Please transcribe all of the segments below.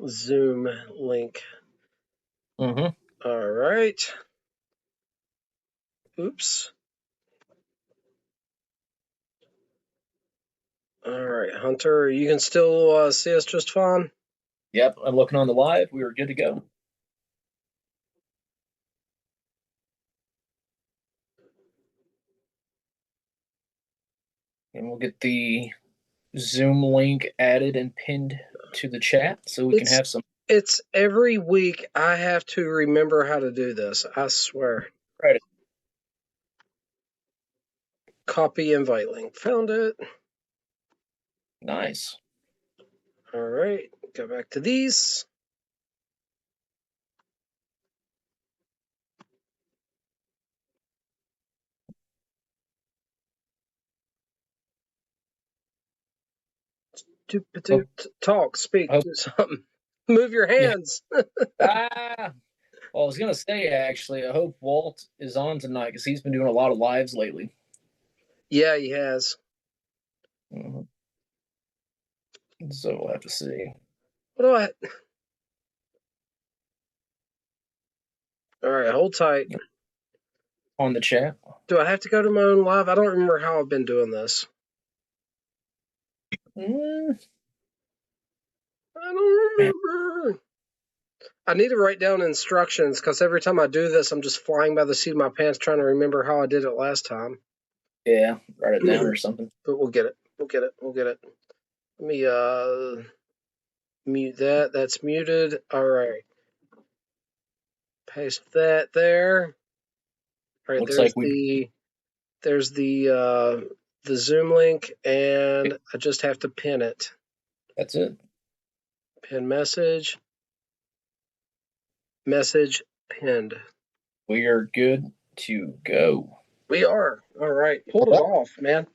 Zoom link. Mm-hmm. All right. Oops. All right, Hunter, you can still see us just fine? Yep, I'm looking on the live. We were good to go. And we'll get the Zoom link added and pinned to the chat so we can have some. It's every week I have to remember how to do this. I swear. Right. Copy invite link. Found it. Nice. All right. Go back to these. Talk, speak, do something. Move your hands. Well, I was gonna say actually, I hope Walt is on tonight because he's been doing a lot of lives lately. Yeah, he has. Mm-hmm. So we'll have to see. What do I? All right, hold tight. On the chat. Do I have to go to my own live? I don't remember how I've been doing this. I don't remember. I need to write down instructions because every time I do this, I'm just flying by the seat of my pants trying to remember how I did it last time. Yeah, write it down or something. But we'll get it. We'll get it. We'll get it. Let me mute that. That's muted. All right. Paste that there. All right. Looks like there's the Zoom link, and I just have to pin it. That's it. Pin message. Message pinned. We are good to go. We are. All right. Pull us off, man.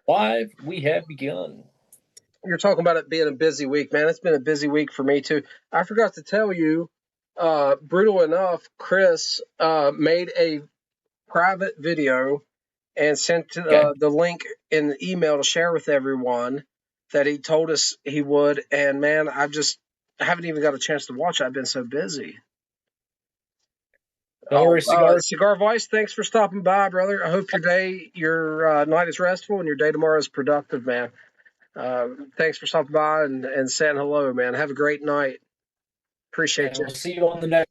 Live, we have begun. You're talking about it being a busy week, man. It's been a busy week for me too. I forgot to tell you, brutal enough, Chris made a private video and sent the link in the email to share with everyone that he told us he would. And man, I haven't even got a chance to watch it. I've been so busy. Don't worry, Cigar Voice, thanks for stopping by, brother. I hope your night is restful and your day tomorrow is productive, man. Thanks for stopping by and saying hello, man. Have a great night. Appreciate you. We'll see you on the next.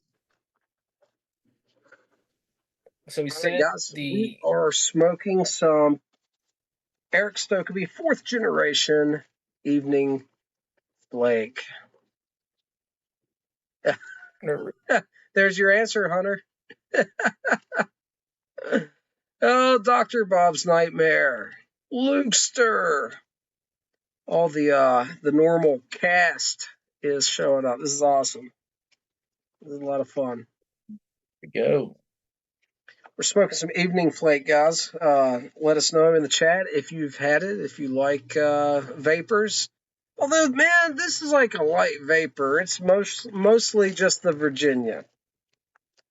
So we are smoking some Eric Stokeby 4th generation evening flake. There's your answer, Hunter. Oh, Dr. Bob's Nightmare. Lukester. All the normal cast is showing up. This is awesome. This is a lot of fun. Here we go. We're smoking some evening flake, guys. Let us know in the chat if you've had it, if you like vapors. Although, man, this is like a light vapor. It's mostly just the Virginia.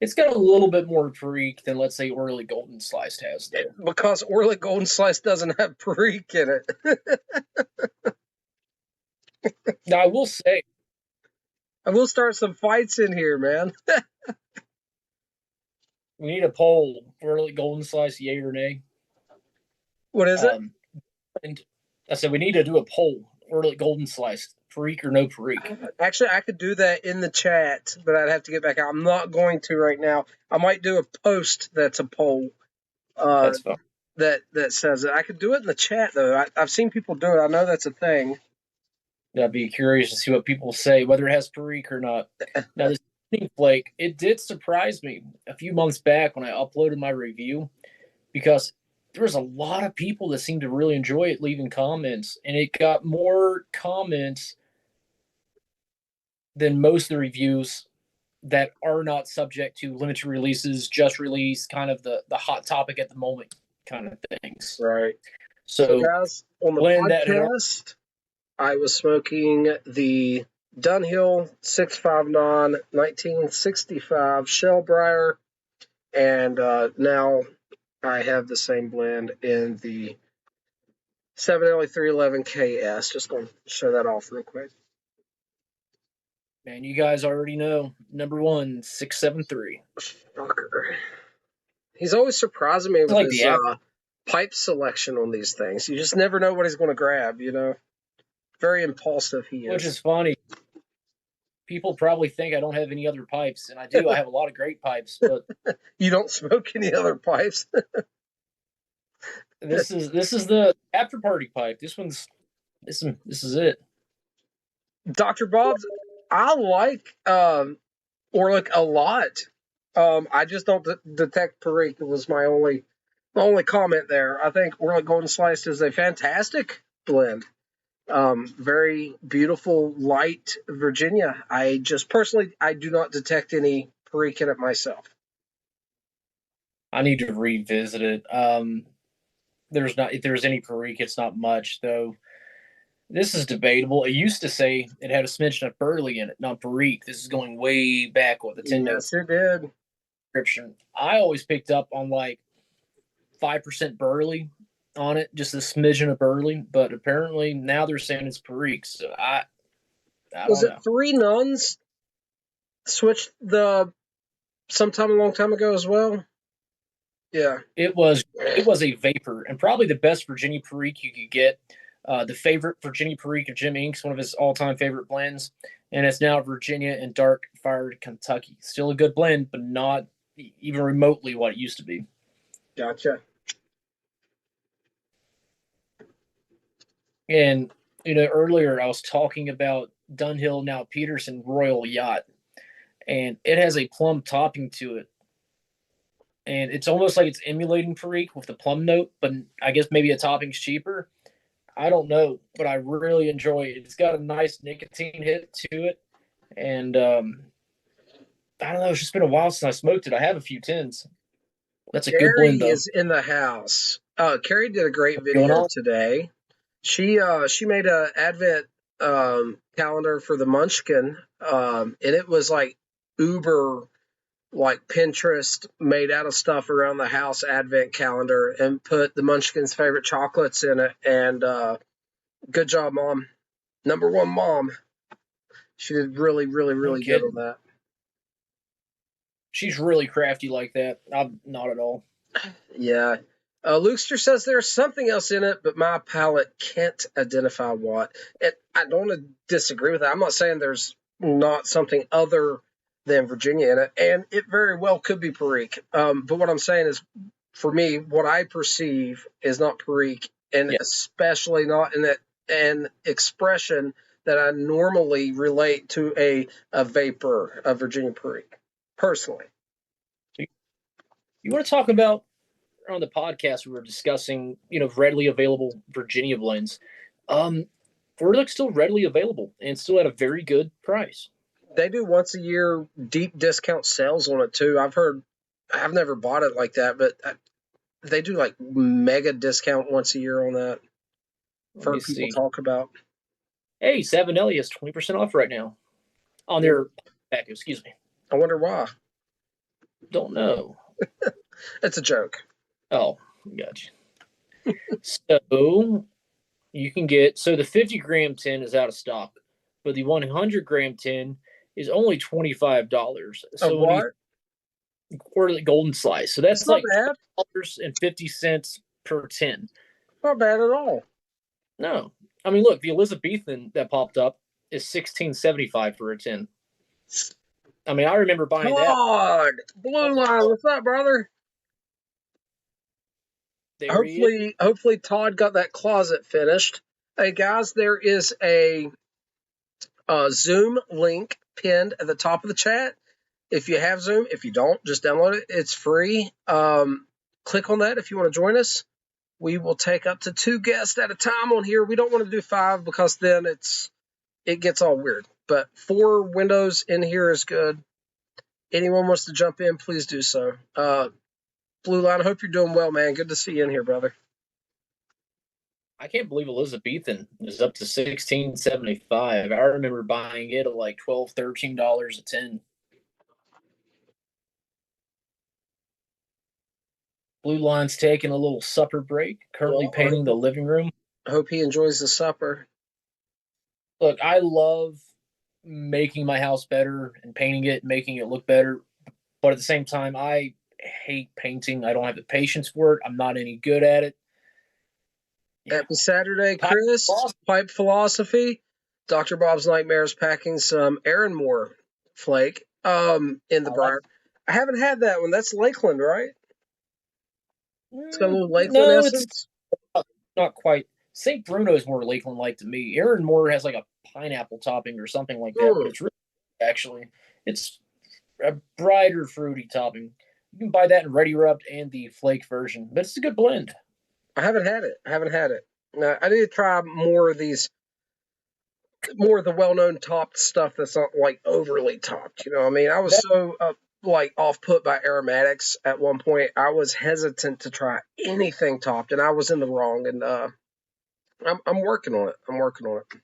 It's got a little bit more Perique than, let's say, Orly Golden Sliced has, though. Because Orly Golden Slice doesn't have Perique in it. Now, I will say. I will start some fights in here, man. We need a poll. Orly Golden Slice, yay or nay? What is it? And I said we need to do a poll. Orly Golden Slice, Perique or no Perique? Actually, I could do that in the chat, but I'd have to get back out. I'm not going to right now. I might do a post that's a poll. That's fine. That says it. I could do it in the chat though. I've seen people do it. I know that's a thing. I'd be curious to see what people say, whether it has Perique or not. Now, this evening flake, it did surprise me a few months back when I uploaded my review, because there was a lot of people that seemed to really enjoy it, leaving comments, and it got more comments than most of the reviews that are not subject to limited releases, just release, kind of the hot topic at the moment kind of things. Right. So guys, on the podcast, I was smoking the Dunhill 659 1965 Shellbriar, and now I have the same blend in the 7LE 311 KS. Just going to show that off real quick. And you guys already know, number 1, 673. Fucker. He's always surprising me It's with like his the act, pipe selection on these things. You just never know what he's going to grab, you know? Very impulsive he which is. is funny. People probably think I don't have any other pipes, and I do. I have a lot of great pipes, but You don't smoke any other pipes? this is the after party pipe. This is it. Dr. Bob's, I like Orlick a lot. I just don't detect Perique. It was my only comment there. I think Orlick Golden Slice is a fantastic blend. Very beautiful, light Virginia. I just personally, I do not detect any Perique in it myself. I need to revisit it. If there's any Perique, it's not much though. This is debatable. It used to say it had a smidgen of Burley in it, not Perique. This is going way back with the tin note Yes, it did. description. I always picked up on like 5% Burley on it, just a smidgen of Burley. But apparently now they're saying it's Perique. So I Was don't it know. Three Nuns switched the sometime a long time ago as well? Yeah. It was a vapor and probably the best Virginia Perique you could get. The favorite Virginia Perique of Jim Inks, one of his all-time favorite blends, and it's now Virginia and Dark Fired Kentucky. Still a good blend, but not even remotely what it used to be. Gotcha. And earlier I was talking about Dunhill, now Peterson Royal Yacht, and it has a plum topping to it. And it's almost like it's emulating Perique with the plum note, but I guess maybe a topping's cheaper. I don't know, but I really enjoy it. It's got a nice nicotine hit to it, and I don't know. It's just been a while since I smoked it. I have a few tins. That's a good blend, Carrie though. is in the house. Carrie did a great What's going video on? today. She made a advent calendar for the Munchkin, and it was like uber like Pinterest made out of stuff around the house advent calendar, and put the Munchkin's favorite chocolates in it. And good job, Mom. Number one, Mom. She did really, really, No really good on kidding. that. She's really crafty like that. I'm not at all. Yeah. Lukester says there's something else in it, but my palate can't identify what. And I don't want to disagree with that. I'm not saying there's not something other than Virginia in it, and it very well could be Perique. But what I'm saying is, for me, what I perceive is not Perique, and Yeah. especially not in an expression that I normally relate to a vapor of Virginia Perique, personally. You want to talk about on the podcast we were discussing, readily available Virginia blends. Orlick's still readily available and still at a very good price. They do once a year deep discount sales on it too. I've never bought it like that, but they do like mega discount once a year on that. I've Let me heard people see. talk about. Hey, Savinelli has 20% off right now on their back. Excuse me. I wonder why. Don't know. It's a joke. Oh, gotcha. So you can get the 50-gram tin is out of stock, but the 100-gram tin is only $25. Of So when what? you order the golden slice, so It's that's not like bad. $12.50 per tin. Not bad at all. No, I mean look, the Elizabethan that popped up is $16.75 for a tin. I mean, I remember buying that. Todd, Blue Line, what's up, brother? There he is. Hopefully Todd got that closet finished. Hey guys, there is a Zoom link pinned at the top of the chat. If you have Zoom, if you don't, just download it. It's free. Click on that if you want to join us. We will take up to 2 guests at a time on here. We don't want to do 5 because then it gets all weird. But 4 windows in here is good. Anyone wants to jump in, please do so. Blue Line, I hope you're doing well, man. Good to see you in here, brother. I can't believe Elizabethan is up to $16.75. I remember buying it at like $12, $13 a tin. Blue Line's taking a little supper break, currently Well, painting the living room. I hope he enjoys the supper. Look, I love making my house better and painting it, making it look better. But at the same time, I hate painting. I don't have the patience for it. I'm not any good at it. Yeah. Happy Saturday, Pipe Chris. philosophy. Pipe Philosophy. Dr. Bob's Nightmares packing some Aaron Moore flake in the I like. briar. I haven't had that one. That's Lakeland, right? It's got a little Lakeland No, it's essence. not quite. St. Bruno is more Lakeland like to me. Aaron Moore has like a pineapple topping or something like that, but Mm. it's really actually it's a brighter fruity topping. You can buy that in ready rubbed and the flake version, but it's a good blend. I haven't had it. I haven't had it. I need to try more of these, more of the well-known topped stuff that's not like overly topped. You know what I mean? I was That, so like off put by aromatics at one point. I was hesitant to try anything topped, and I was in the wrong. And I'm working on it. I'm working on it.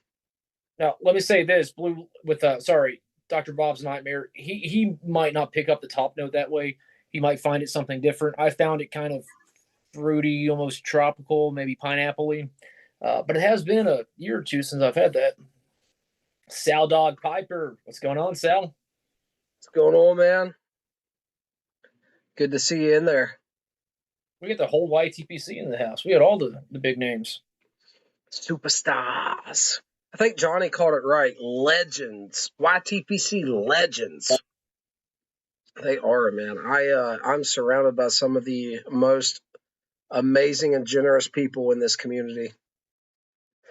now, let me say this: Blue with sorry, Dr. Bob's Nightmare. He might not pick up the top note that way. He might find it something different. I found it kind of fruity, almost tropical, maybe pineapple-y. But it has been a year or two since I've had that. Sal Dog Piper, what's going on, Sal? What's going on, man? Good to see you in there. We get the whole YTPC in the house. We had all the big names. Superstars. I think Johnny called it right. Legends. YTPC legends. They are, man. I'm surrounded by some of the most amazing and generous people in this community.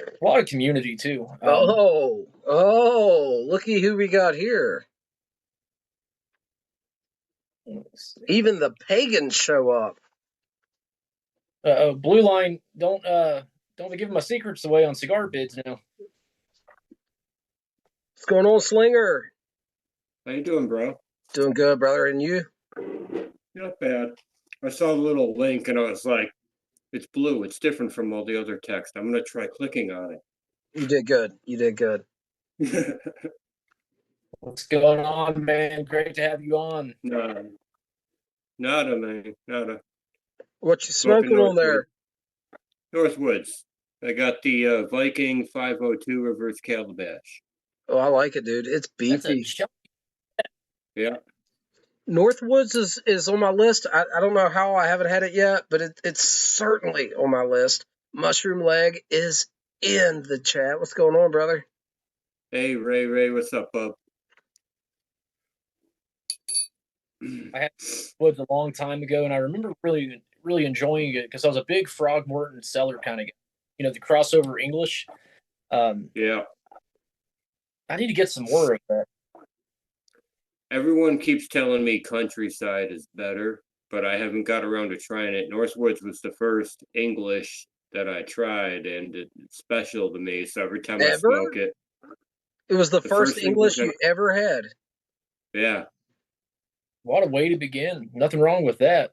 A lot of community too. Looky who we got here. Even the pagans show up. Blue Line, don't be giving my secrets away on cigar bids now. What's going on, Slinger? How you doing, bro? Doing good, brother. And you? Not bad. I saw the little link and I was like, it's blue. It's different from all the other text. I'm gonna try clicking on You did good. You did good. it. What's going on, man? Great to have you on. Nada. Nada, man. Nada. What you smoking on there? Northwoods. I got the Viking 502 reverse calabash. Oh, I like it, dude. It's That's a beefy. Yeah. Northwoods is on my list. I don't know how I haven't had it yet, but it's certainly on my list. Mushroom Leg is in the chat. What's going on, brother? Hey, Ray, what's up, bub? I had Woods a long time ago, and I remember really enjoying it because I was a big Frogmorton Cellar kind of guy. You know, the crossover English. Yeah. I need to get some more of that. Everyone keeps telling me Countryside is better, but I haven't got around to trying it. Northwoods was the first English that I tried, and it's special to me. So every time I smoke it, it was the first English you ever had. Yeah. What a way to begin. Nothing wrong with that.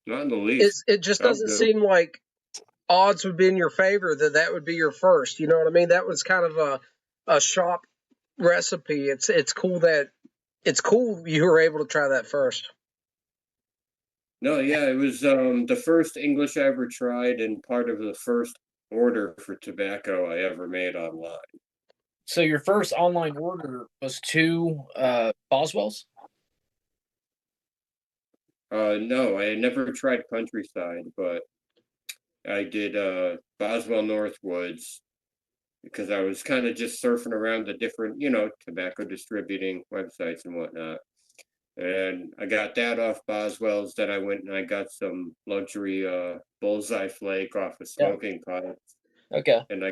Not in the least. It just doesn't seem like odds would be in your favor that would be your first. You know what I mean? That was kind of a shop recipe. It's cool you were able to try that first. No, yeah, it was the first English I ever tried and part of the first order for tobacco I ever made online. So your first online order was to Boswell's? No, I had never tried Countryside, but I did Boswell Northwoods because I was kind of just surfing around the different, tobacco distributing websites and whatnot. And I got that off Boswell's. Then I went and I got some luxury bullseye flake off of Smoking Pipes. Okay. And I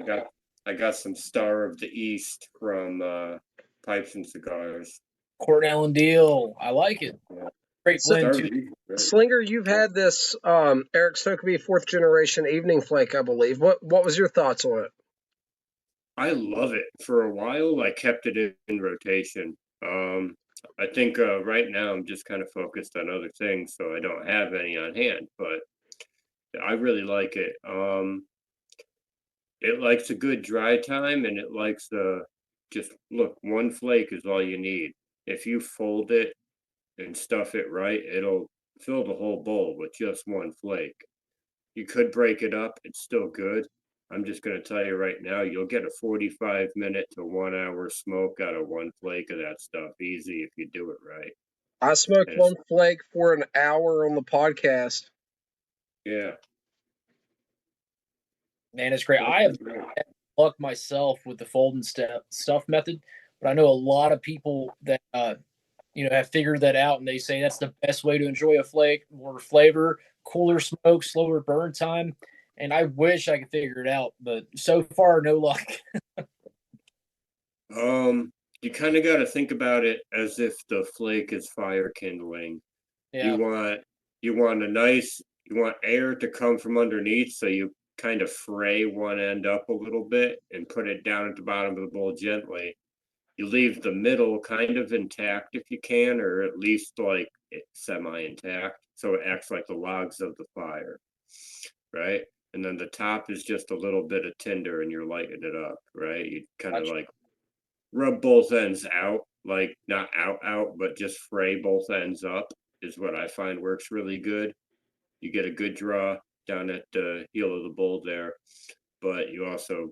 got some Star of the East from Pipes and Cigars. Cornell and Deal. I like it. Yeah. Great blend too. Slinger, you've had this Eric Stokeby 4th generation evening flake, I believe. What was your thoughts on it? I love it. For a while, I kept it in rotation. I think right now I'm just kind of focused on other things, so I don't have any on hand, but I really like it. It likes a good dry time, and it likes just look, one flake is all you need. If you fold it and stuff it right, it'll fill the whole bowl with just one flake. You could break it up, it's still good, I'm just going to tell you right now, you'll get a 45-minute to 1 hour smoke out of one flake of that stuff easy if you do it right. I smoked And it's, one flake for an hour on the podcast. yeah. Man, it's great. I have luck myself with the fold and stuff method, but I know a lot of people that have figured that out, and they say that's the best way to enjoy a flake: more flavor, cooler smoke, slower burn time. And I wish I could figure it out, but so far, no luck. You kind of got to think about it as if the flake is fire kindling. Yeah, You want you want air to come from underneath, so you kind of fray one end up a little bit and put it down at the bottom of the bowl gently. You leave the middle kind of intact if you can, or at least like semi-intact, so it acts like the logs of the fire, right? And then the top is just a little bit of tinder, and you're lighting it up, right? You kind of like rub both ends out, like not out, but just fray both ends up is what I find works really good. You get a good draw down at the heel of the bowl there, but you also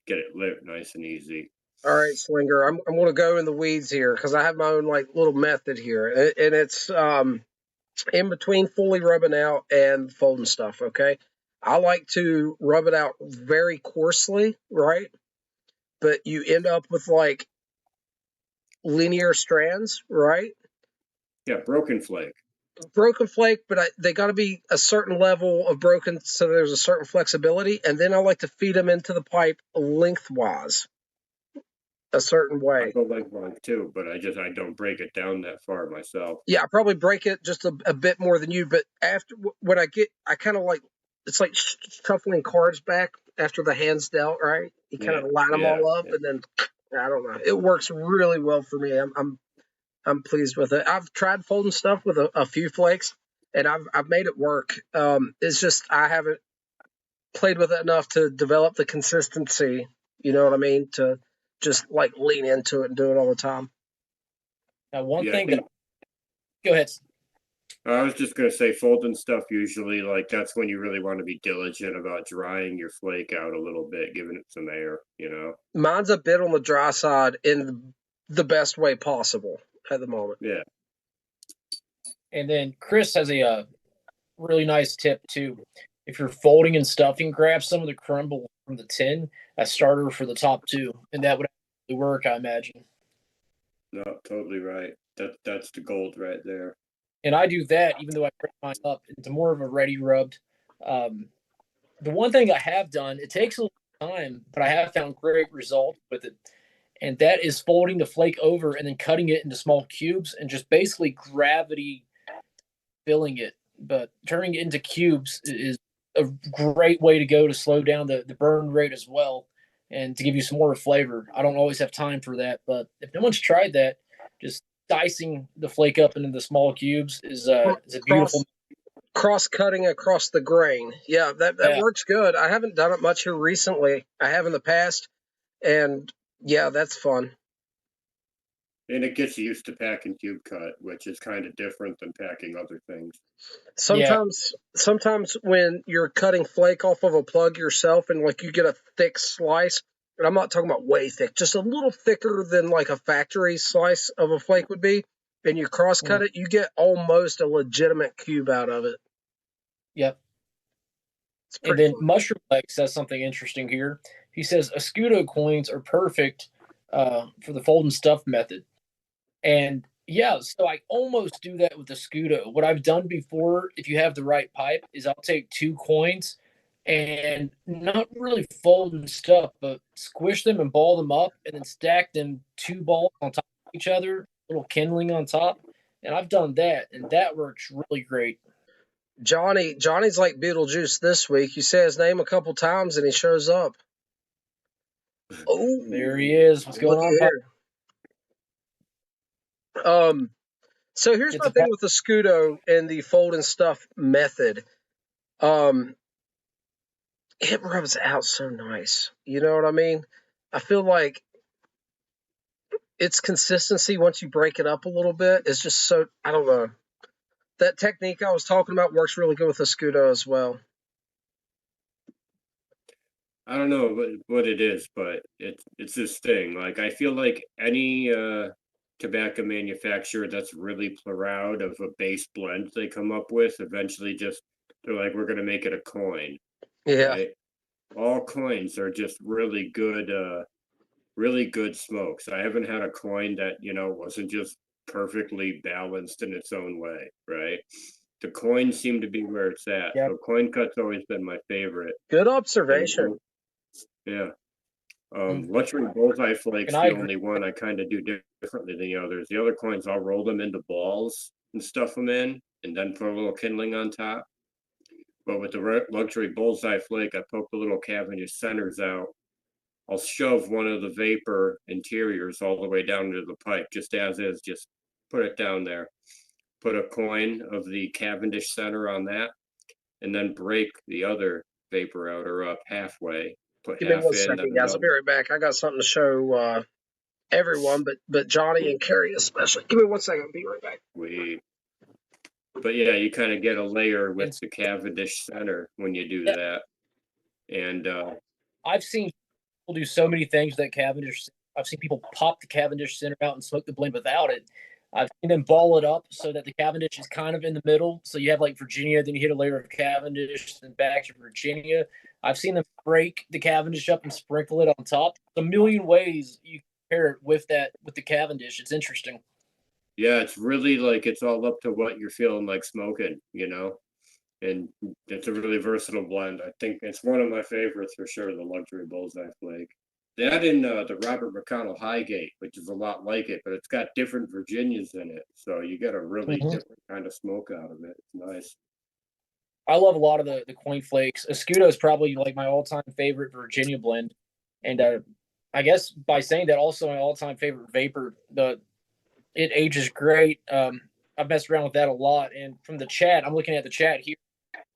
get it lit nice and easy. All right, Slinger, I'm going to go in the weeds here because I have my own like little method here, and it's in between fully rubbing out and folding stuff. Okay, I like to rub it out very coarsely, right? But you end up with like linear strands, right? Yeah, broken flake. Broken flake, but they got to be a certain level of broken so there's a certain flexibility. And then I like to feed them into the pipe lengthwise, a certain I way. go lengthwise too, but I don't break it down that far myself. Yeah, I probably break it just a bit more than you, but after when I kind of like, it's like shuffling cards back after the hand's dealt, right? You kind of line them all up, and then I don't know. It works really well for me. I'm pleased with it. I've tried folding stuff with a few flakes, and I've made it work. It's just I haven't played with it enough to develop the consistency. You know what I mean? To just like lean into it and do it all the time. Now, one thing that go ahead. I was just gonna say folding stuff usually like that's when you really want to be diligent about drying your flake out a little bit, giving it some air, you know. Mine's a bit on the dry side in the best way possible at the moment. Yeah. And then Chris has a really nice tip too. If you're folding and stuffing, grab some of the crumble from the tin as starter for the top two, and that would actually work, I imagine. No, totally right. That's the gold right there. And I do that even though I break mine up into more of a ready rubbed. The one thing I have done, it takes a little time, but I have found great results with it. And that is folding the flake over and then cutting it into small cubes and just basically gravity filling it. But turning it into cubes is a great way to go to slow down the burn rate as well and to give you some more flavor. I don't always have time for that, but if no one's tried that, just dicing the flake up into the small cubes is a beautiful. Cross cutting across the grain. Yeah, that works good. I haven't done it much here recently. I have in the past, and yeah, that's fun. And it gets you used to packing cube cut, which is kind of different than packing other things. Sometimes when you're cutting flake off of a plug yourself and like you get a thick slice, and I'm not talking about way thick, just a little thicker than like a factory slice of a flake would be, and you cross cut it, you get almost a legitimate cube out of it. Yep. And then Mushroom Leg says something interesting here. He says Escudo coins are perfect for the fold and stuff method. And yeah, so I almost do that with the Scudo. What I've done before, if you have the right pipe, is I'll take 2 coins and not really fold and stuff, but squish them and ball them up and then stack them 2 balls on top of each other, little kindling on top. And I've done that, and that works really great. Johnny's like Beetlejuice this week. You say his name a couple times and he shows up. Oh, there he is. What's going on? So here's my thing with the Scudo and the fold and stuff method. It rubs out so nice. You know what I mean? I feel like its consistency once you break it up a little bit is just so, I don't know. That technique I was talking about works really good with the Scudo as well. I don't know what it is, but it's this thing. Like I feel like any tobacco manufacturer that's really proud of a base blend they come up with, eventually just they're like, we're gonna make it a coin, Yeah. right? All coins are just really good smokes. I haven't had a coin that, wasn't just perfectly balanced in its own way, right? The coins seem to be where it's at. Yeah. So coin cut's always been my favorite. Good And observation. yeah. Mm. Luxury Bullseye And Flake's I the agree. only one I kind of do differently than the others. The other coins, I'll roll them into balls and stuff them in, and then put a little kindling on top. But with the Luxury Bullseye Flake, I poke the little Cavendish centers out. I'll shove one of the vapor interiors all the way down into the pipe, just as is, just put it down there. Put a coin of the Cavendish center on that, and then break the other vapor outer up halfway. Put Give me half one in, then second, guys. I'll be another. right back. I got something to show everyone, but Johnny and Carrie especially. Give me one second. I'll be right back. But yeah, you kind of get a layer with And the Cavendish center when you do yeah, that. And I've seen people do so many things with that Cavendish. I've seen people pop the Cavendish center out and smoke the blend without it. I've seen them ball it up so that the Cavendish is kind of in the middle. So you have like Virginia, then you hit a layer of Cavendish, then back to Virginia. I've seen them break the Cavendish up and sprinkle it on top. A million ways you can pair it with the Cavendish. It's interesting. yeah, it's really like it's all up to what you're feeling like smoking. And it's a really versatile blend. I think it's one of my favorites for sure, the Luxury Bullseye Flake. That and the Robert McConnell Highgate, which is a lot like it, but it's got different Virginias in it. So you get a really Mm-hmm. different kind of smoke out of it. It's nice. I love a lot of the coin flakes. Escudo is probably like my all time favorite Virginia blend, and I guess by saying that, also my all time favorite vapor. It ages great. I've messed around with that a lot, and from the chat, I'm looking at the chat here.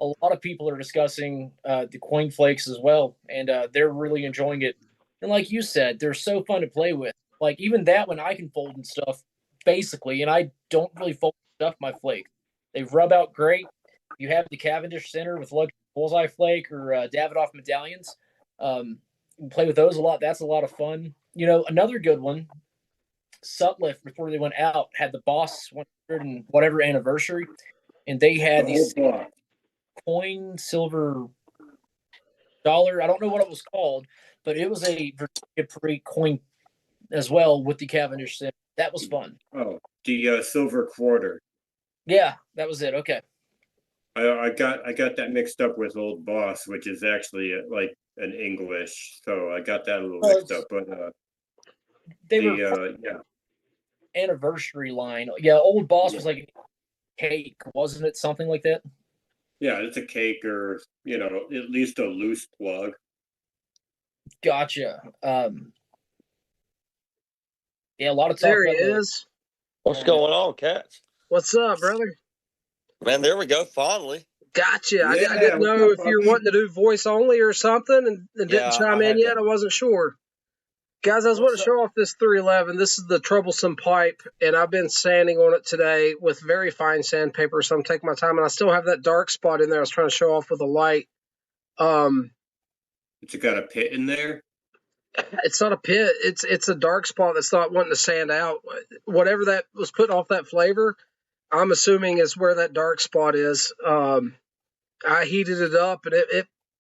A lot of people are discussing the coin flakes as well, and they're really enjoying it. And like you said, they're so fun to play with. Like even that one, I can fold and stuff basically, and I don't really fold stuff my flake. They rub out great. You have the Cavendish Center with Luxury Bullseye Flake or Davidoff medallions. You can play with those a lot. That's a lot of fun. Another good one. Sutliff before they went out had the Boss 100 and whatever anniversary, and they The had whole these block. coin silver dollar. I don't know what it was called, but it was a Virginia Pre coin as well with the Cavendish Center. That was fun. Oh, the silver quarter. Yeah, that was it. Okay. I got that mixed up with Old Boss, which is actually like an English. So I got that a little Well, mixed up. But they were yeah. anniversary line. Yeah, Old Boss Yeah. was like cake, wasn't it? Something like that. Yeah, it's a cake or, at least a loose plug. Gotcha. Yeah, a lot of talk There he about is. What's going on, Cats? What's up, brother? Man, there we go. Finally. Gotcha. I Yeah, didn't what's know up, if you were Bobby? wanting to do voice only or something and didn't Yeah, chime I in had yet. to- I wasn't sure. Guys, I was wanting to show off this 311. This is the troublesome pipe, and I've been sanding on it today with very fine sandpaper, so I'm taking my time, and I still have that dark spot in there I was trying to show off with a light. It's got a pit in there. It's not a pit. It's a dark spot that's not wanting to sand out. Whatever that was putting off that flavor, I'm assuming is where that dark spot is. I heated it up, and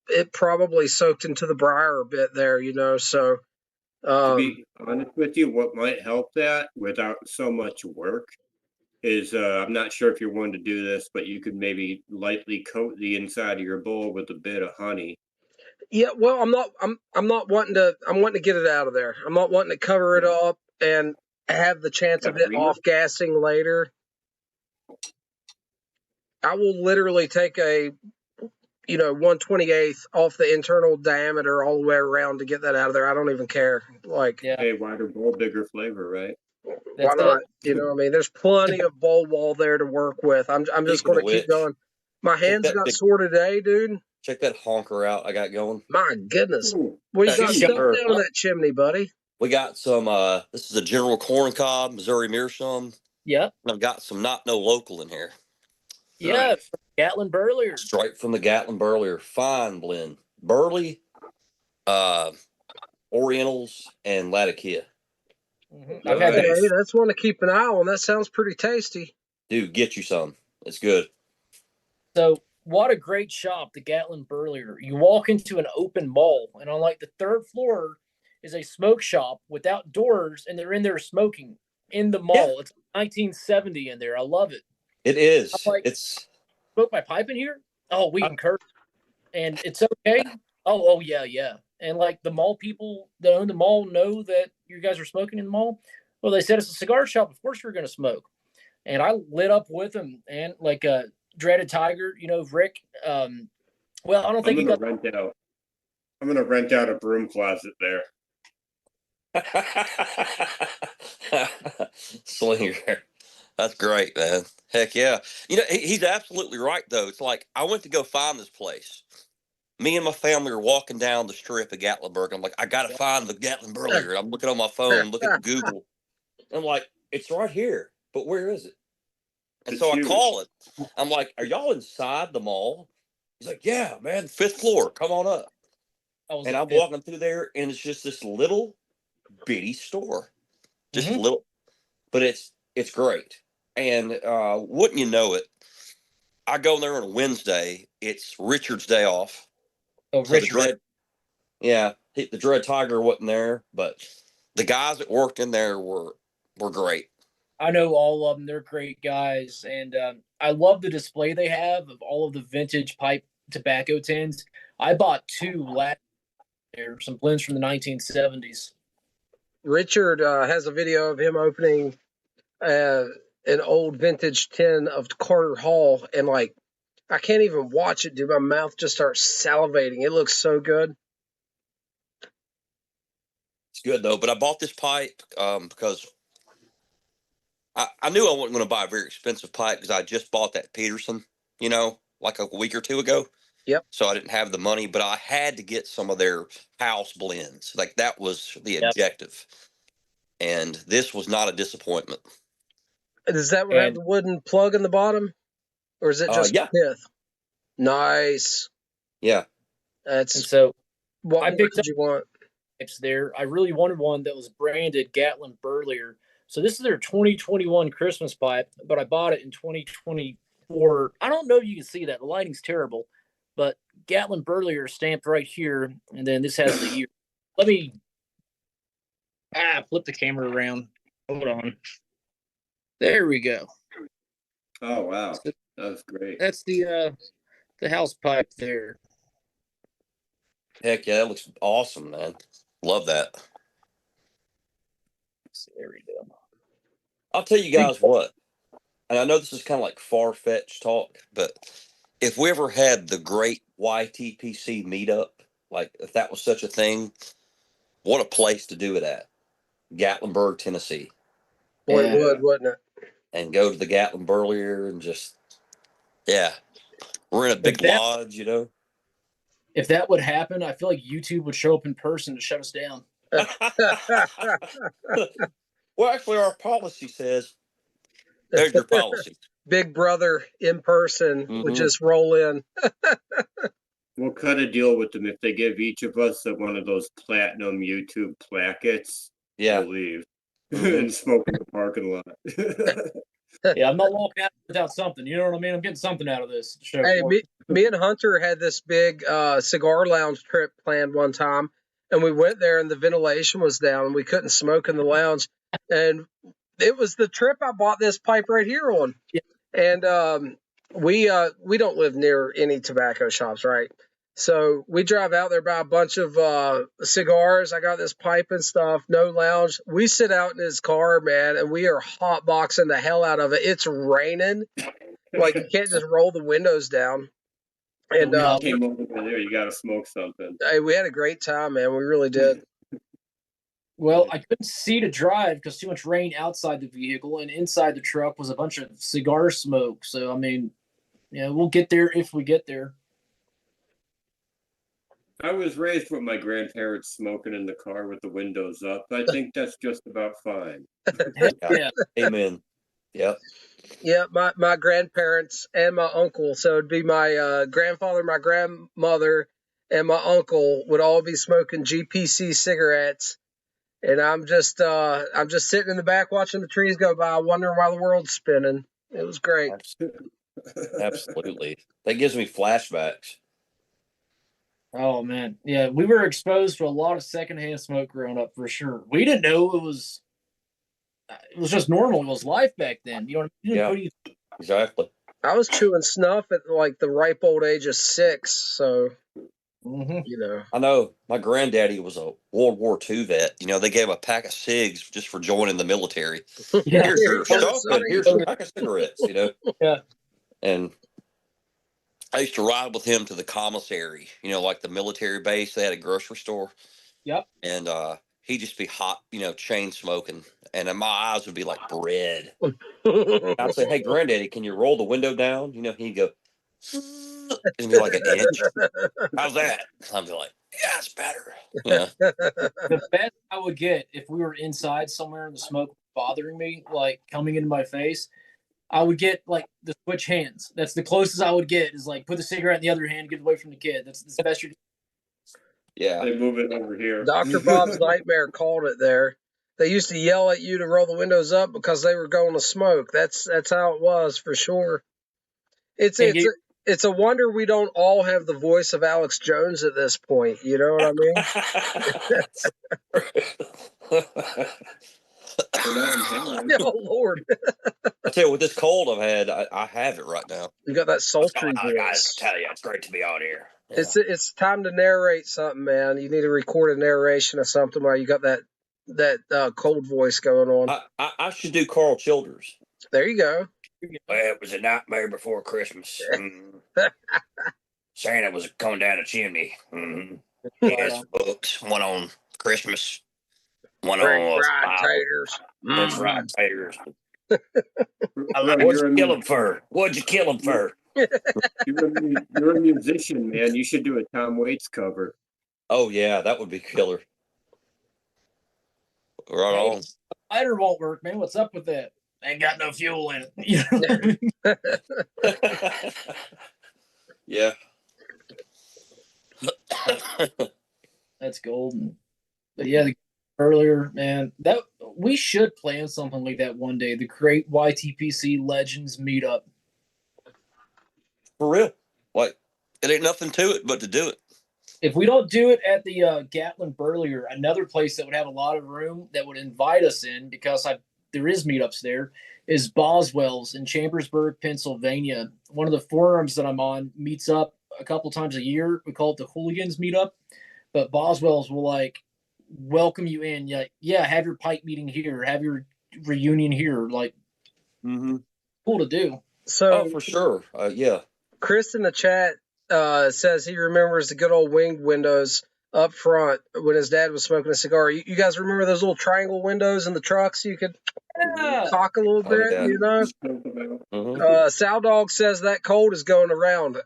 it probably soaked into the briar a bit there, so... To be honest with you, what might help that without so much work is I'm not sure if you're one to do this, but you could maybe lightly coat the inside of your bowl with a bit of honey. Yeah, well, I'm not wanting to. I'm wanting to get it out of there. I'm not wanting to cover it up and have the chance of it off gassing later. I will literally take a 1/28 off the internal diameter all the way around to get that out of there. I don't even care. Like, Yeah. Hey, wider bowl, bigger flavor, right? why not? There's plenty of bowl wall there to work with. I'm just Speaking going of to keep which, going. My hands that got big- sore today, dude. Check that honker out I got going. My goodness. Ooh, What do you got Hey, stuck sure. down in that chimney, buddy? We got some, this is a General Corn Cob, Missouri Meerschaum. Yep. And I've got some Not No Local in here. Yeah. Nice. Gatlin Burlier. Straight from the Gatlin Burlier. Fine blend. Burley, Orientals and Latakia. I've had Hey, Nice. that's one to keep an eye on. That sounds pretty tasty. Dude, get you some. It's good. So what a great shop, the Gatlin Burlier. You walk into an open mall, and on like the third floor is a smoke shop without doors, and they're in there smoking in the mall. It's 1970 in there. I love it. It is. I'm like, It's smoke my pipe in here? Oh, we can curse, and it's okay. Oh yeah. And like the mall people that own the mall know that you guys are smoking in the mall. Well, they said it's a cigar shop. Of course, we're going to smoke. And I lit up with them, and like Dreaded Tiger, Rick. Well, I don't think he got. I'm gonna rent out a broom closet there. Slinger. That's great, man. Heck yeah. He's absolutely right, though. It's like, I went to go find this place. Me and my family are walking down the strip of Gatlinburg. I'm like, I got to find the Gatlin Burlier. I'm looking on my phone, looking at Google. I'm like, it's right here, but where is it? And It's so I huge. call it. I'm like, are y'all inside the mall? He's like, yeah, man, 5th floor. Come on up. And I'm walking through there, and it's just this little bitty store. Just a little, but it's great. And wouldn't you know it, I go there on a Wednesday. It's Richard's day off. Oh, So Richard. the Dread Tiger wasn't there, but the guys that worked in there were great. I know all of them. They're great guys, and I love the display they have of all of the vintage pipe tobacco tins. I bought 2 last year, some blends from the 1970s. Richard has a video of him opening an old vintage tin of Carter Hall, and like, I can't even watch it, dude. My mouth just starts salivating. It looks so good. It's good though. But I bought this pipe because I knew I wasn't going to buy a very expensive pipe because I just bought that Peterson, like a week or 2 ago. Yep. So I didn't have the money, but I had to get some of their house blends. Like, that was the objective. And this was not a disappointment. Does that one have the wooden plug in the bottom? Or is it just pith? Nice. Yeah. That's so what I picked. Did you want? It's there. I really wanted one that was branded Gatlin Burlier. So this is their 2021 Christmas pipe, but I bought it in 2024. I don't know if you can see that. The lighting's terrible, but Gatlin Burlier stamped right here, and then this has the year. Let me flip the camera around. Hold on. There we go. Oh wow, that was great. That's the house pipe there. Heck yeah, that looks awesome, man. Love that. There we go. I'll tell you guys what, and I know this is kind of like far-fetched talk, but if we ever had the great YTPC meetup, like if that was such a thing, what a place to do it at. Gatlinburg, Tennessee. Boy, it would, wouldn't it? And go to the Gatlin Burlier and just, we're in a big lodge, If that would happen, I feel like YouTube would show up in person to shut us down. Well, actually, our policy says, there's your policy. Big Brother in person would just roll in. We'll cut a deal with them if they give each of us one of those platinum YouTube plackets. Yeah. We'll leave and smoke in the parking lot. Yeah, I'm not walking out without something. You know what I mean? I'm getting something out of this show. Hey, me and Hunter had this big cigar lounge trip planned one time, and we went there and the ventilation was down and we couldn't smoke in the lounge. And it was the trip I bought this pipe right here on. Yeah. And we don't live near any tobacco shops, right? So we drive out there, buy a bunch of cigars. I got this pipe and stuff, no lounge. We sit out in his car, man, and we are hotboxing the hell out of it. It's raining. Like, you can't just roll the windows down. And came over there, you got to smoke something. Hey, we had a great time, man. We really did. Well, I couldn't see to drive because too much rain outside the vehicle, and inside the truck was a bunch of cigar smoke. So, I mean, we'll get there if we get there. I was raised with my grandparents smoking in the car with the windows up. I think that's just about fine. Yeah. Amen. Yep. Yeah, my grandparents and my uncle. So it'd be my grandfather, my grandmother, and my uncle would all be smoking GPC cigarettes, and I'm just sitting in the back watching the trees go by, wondering why the world's spinning. It was great. Absolutely. That gives me flashbacks. Oh man, yeah, we were exposed to a lot of secondhand smoke growing up for sure. We didn't know it was just normal. It was life back then. You know what I mean? Yeah. What do you Exactly. I was chewing snuff at like the ripe old age of 6, so you know. I know my granddaddy was a World War II vet. You know, they gave a pack of cigs just for joining the military. Yeah. Here's Here your you go, stuff and sonny. here's a pack of cigarettes, you know. Yeah. And I used to ride with him to the commissary, you know, like the military base. They had a grocery store. Yep. And he'd just be hot, you know, chain smoking. And then my eyes would be like bread. I'd say, hey, granddaddy, can you roll the window down? You know, he'd go, it'd be like an inch. How's that? I'd be like, yeah, it's better. Yeah. The best I would get if we were inside somewhere and the smoke was bothering me, like coming into my face, I would get like the switch hands. That's the closest I would get, is like put the cigarette in the other hand, get away from the kid. That's the best you Yeah. They move it over here. Dr. Bob's Nightmare called it there. They used to yell at you to roll the windows up because they were going to smoke. That's how it was for sure. It's a wonder we don't all have the voice of Alex Jones at this point. You know what I mean? Oh Lord! I tell you, with this cold I've had, I have it right now. You got that sultry Guys, voice. I tell you, it's great to be on here. Yeah. It's time to narrate something, man. You need to record a narration of something while you got that cold voice going on. I should do Carl Childers. There you go. Well, it was a nightmare before Christmas. Santa was coming down a chimney. He has books, one on Christmas, one on fried taters. French fried taters. What'd you kill him for? What'd you kill him for? You're a musician, man. You should do a Tom Waits cover. Oh yeah, that would be killer. Right on. Lighter won't work, man. What's up with that? Ain't got no fuel in it. You know what I mean? Yeah. That's golden. But yeah, earlier, man, that we should plan something like that one day. The Great YTPC Legends Meetup. For real. Like, it ain't nothing to it but to do it. If we don't do it at the Gatlin Burlier, another place that would have a lot of room that would invite us in, because there is meetups there, is Boswell's in Chambersburg, Pennsylvania. One of the forums that I'm on meets up a couple times a year. We call it the Hooligans Meetup. But Boswell's will like welcome you in. Yeah, have your pipe meeting here, have your reunion here. Like, cool to do. So, for sure. Yeah. Chris in the chat says he remembers the good old winged windows up front when his dad was smoking a cigar. You guys remember those little triangle windows in the trucks? You could talk a little bit, yeah. you know? Sow Dog says that cold is going around.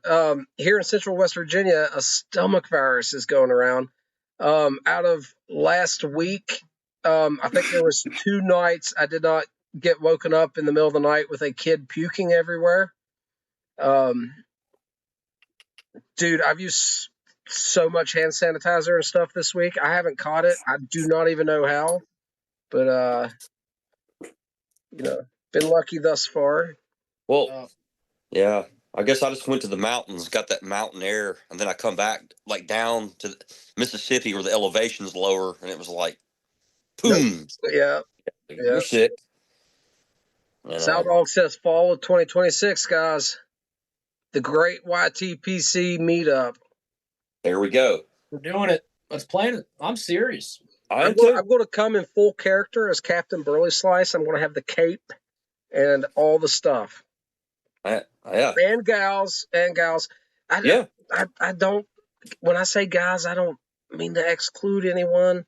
Here in central West Virginia, a stomach virus is going around. Out of last week, I think there was 2 nights I did not get woken up in the middle of the night with a kid puking everywhere. Dude, I've used so much hand sanitizer and stuff this week. I haven't caught it. I do not even know how, but you know, been lucky thus far. Well, yeah. I guess I just went to the mountains, got that mountain air, and then I come back like down to Mississippi where the elevation's lower, and it was like, boom. Yeah. You're sick. Sow Dog says fall of 2026, guys. The Great YTPC Meetup. There we go. We're doing it. Let's plan it. I'm serious. I'm going to come in full character as Captain Burley Slice. I'm going to have the cape and all the stuff. Yeah. And gals. I don't, when I say guys, I don't mean to exclude anyone.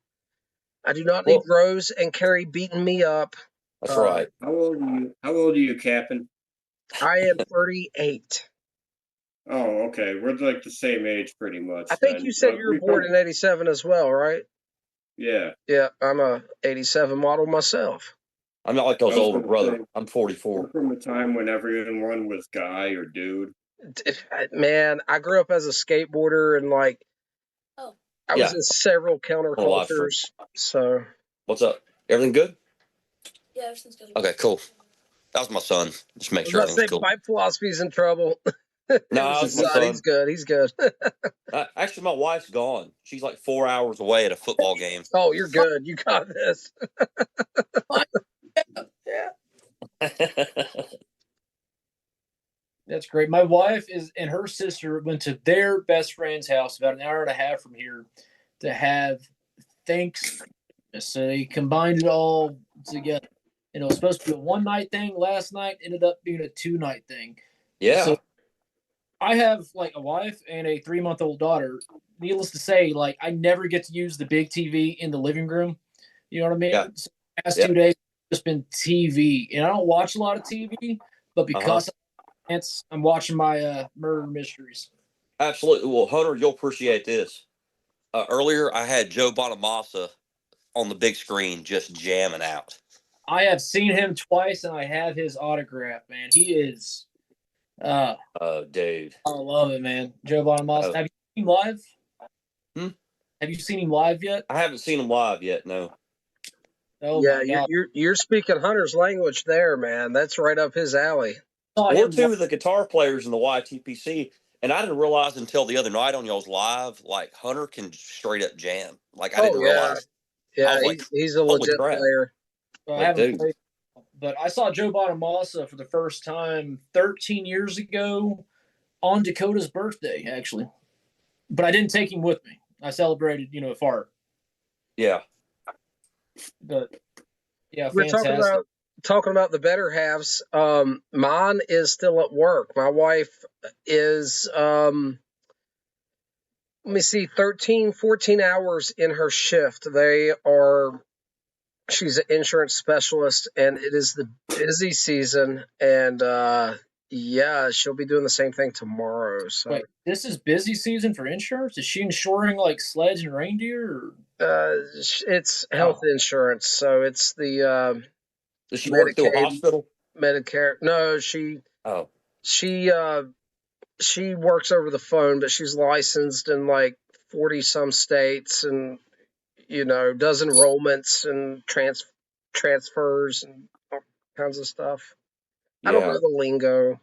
I do not need Rose and Carrie beating me up. That's right. How old are you, Captain? I am 38. Oh, okay. We're like the same age pretty much. I think you said you were born in 87 as well, right? Yeah. Yeah, I'm a 87 model myself. I'm not like those older brother. I'm 44. From a time when everyone was guy or dude. Man, I grew up as a skateboarder, and like I was in several countercultures. So what's up? Everything good? Yeah, everything's good. Okay, cool. That was my son. Just make I was sure about to say everything's cool. Pipe Philosophy's in trouble. No, that was my son. He's good. He's good. Actually, my wife's gone. She's like 4 hours away at a football game. Oh, you're good. You got this. Yeah. That's great. My wife and her sister went to their best friend's house about an hour and a half from here to have Thanksgiving. So they combined it all together. And it was supposed to be a one-night thing last night, ended up being a two-night thing. Yeah. So I have like a wife and a 3-month-old daughter. Needless to say, like I never get to use the big TV in the living room. You know what I mean? Yeah. So the past 2 days it's just been TV. And I don't watch a lot of TV, but because I'm watching my murder mysteries. Absolutely. Well, Hunter, you'll appreciate this. Earlier, I had Joe Bonamassa on the big screen just jamming out. I have seen him twice, and I have his autograph, man. He is dude. I love it, man. Joe Bonamassa. Have you seen him live? Have you seen him live yet? I haven't seen him live yet, no. Oh yeah, you're speaking Hunter's language there, man. That's right up his alley. We're two of the guitar players in the YTPC, and I didn't realize until the other night on y'all's live, like Hunter can straight up jam. Like I didn't realize. Yeah, he's a legit player. Well, I haven't played, but I saw Joe Bonamassa for the first time 13 years ago on Dakota's birthday, actually. But I didn't take him with me. I celebrated, afar. Yeah. But yeah, we're fantastic. Talking about the better halves. Mine is still at work. My wife is, let me see, 13, 14 hours in her shift. She's an insurance specialist, and it is the busy season. And she'll be doing the same thing tomorrow. So wait, this is busy season for insurance? Is she insuring like sleds and reindeer? It's health insurance. So it's the does she work through a hospital? Medicare. No, she works over the phone, but she's licensed in like 40 some states, and does enrollments and transfers and all kinds of stuff. Yeah. I don't know the lingo.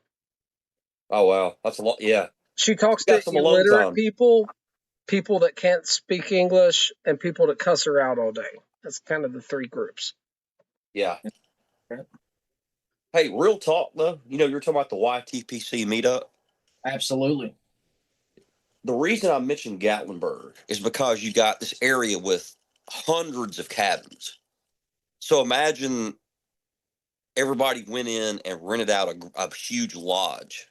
Oh wow, that's a lot. Yeah, she talks to illiterate people that can't speak English, and people that cuss her out all day. That's kind of the three groups. Yeah. Hey, real talk though. You're talking about the YTPC meetup. Absolutely. The reason I mentioned Gatlinburg is because you got this area with hundreds of cabins. So imagine everybody went in and rented out a huge lodge,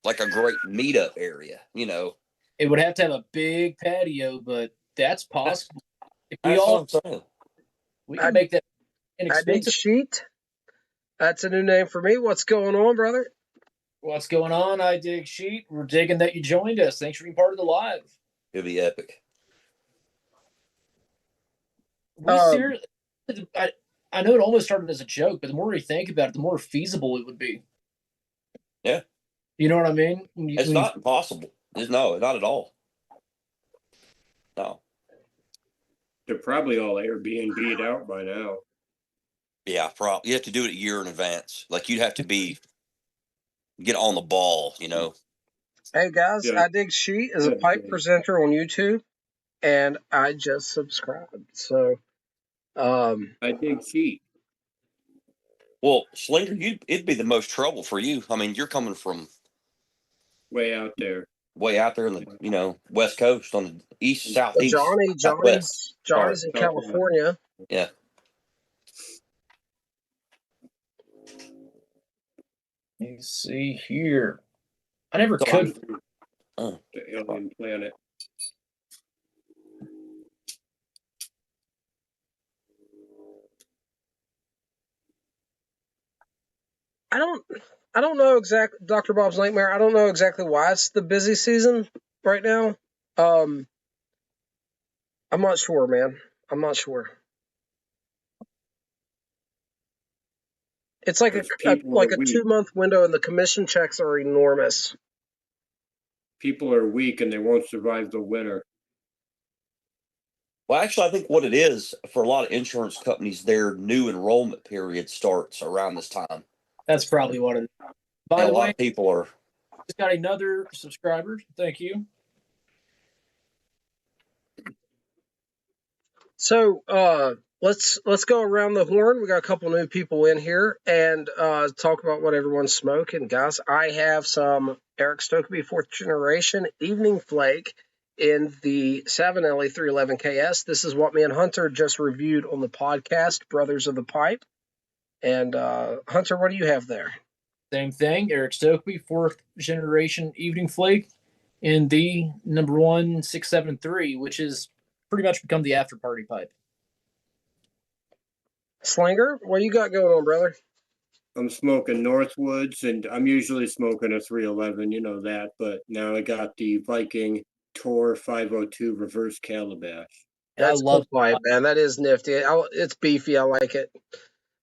like a great meetup area. It would have to have a big patio, but that's possible. If we that's all, what I'm saying. We can make that inexpensive. I dig Sheet. That's a new name for me. What's going on, brother? What's going on? I dig Sheet. We're digging that you joined us. Thanks for being part of the live. It'll be epic. I know it almost started as a joke, but the more we think about it, the more feasible it would be. Yeah. You know what I mean? It's not impossible. No, not at all. No. They're probably all Airbnb'd out by now. Yeah, probably. You have to do it a year in advance. Like you'd have to get on the ball, Hey guys, I Dig Sheet is a pipe presenter on YouTube, and I just subscribed. So, I Dig Sheet. Well, Slinger, it'd be the most trouble for you. I mean, you're coming from way out there in the West Coast on the east, southeast. Johnny's in California. Yeah. Let me see here. I never could. The alien planet. I don't know exactly, Dr. Bob's Nightmare. I don't know exactly why it's the busy season right now. I'm not sure, man. I'm not sure. It's like a 2-month window, and the commission checks are enormous. people are weak and they won't survive the winter. Well, actually, I think what it is for a lot of insurance companies, their new enrollment period starts around this time. That's probably what it is. By And the a lot way, of people are. just got another subscriber. Thank you. So let's go around the horn. We got a couple new people in here and talk about what everyone's smoking, guys. I have some Eric Stokeby 4th Generation Evening Flake in the 7LE 311KS. This is what me and Hunter just reviewed on the podcast, Brothers of the Pipe. And Hunter, what do you have there? Same thing. Eric Stokeby 4th Generation Evening Flake in the number 1673, which is pretty much become the after party pipe. Slinger, what you got going on, brother? I'm smoking Northwoods, and I'm usually smoking a 311, you know that, but now I got the Viking Tor 502 reverse calabash. That's I love cool pipe, man. That is nifty. It's beefy. I like it.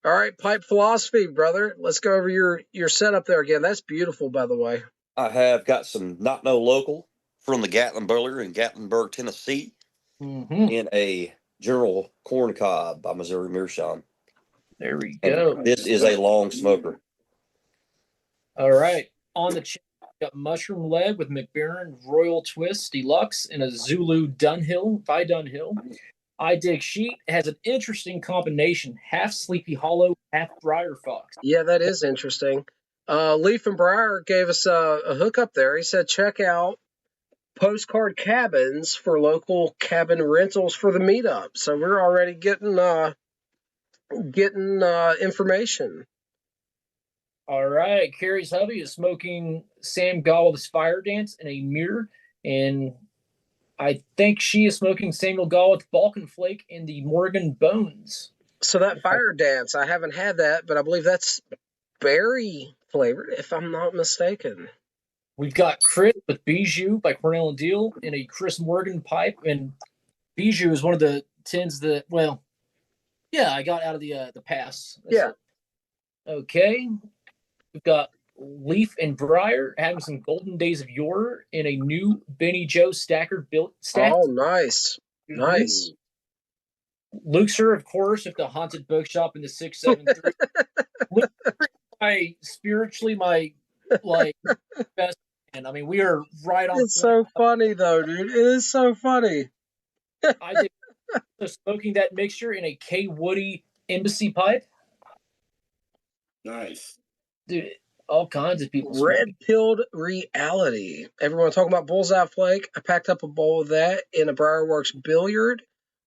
All right, pipe philosophy, brother. Let's go over your setup there again. That's beautiful, by the way. I have got some Not No Local from the Gatlinburger in Gatlinburg, Tennessee, in a General Corn Cob by Missouri Meerschaum. There we And go. this is a long smoker. All right. On the channel, got Mushroom Lead with McBaron Royal Twist Deluxe and a Zulu Dunhill by Dunhill. I Dig Sheet has an interesting combination, half Sleepy Hollow, half Briar Fox. Yeah, that is interesting. Leaf and Briar gave us a hookup there. He said, check out Postcard Cabins for local cabin rentals for the meetup. So we're already getting information. All right. Carrie's hubby is smoking Sam Gall with his Fire Dance in a mirror. And I think she is smoking Samuel Gall with Balkan Flake and the Morgan Bones. So that Fire Dance, I haven't had that, but I believe that's berry flavored, if I'm not mistaken. We've got Chris with Bijou by Cornell and Deal in a Chris Morgan pipe. And Bijou is one of the tins that, well, yeah, I got out of the pass. That's Yeah. it. Okay. We've got Leaf and Briar having some Golden Days of Yore in a new Benny Joe Stacker built stack. Oh, nice. Nice. Luke Sir, of course, at the Haunted Bookshop in the 673. Luke, spiritually my best man. I mean, we are right on. It's so funny though, dude. It is so funny. I did smoking that mixture in a K Woody Embassy pipe. Nice. Dude, all kinds of people. Red Pilled Reality. Everyone talking about Bullseye Flake. I packed up a bowl of that in a Briarworks Billiard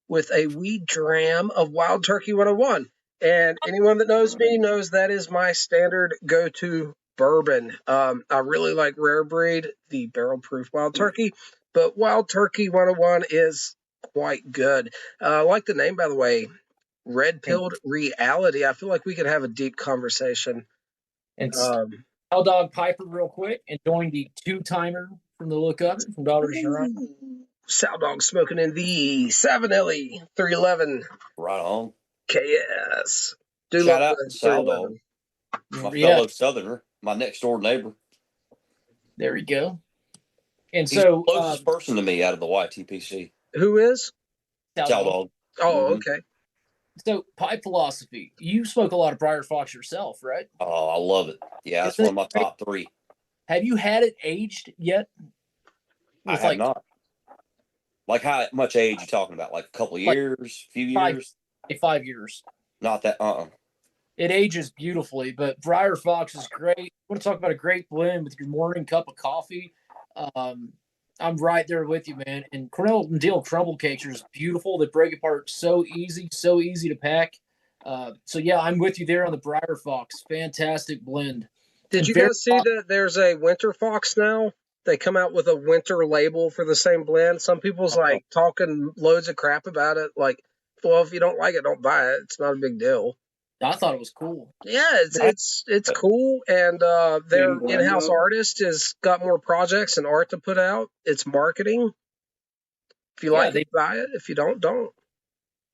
with a wee dram of Wild Turkey 101. And anyone that knows me knows that is my standard go-to bourbon. I really like Rare Breed, the barrel proof Wild Turkey, but Wild Turkey 101 is quite good. I like the name, by the way, Red Pilled Reality. I feel like we could have a deep conversation. And Hell Dog Piper, real quick, enjoying the two-timer from the look of it from Daughters of Ryan. Sow Dog smoking in the 7LE 311 Right on. KS. Shout out to Sow Dog, my fellow Southerner, my next door neighbor. There we go. And he's so the closest person to me out of the YTPC. Who is? Sow Dog. Oh, okay. So, pipe philosophy. You smoke a lot of Briar Fox yourself, right? Oh, I love it. Yeah, that's one of my top three. Have you had it aged yet? I have not. Like how much age you talking about? Like a couple of years, few years? 5 years. Not that. It ages beautifully, but Briar Fox is great. You want to talk about a great blend with your morning cup of coffee? I'm right there with you, man. And Cornell and Deal crumble cakes are just beautiful. They break apart so easy to pack. So yeah, I'm with you there on the Briar Fox. Fantastic blend. Did you guys see that there's a Winter Fox now? They come out with a winter label for the same blend. Some people's like talking loads of crap about it. Like, well, if you don't like it, don't buy it. It's not a big deal. I thought it was cool. Yeah, it's cool, and their in-house artist has got more projects and art to put out. It's marketing. If you like it, buy it. If you don't, don't.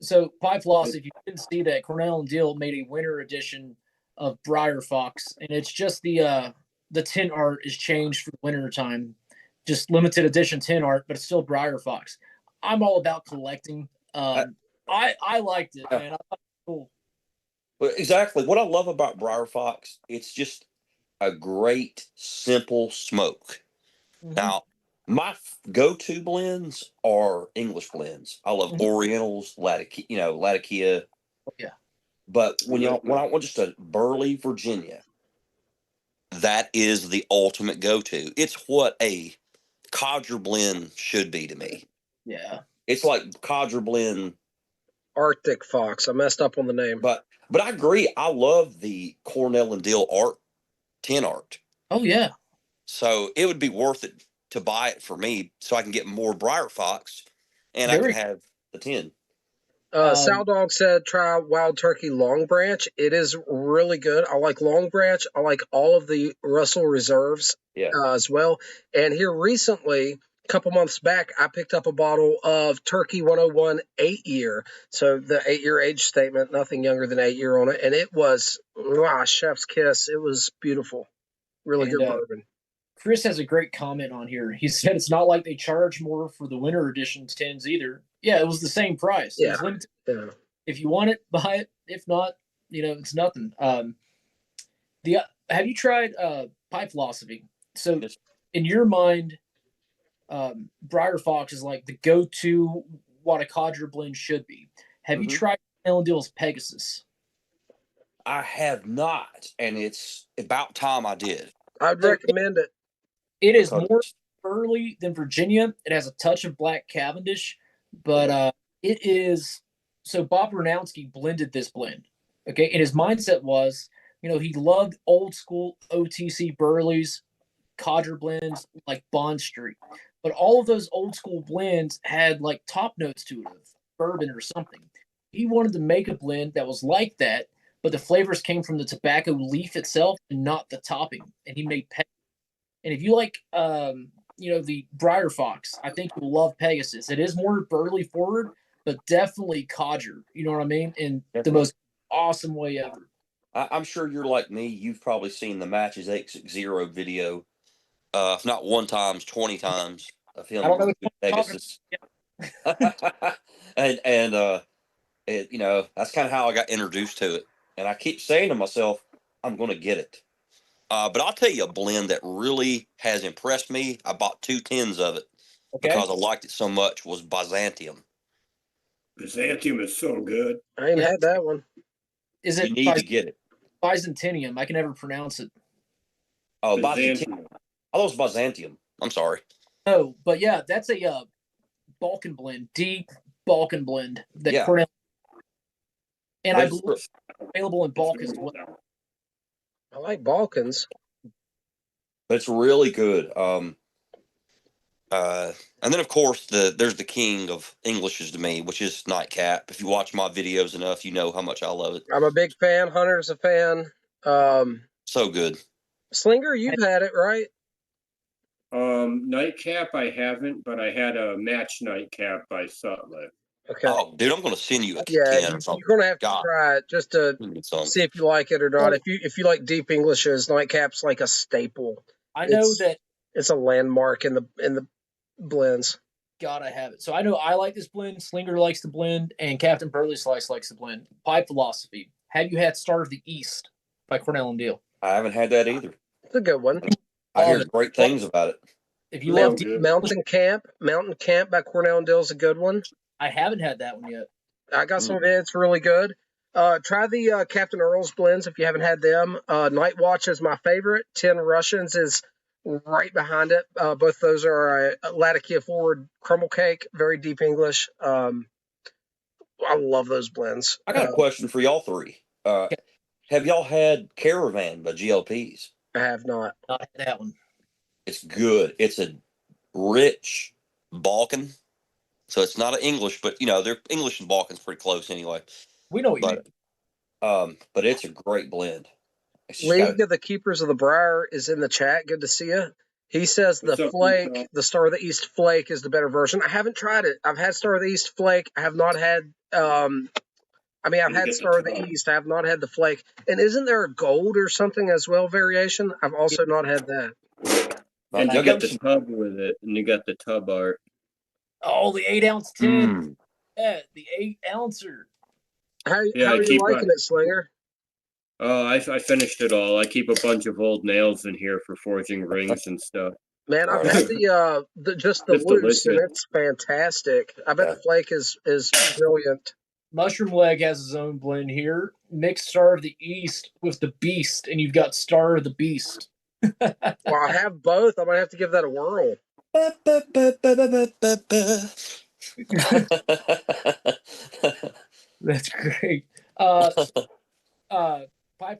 So, Pipe Floss, if you didn't see that, Cornell and Deal made a winter edition of Briar Fox, and it's just the tin art is changed for winter time just limited edition tin art, but it's still Briar Fox. I'm all about collecting. I liked it, man. I thought it was cool. Well, exactly. What I love about Briar Fox, it's just a great, simple smoke. Mhm. Now, my go-to blends are English blends. I love Orientals, Latakia. Oh, yeah. But when I want just a Burley, Virginia, that is the ultimate go-to. It's what a Codger blend should be to me. Yeah. It's like Codger blend. Arctic Fox. I messed up on the name. But I agree. I love the Cornell and Dill tin art. Oh, yeah. So it would be worth it to buy it for me so I can get more Briar Fox and I can have the tin. Sal Dog said try Wild Turkey Long Branch. It is really good. I like Long Branch. I like all of the Russell Reserves as well. And here recently, a couple months back, I picked up a bottle of Turkey 101 8-year. So the 8-year age statement, nothing younger than 8-year on it. And it was, chef's kiss. It was beautiful. Really good bourbon. Chris has a great comment on here. He said it's not like they charge more for the winter edition tins either. Yeah, it was the same price. Yeah. It was limited. Yeah. If you want it, buy it. If not, it's nothing. Have you tried Pipe Philosophy? So in your mind, Briar Fox is like the go-to what a Codger blend should be. Have you tried Cornell and Dill's Pegasus? I have not, and it's about time I did. I'd recommend it. It is more early than Virginia. It has a touch of Black Cavendish, but it is. So Bob Ranowski blended this blend. Okay. And his mindset was, he loved old school OTC Burleys, Codger blends like Bond Street. But all of those old school blends had like top notes to it of bourbon or something. He wanted to make a blend that was like that, but the flavors came from the tobacco leaf itself and not the topping. And he made And if you like, the Briar Fox, I think you'll love Pegasus. It is more burley forward, but definitely Codger. You know what I mean? In the most awesome way ever. I'm sure you're like me. You've probably seen the Matches 860 video, if not 1 time, 20 times of him with Pegasus. and that's kind of how I got introduced to it. And I keep saying to myself, I'm going to get it. But I'll tell you a blend that really has impressed me. I bought 2 tins of it because I liked it so much. Was Byzantium. Byzantium is so good. I ain't had that one. Is it? You need to get it. Byzantium. I can never pronounce it. Oh, Byzantium. Oh, it was Byzantium. I'm sorry. Oh, but yeah, that's a Balkan blend, deep Balkan blend that Cornell. And I believe it's available in bulk as well. I like Balkans. It's really good. And then of course there's the king of Englishes to me, which is Nightcap. If you watch my videos enough, you know how much I love it. I'm a big fan. Hunter's a fan. So good. Slinger, you've had it, right? Nightcap I haven't, but I had a match Nightcap by Sutliff. Okay. Oh, dude, I'm going to send you a can or something. You're going to have to try it just to see if you like it or not. If you like deep Englishes, Nightcap's like a staple. I know that it's a landmark in the blends. Gotta have it. So I know I like this blend. Slinger likes the blend, and Captain Burley Slice likes the blend. Pipe Philosophy. Have you had Star of the East by Cornell and Dill? I haven't had that either. It's a good one. I hear great things about it. If you love Mountain Camp by Cornell and Dill is a good one. I haven't had that one yet. I got some of it. It's really good. Try the Captain Earl's blends if you haven't had them. Night Watch is my favorite. 10 Russians is right behind it. Both those are a Latakia forward crumble cake, very deep English. I love those blends. I got a question for y'all three. Have y'all had Caravan by GLPs? I have not. Not had that one. It's good. It's a rich Balkan. So it's not an English, but they're English and Balkan's pretty close anyway. We know what you mean. But it's a great blend. League of the Keepers of the Briar is in the chat. Good to see you. He says the flake, the Star of the East flake is the better version. I haven't tried it. I've had Star of the East flake. I have not had, I've had Star of the East. I have not had the flake. And isn't there a gold or something as well variation? I've also not had that. And y'all you get got the some. tub with it, and you got the tub art. Oh, the 8-ounce tin. Mm. Yeah, the 8-ouncer. How Yeah, how I are you keep liking it, Slinger? Oh, I finished it all. I keep a bunch of old nails in here for forging rings and stuff. Man, I've Right had on. the just the It's loose, and delicious. it's fantastic. I bet Yeah. the flake is brilliant. Mushroom Leg has his own blend here. Mix Star of the East with the Beast, and you've got Star of the Beast. Well, I have both. I might have to give that a whirl. That's great. Pie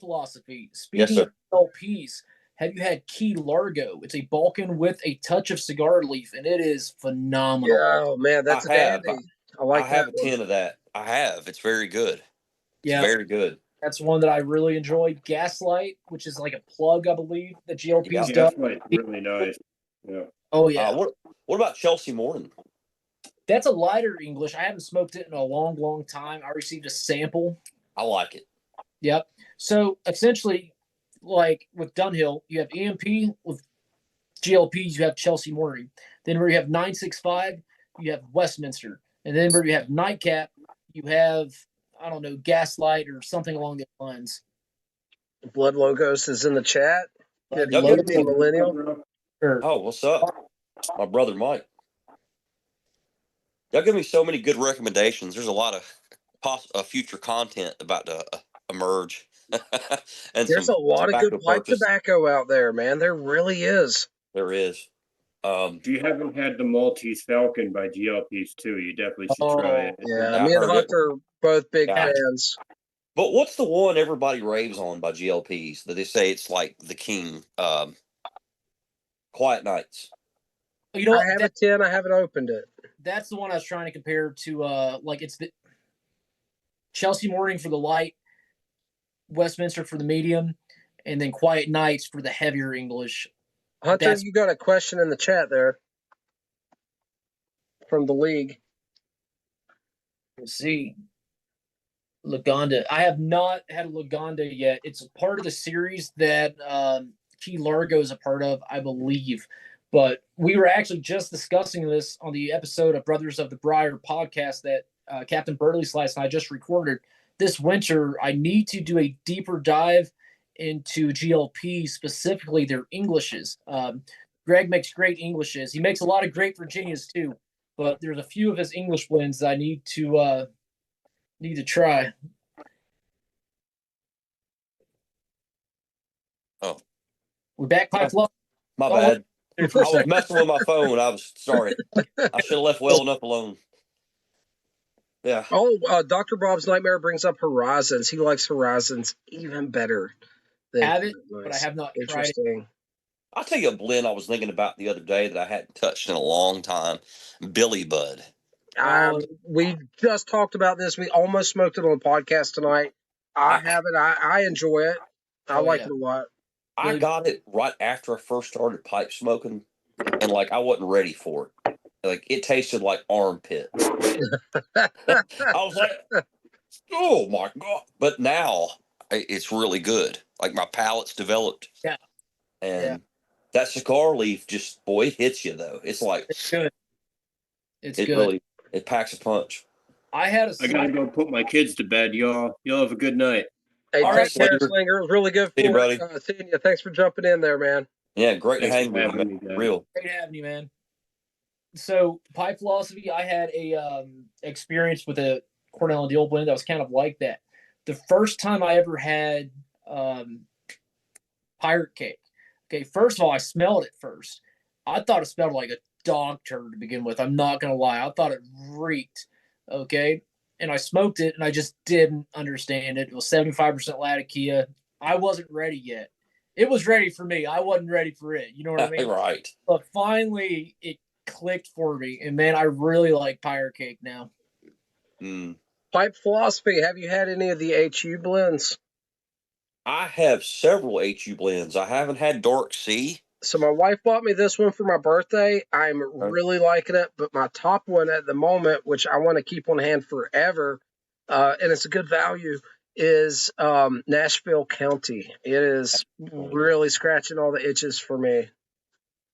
Philosophy. Yes, Speaking of sir. LPs, have you had Key Largo? It's a Balkan with a touch of cigar leaf, and it is phenomenal. Yeah, oh man, that's a I have. dandy. I like I have that a one. 10 of that. I have. It's very good. It's Yeah, very good. that's one that I really enjoyed. Gaslight, which is like a plug, I believe, that GLP's Yeah. Yeah, done. that's like really nice. Yeah. Oh, yeah. What about Chelsea Morning? That's a lighter English. I haven't smoked it in a long, long time. I received a sample. I like it. Yep. So essentially, like with Dunhill, you have EMP. With GLPs, you have Chelsea Morning. Then where you have 965, you have Westminster. And then where you have Nightcap, you have, I don't know, Gaslight or something along those lines. Blood Logos is in the chat. Good Y'all local give me- millennial. Or, Oh, what's up? My brother Mike. Y'all give me so many good recommendations. There's a lot of future content about to emerge. And There's some a lot of good tobacco pipe purchase. tobacco out there, man. There really is. There is. If you haven't had the Maltese Falcon by GLPs too, you definitely should try it. Yeah, I me and heard it. Hunter are both big Yeah. fans. But what's the one everybody raves on by GLPs that they say it's like the king? Quiet Nights. you know I what? have a 10. I haven't opened it. That's the one I was trying to compare to. Like it's the Chelsea Morning for the light, Westminster for the medium, and then Quiet Nights for the heavier English. Hunter, That's- you got a question in the chat there from the league. Let's see. Lagonda. I have not had a Lagonda yet. It's a part of the series that Key Largo is a part of, I believe. But we were actually just discussing this on the episode of Brothers of the Briar podcast that Captain Burley Slice and I just recorded. This winter, I need to do a deeper dive into GLP, specifically their Englishes. Greg makes great Englishes. He makes a lot of great Virginias too, but there's a few of his English blends that I need to try. Oh, We're back, Pipe Fluff. my Oh, bad. there I for a was second. messing with my phone. I was sorry. I should have left well enough alone. Yeah. Oh, Dr. Bob's Nightmare brings up Horizons. He likes Horizons even better than Have it, Quiet but I Nights. have not tried it. Interesting. I'll tell you a blend I was thinking about the other day that I hadn't touched in a long time. Billy Bud. We just talked about this. We almost smoked it on the podcast tonight. I have it. I enjoy it. I like it a lot. I got it right after I first started pipe smoking, and like I wasn't ready for it. Like it tasted like armpit. I was like, oh my god! But now it's really good. Like my palate's developed. Yeah. And that cigar leaf just it hits you though. It's like It's good. It's good. Really it packs a punch. I had I gotta go put my kids to bed, y'all. Y'all have a good night. Hey, All take right, care, Slinger. Slinger. It was really good See you, for buddy. seeing you. Thanks for jumping in there, man. Yeah, great to Thanks hang for with you, having man. me, guys. Real. Great having you, man. So, Pipe Philosophy, I had a experience with a Cornell and Deal blend that was kind of like that. The first time I ever had Pirate Cake. Okay, first of all, I smelled it first. I thought it smelled like a dog turd to begin with. I'm not going to lie. I thought it reeked. Okay. And I smoked it and I just didn't understand it. It was 75% Latakia. I wasn't ready yet. It was ready for me. I wasn't ready for it. You know what I mean? Right. But finally, it clicked for me. And man, I really like Pirate Cake now. Pipe Philosophy, have you had any of the HU blends? I have several HU blends. I haven't had Dark Sea. So my wife bought me this one for my birthday. I'm really liking it, but my top one at the moment, which I want to keep on hand forever, and it's a good value, is Nashville County. It is really scratching all the itches for me.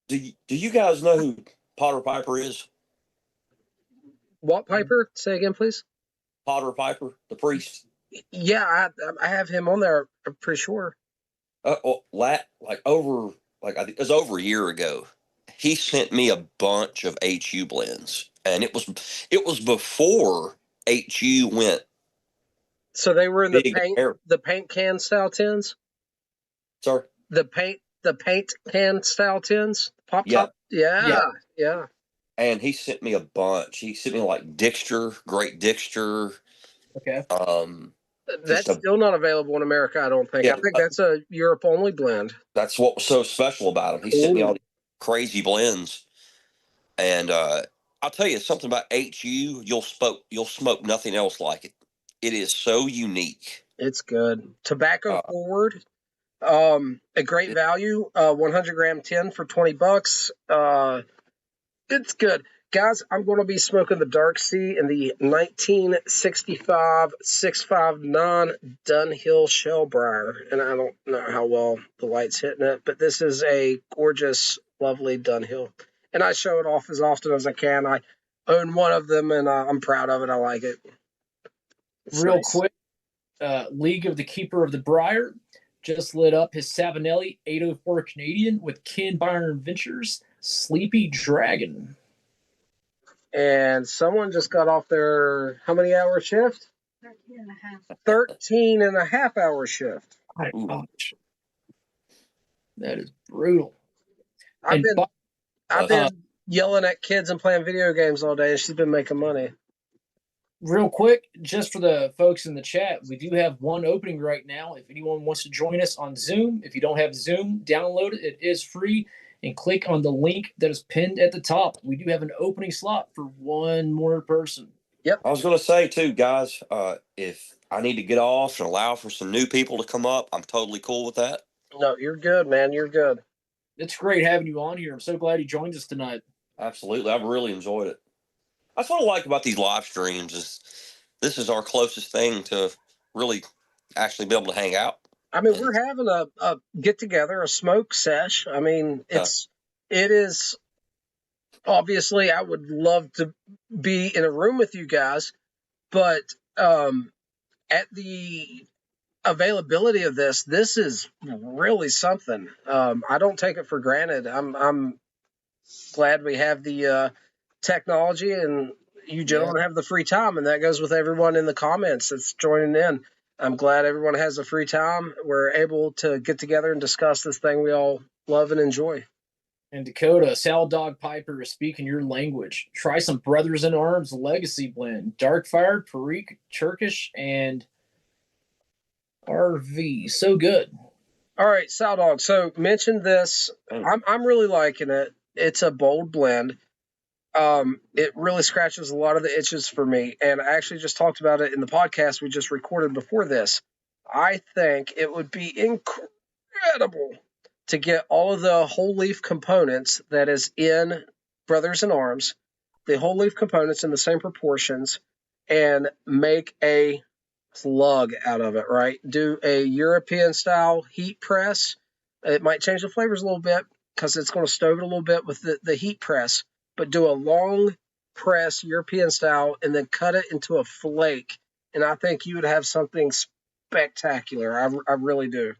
Do you guys know who Potter Piper is? What Piper? Say again, please. Potter Piper, the priest. Yeah, I have him on there. I'm pretty sure. I think it was over a year ago. He sent me a bunch of HU blends, and it was before HU went So they were in big in America. the paint can style tins. Sorry. The paint can style tins. Pop Yeah. top. Yeah. And he sent me a bunch. He sent me like Dixter, Great Dixter. Okay. That's still not available in America, I don't think. Yeah, I think that's a Europe only blend. That's what was so special about him. He sent me all these crazy blends, and I'll tell you something about HU. You'll smoke nothing else like it. It is so unique. It's good. Tobacco forward. A great value. 100 gram tin for $20. It's good. Guys, I'm going to be smoking the Dark Sea in the 1965 659 Dunhill Shellbriar. And I don't know how well the light's hitting it, but this is a gorgeous, lovely Dunhill. And I show it off as often as I can. I own one of them, and I'm proud of it. I like it. It's Real nice. quick, League of the Keeper of the Briar just lit up his Savinelli 804 Canadian with Ken Byron Ventures Sleepy Dragon. And someone just got off their how many hour shift? 13 and a half hour shift. My gosh. That is brutal. I've been yelling at kids and playing video games all day, and she's been making money. Real quick, just for the folks in the chat, we do have one opening right now. If anyone wants to join us on Zoom, if you don't have Zoom, download it. It is free. And click on the link that is pinned at the top. We do have an opening slot for one more person. Yep. I was going to say, too, guys, if I need to get off and allow for some new people to come up, I'm totally cool with that. No, you're good, man. You're good. It's great having you on here. I'm so glad you joined us tonight. Absolutely. I've really enjoyed it. That's what I like about these live streams is this is our closest thing to really actually be able to hang out. I mean, we're having a get together, a smoke sesh. I mean, it is obviously I would love to be in a room with you guys, but at the availability of this is really something. I don't take it for granted. I'm glad we have the technology and you gentlemen have the free time, and that goes with everyone in the comments that's joining in. I'm glad everyone has the free time. We're able to get together and discuss this thing we all love and enjoy. And Dakota, Salad Dog Piper is speaking your language. Try some Brothers in Arms Legacy Blend. Dark Fired, Perique, Turkish, and RV. So good. All right, Salad Dog. So mention this. I'm really liking it. It's a bold blend. It really scratches a lot of the itches for me. And I actually just talked about it in the podcast we just recorded before this. I think it would be incredible to get all of the whole leaf components that is in Brothers in Arms, the whole leaf components in the same proportions, and make a plug out of it, right? Do a European style heat press. It might change the flavors a little bit because it's going to stove it a little bit with the heat press. But do a long press European style and then cut it into a flake. And I think you would have something spectacular. I really do.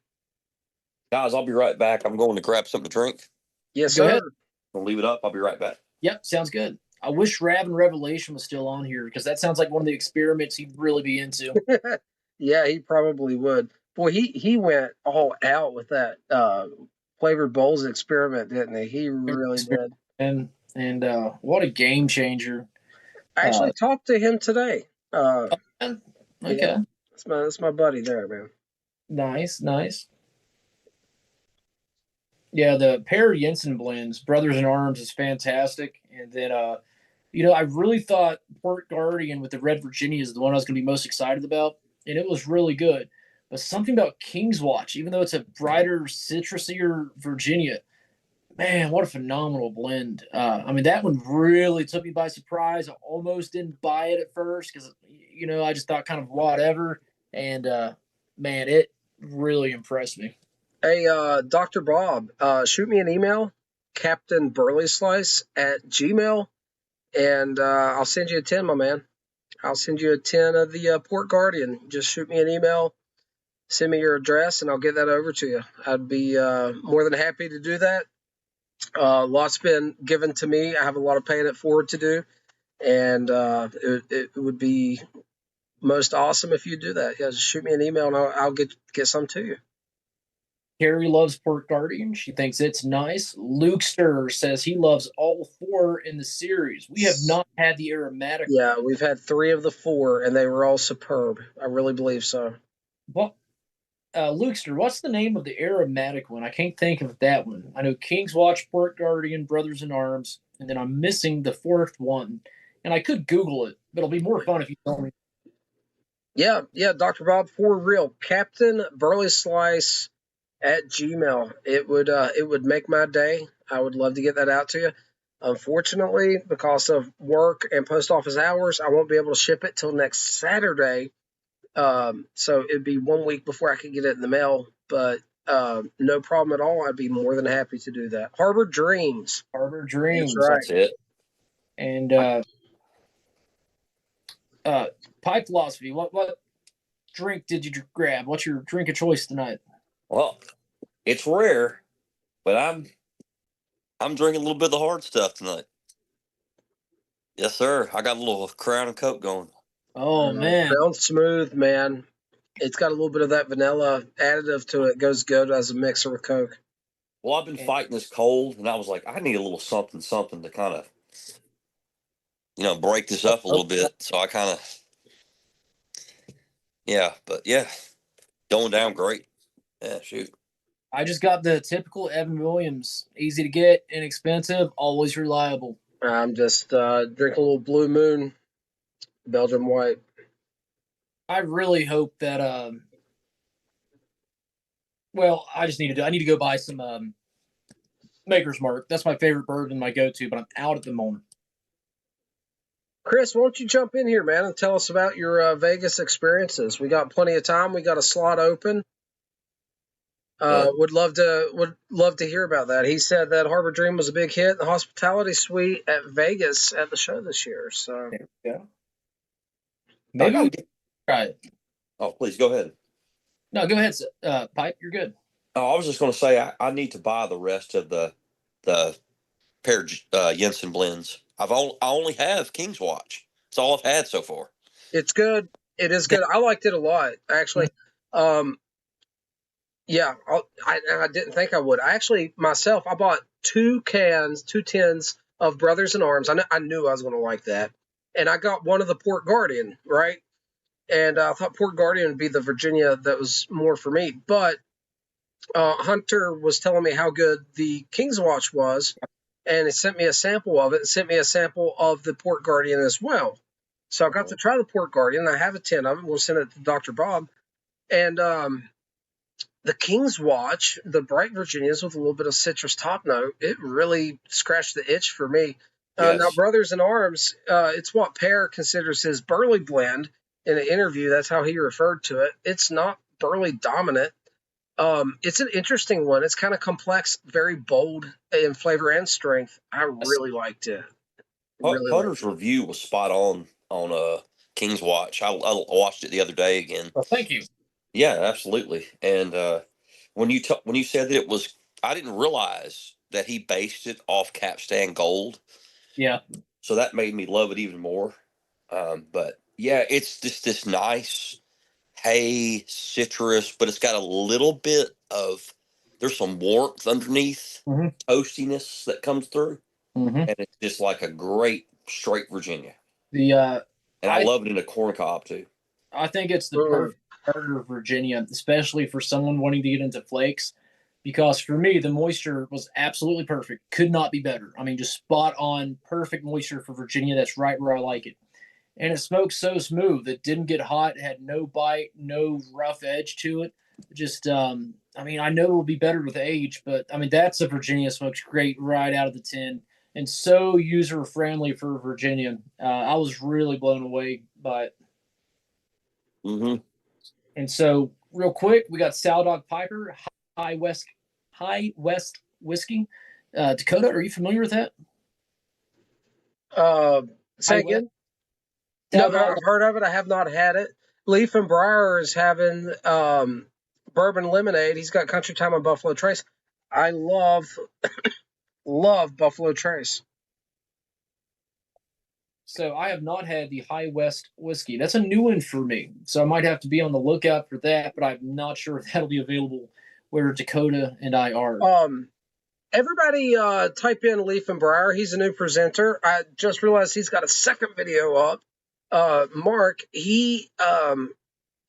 Guys, I'll be right back. I'm going to grab something to drink. Yes, Go sir. ahead. I'll leave it up. I'll be right back. Yep, sounds good. I wish Rav and Revelation was still on here because that sounds like one of the experiments he'd really be into. Yeah, he probably would. Boy, he went all out with that flavored bowls experiment, didn't he? He really did. And what a game changer. I actually talked to him today. Okay. Yeah, that's my buddy there, man. Nice. Yeah, the Perry Jensen blends, Brothers in Arms, is fantastic. And then, I really thought Port Guardian with the Red Virginia is the one I was going to be most excited about. And it was really good. But something about King's Watch, even though it's a brighter, citrusier Virginia, man, what a phenomenal blend. That one really took me by surprise. I almost didn't buy it at first because, I just thought kind of whatever. And, man, it really impressed me. Hey, Dr. Bob, shoot me an email Captain Burley Slice at Gmail, and I'll send you a 10, my man. I'll send you a 10 of the Port Guardian. Just shoot me an email, send me your address, and I'll get that over to you. I'd be more than happy to do that. Lots been given to me. I have a lot of paying it forward to do, and it would be most awesome if you do that. Yeah, just shoot me an email, and I'll get some to you. Carrie loves Port Guardian. She thinks it's nice. Lukester says he loves all 4 in the series. We have not had the aromatic. Yeah, we've had 3 of the 4, and they were all superb. I really believe so. Well, Lukester, what's the name of the aromatic one? I can't think of that one. I know King's Watch, Port Guardian, Brothers in Arms, and then I'm missing the 4th one. And I could Google it, but it'll be more fun if you tell me. Yeah, Dr. Bob, for real. Captain Burley Slice at Gmail. It would make my day. I would love to get that out to you. Unfortunately, because of work and post office hours, I won't be able to ship it till next Saturday. So it'd be 1 week before I could get it in the mail. But no problem at all. I'd be more than happy to do that. Harbor Dreams. Harbor Dreams. That's right. That's it. And Pipe Philosophy. What drink did you grab? What's your drink of choice tonight? Well, it's rare, but I'm drinking a little bit of the hard stuff tonight. Yes, sir. I got a little Crown and Coke going. Oh man, Brown Smooth, man. It's got a little bit of that vanilla additive to it. Goes good as a mixer with Coke. Well, I've been fighting this cold, and I was like, I need a little something to kind of, break this up a little bit. So I kind of, going down great. Yeah, shoot. I just got the typical Evan Williams. Easy to get, inexpensive, always reliable. I'm just drinking a little Blue Moon, Belgian White. I really hope that. Well, I need to go buy some Maker's Mark. That's my favorite bourbon, my go-to, but I'm out at the moment. Chris, why don't you jump in here, man, and tell us about your Vegas experiences? We got plenty of time. We got a slot open. Would love to hear about that. He said that Harbor Dream was a big hit, the hospitality suite at Vegas at the show this year. So yeah, maybe we can try it. Oh, please go ahead. No, go ahead, Pipe. You're good. Oh, I was just going to say I need to buy the rest of the pair Jensen blends. I only have King's Watch. It's all I've had so far. It's good. It is good. I liked it a lot, actually. Yeah, I didn't think I would. I bought 2 tins of Brothers in Arms. I knew I was going to like that. And I got one of the Port Guardian, right? And I thought Port Guardian would be the Virginia that was more for me. But Hunter was telling me how good the King's Watch was, and it sent me a sample of it. It sent me a sample of the Port Guardian as well. So I got to try the Port Guardian. I have a 10 of them. We'll send it to Dr. Bob. And the King's Watch, the Bright Virginias with a little bit of citrus top note, it really scratched the itch for me. Yes. Now, Brothers in Arms, it's what Pear considers his Burley blend in an interview. That's how he referred to it. It's not Burley dominant. It's an interesting one. It's kind of complex, very bold in flavor and strength. I really liked it. Hunter's review was spot on King's Watch. I watched it the other day again. Well, thank you. Yeah, absolutely. And when you said that it was, I didn't realize that he based it off Capstan Gold. Yeah. So that made me love it even more. But yeah, it's just this nice hay citrus, but it's got a little bit of, there's some warmth underneath, toastiness that comes through, and it's just like a great straight Virginia. And I love it in a corn cob too. I think it's the perfect starter of Virginia, especially for someone wanting to get into flakes, because for me, the moisture was absolutely perfect. Could not be better. I mean, just spot on, perfect moisture for Virginia. That's right where I like it. And it smoked so smooth. It didn't get hot. It had no bite, no rough edge to it. Just, I mean, I know it will be better with age, but I mean, that's a Virginia. Smokes great right out of the tin and so user-friendly for Virginia. I was really blown away by it. And so, real quick, we got Sour Dog Piper, High West Whiskey. Dakota, are you familiar with that? Say again? No, I've heard of it. I have not had it. Leaf and Briar is having bourbon lemonade. He's got Country Time and Buffalo Trace. I love Buffalo Trace. So I have not had the High West whiskey. That's a new one for me. So I might have to be on the lookout for that, but I'm not sure if that'll be available where Dakota and I are. Everybody type in Leaf and Briar. He's a new presenter. I just realized he's got a second video up. Mark, he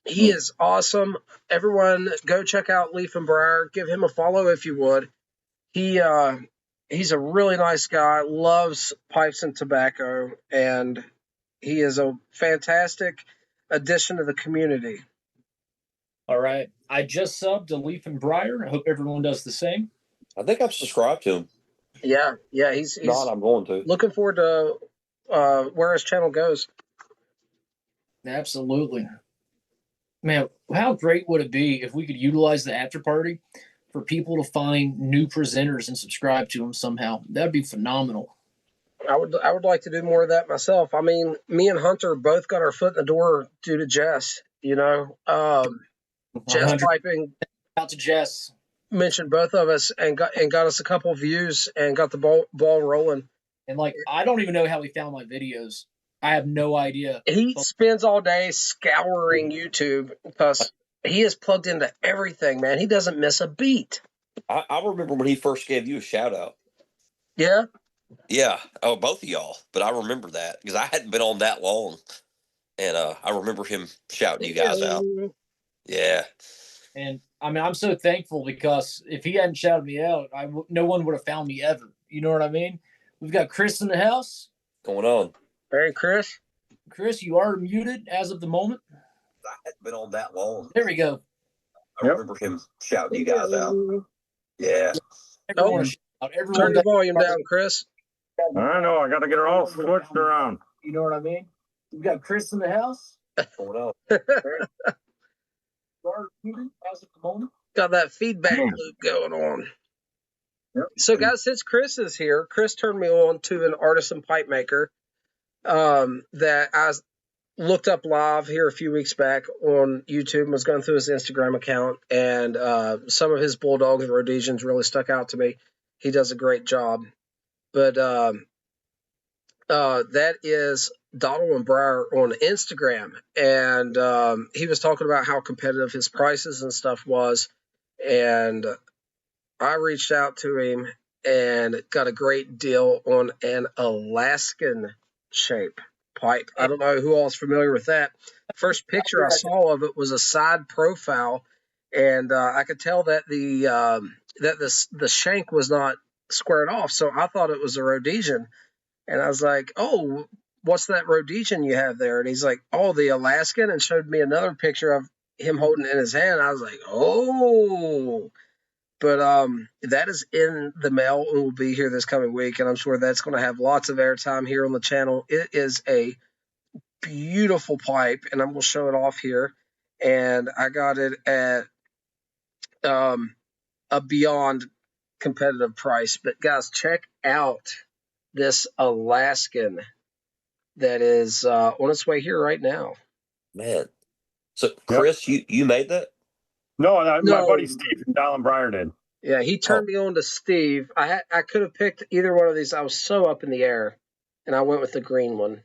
is awesome. Everyone go check out Leaf and Briar. Give him a follow if you would. He's a really nice guy, loves pipes and tobacco, and he is a fantastic addition to the community. All right. I just subbed to Leaf and Briar. I hope everyone does the same. I think I've subscribed to him. Yeah, he's not. I'm going to. Looking forward to where his channel goes. Absolutely. Man, how great would it be if we could utilize the after party for people to find new presenters and subscribe to them somehow? That'd be phenomenal. I would like to do more of that myself. I mean, me and Hunter both got our foot in the door due to Jess. You know, Jess Piping. Out to Jess. Mentioned both of us and got us a couple views and got the ball rolling. And like, I don't even know how he found my videos. I have no idea. He spends all day scouring YouTube because he is plugged into everything, man. He doesn't miss a beat. I remember when he first gave you a shout out. Yeah? Yeah. Oh, both of y'all. But I remember that because I hadn't been on that long. And I remember him shouting you guys out. Yeah. And I mean, I'm so thankful because if he hadn't shouted me out, no one would have found me ever. You know what I mean? We've got Chris in the house. Going on. Hey, Chris. Chris, you are muted as of the moment. I hadn't been on that long. There we go. I remember him shouting you guys out. Yeah. Turn the volume down, Chris. I know. I got to get it all switched around. You know what I mean? We've got Chris in the house. Going on. Got that feedback loop going on. Yep. So, guys, since Chris is here, Chris turned me on to an artisan pipe maker that I looked up live here a few weeks back on YouTube and was going through his Instagram account, and some of his Bulldogs and Rhodesians really stuck out to me. He does a great job. But that is Donald and Briar on Instagram, and he was talking about how competitive his prices and stuff was, and I reached out to him and got a great deal on an Alaskan shape pipe. I don't know who all's familiar with that. First picture I saw of it was a side profile, and I could tell that the shank was not squared off, so I thought it was a Rhodesian, and I was like, "Oh, what's that Rhodesian you have there?" And he's like, "Oh, the Alaskan," and showed me another picture of him holding it in his hand. I was like, "Oh." But that is in the mail and will be here this coming week, and I'm sure that's going to have lots of airtime here on the channel. It is a beautiful pipe, and I'm going to show it off here. And I got it at a beyond competitive price. But guys, check out this Alaskan that is on its way here right now. Man. So, Chris, you made that? No, my buddy Steve from Donald and Briar did. Yeah, he turned me on to Steve. I could have picked either one of these. I was so up in the air, and I went with the green one.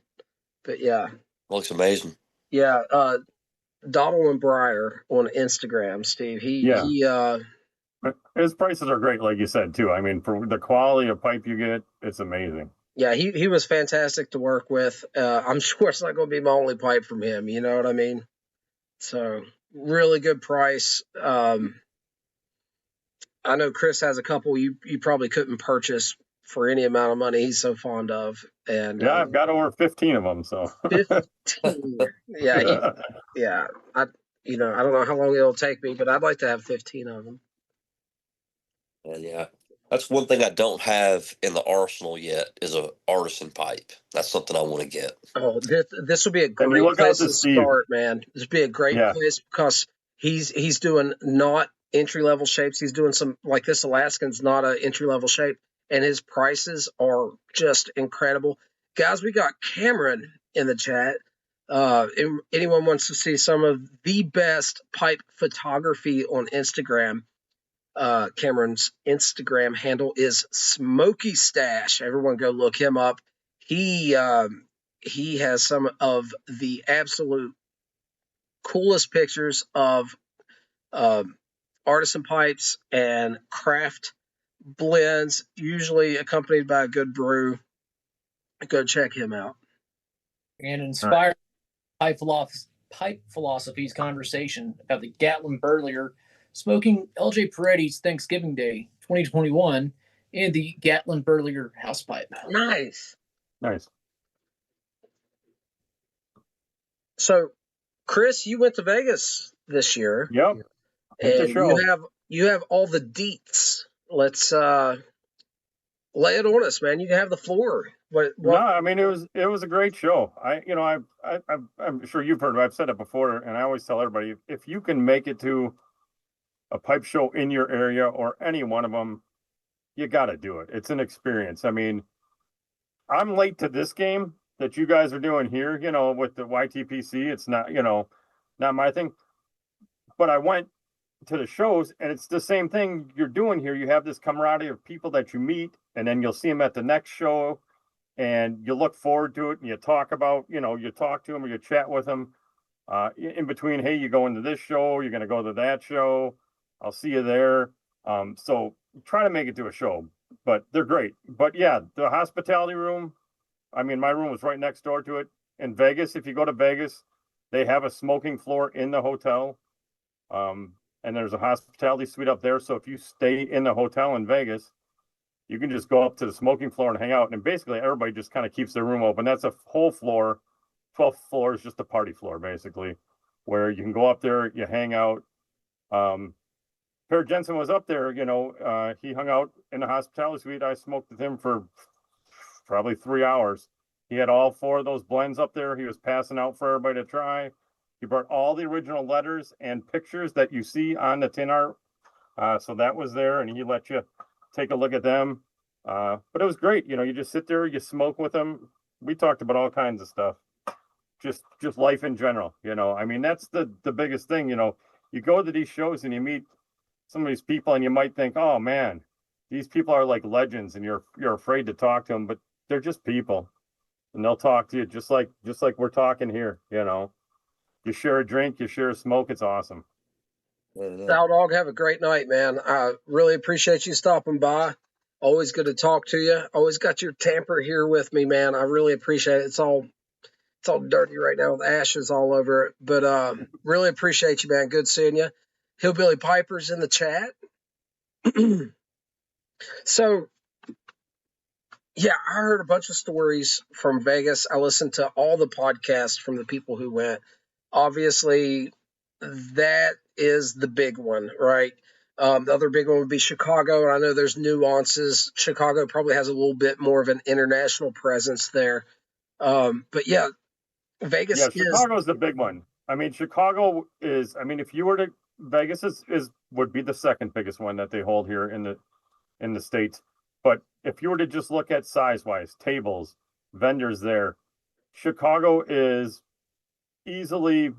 But yeah. Looks amazing. Yeah, Donald and Briar on Instagram, Steve. His prices are great, like you said, too. I mean, for the quality of pipe you get, it's amazing. Yeah, he was fantastic to work with. I'm sure it's not going to be my only pipe from him. You know what I mean? So, really good price. I know Chris has a couple you probably couldn't purchase for any amount of money he's so fond of. And yeah, I've got over 15 of them. So 15. Yeah, I don't know how long it'll take me, but I'd like to have 15 of them. Yeah. That's one thing I don't have in the arsenal yet is a artisan pipe. That's something I want to get. Oh, this would be a great place to start, man. This would be a great place because he's doing not entry-level shapes. He's doing some, like this Alaskan's not an entry-level shape. and his prices are just incredible. Guys, we got Cameron in the chat. If anyone wants to see some of the best pipe photography on Instagram, Cameron's Instagram handle is Smoky Stash. Everyone go look him up. He has some of the absolute coolest pictures of artisan pipes and craft blends, usually accompanied by a good brew. Go check him out. And inspired pipe philosophy's conversation about the Gatlin Burlier smoking LJ Peretti's Thanksgiving Day 2021 and the Gatlin Burlier house pipe. Nice. Nice. So, Chris, you went to Vegas this year. Yep. Hit the And show. you have all the deets. Let's lay it on us, man. You can have the floor. No, I mean it was a great show. I'm sure you've heard it. I've said it before, and I always tell everybody, if you can make it to a pipe show in your area or any one of them, you got to do it. It's an experience. I mean, I'm late to this game that you guys are doing here, with the YTPC. It's not, not my thing. But I went to the shows, and it's the same thing you're doing here. You have this camaraderie of people that you meet, and then you'll see them at the next show, and you look forward to it, and you talk about, you talk to them or you chat with them in between. Hey, you going to this show? You're going to go to that show? I'll see you there. So try to make it to a show, but they're great. But yeah, the hospitality room, I mean, my room was right next door to it. In Vegas, if you go to Vegas, they have a smoking floor in the hotel. And there's a hospitality suite up there. So if you stay in the hotel in Vegas, you can just go up to the smoking floor and hang out. And basically everybody just kind of keeps their room open. That's a whole floor. 12th floor is just a party floor, basically, where you can go up there, you hang out. Per Jensen was up there, he hung out in the hospitality suite. I smoked with him for probably 3 hours. He had all 4 of those blends up there. He was passing out for everybody to try. He brought all the original letters and pictures that you see on the tin art. So that was there, and he let you take a look at them. But it was great. You just sit there, you smoke with them. We talked about all kinds of stuff. Just life in general, I mean, that's the biggest thing. You go to these shows and you meet some of these people and you might think, oh man, these people are like legends, and you're afraid to talk to them, but they're just people, and they'll talk to you just like we're talking here. You share a drink, you share a smoke. It's awesome. Sow Dog, have a great night, man. I really appreciate you stopping by. Always good to talk to you. Always got your tamper here with me, man. I really appreciate it. It's all dirty right now with ashes all over it. But really appreciate you, man. Good seeing you. Hillbilly Piper's in the chat. So, yeah, I heard a bunch of stories from Vegas. I listened to all the podcasts from the people who went. Obviously, that is the big one, right? The other big one would be Chicago, and I know there's nuances. Chicago probably has a little bit more of an international presence there. But yeah, Vegas Chicago's the big one. I mean, Chicago is, if you were to, Vegas would be the second biggest one that they hold here in the States. But if you were to just look at size-wise, tables, vendors there, Chicago is easily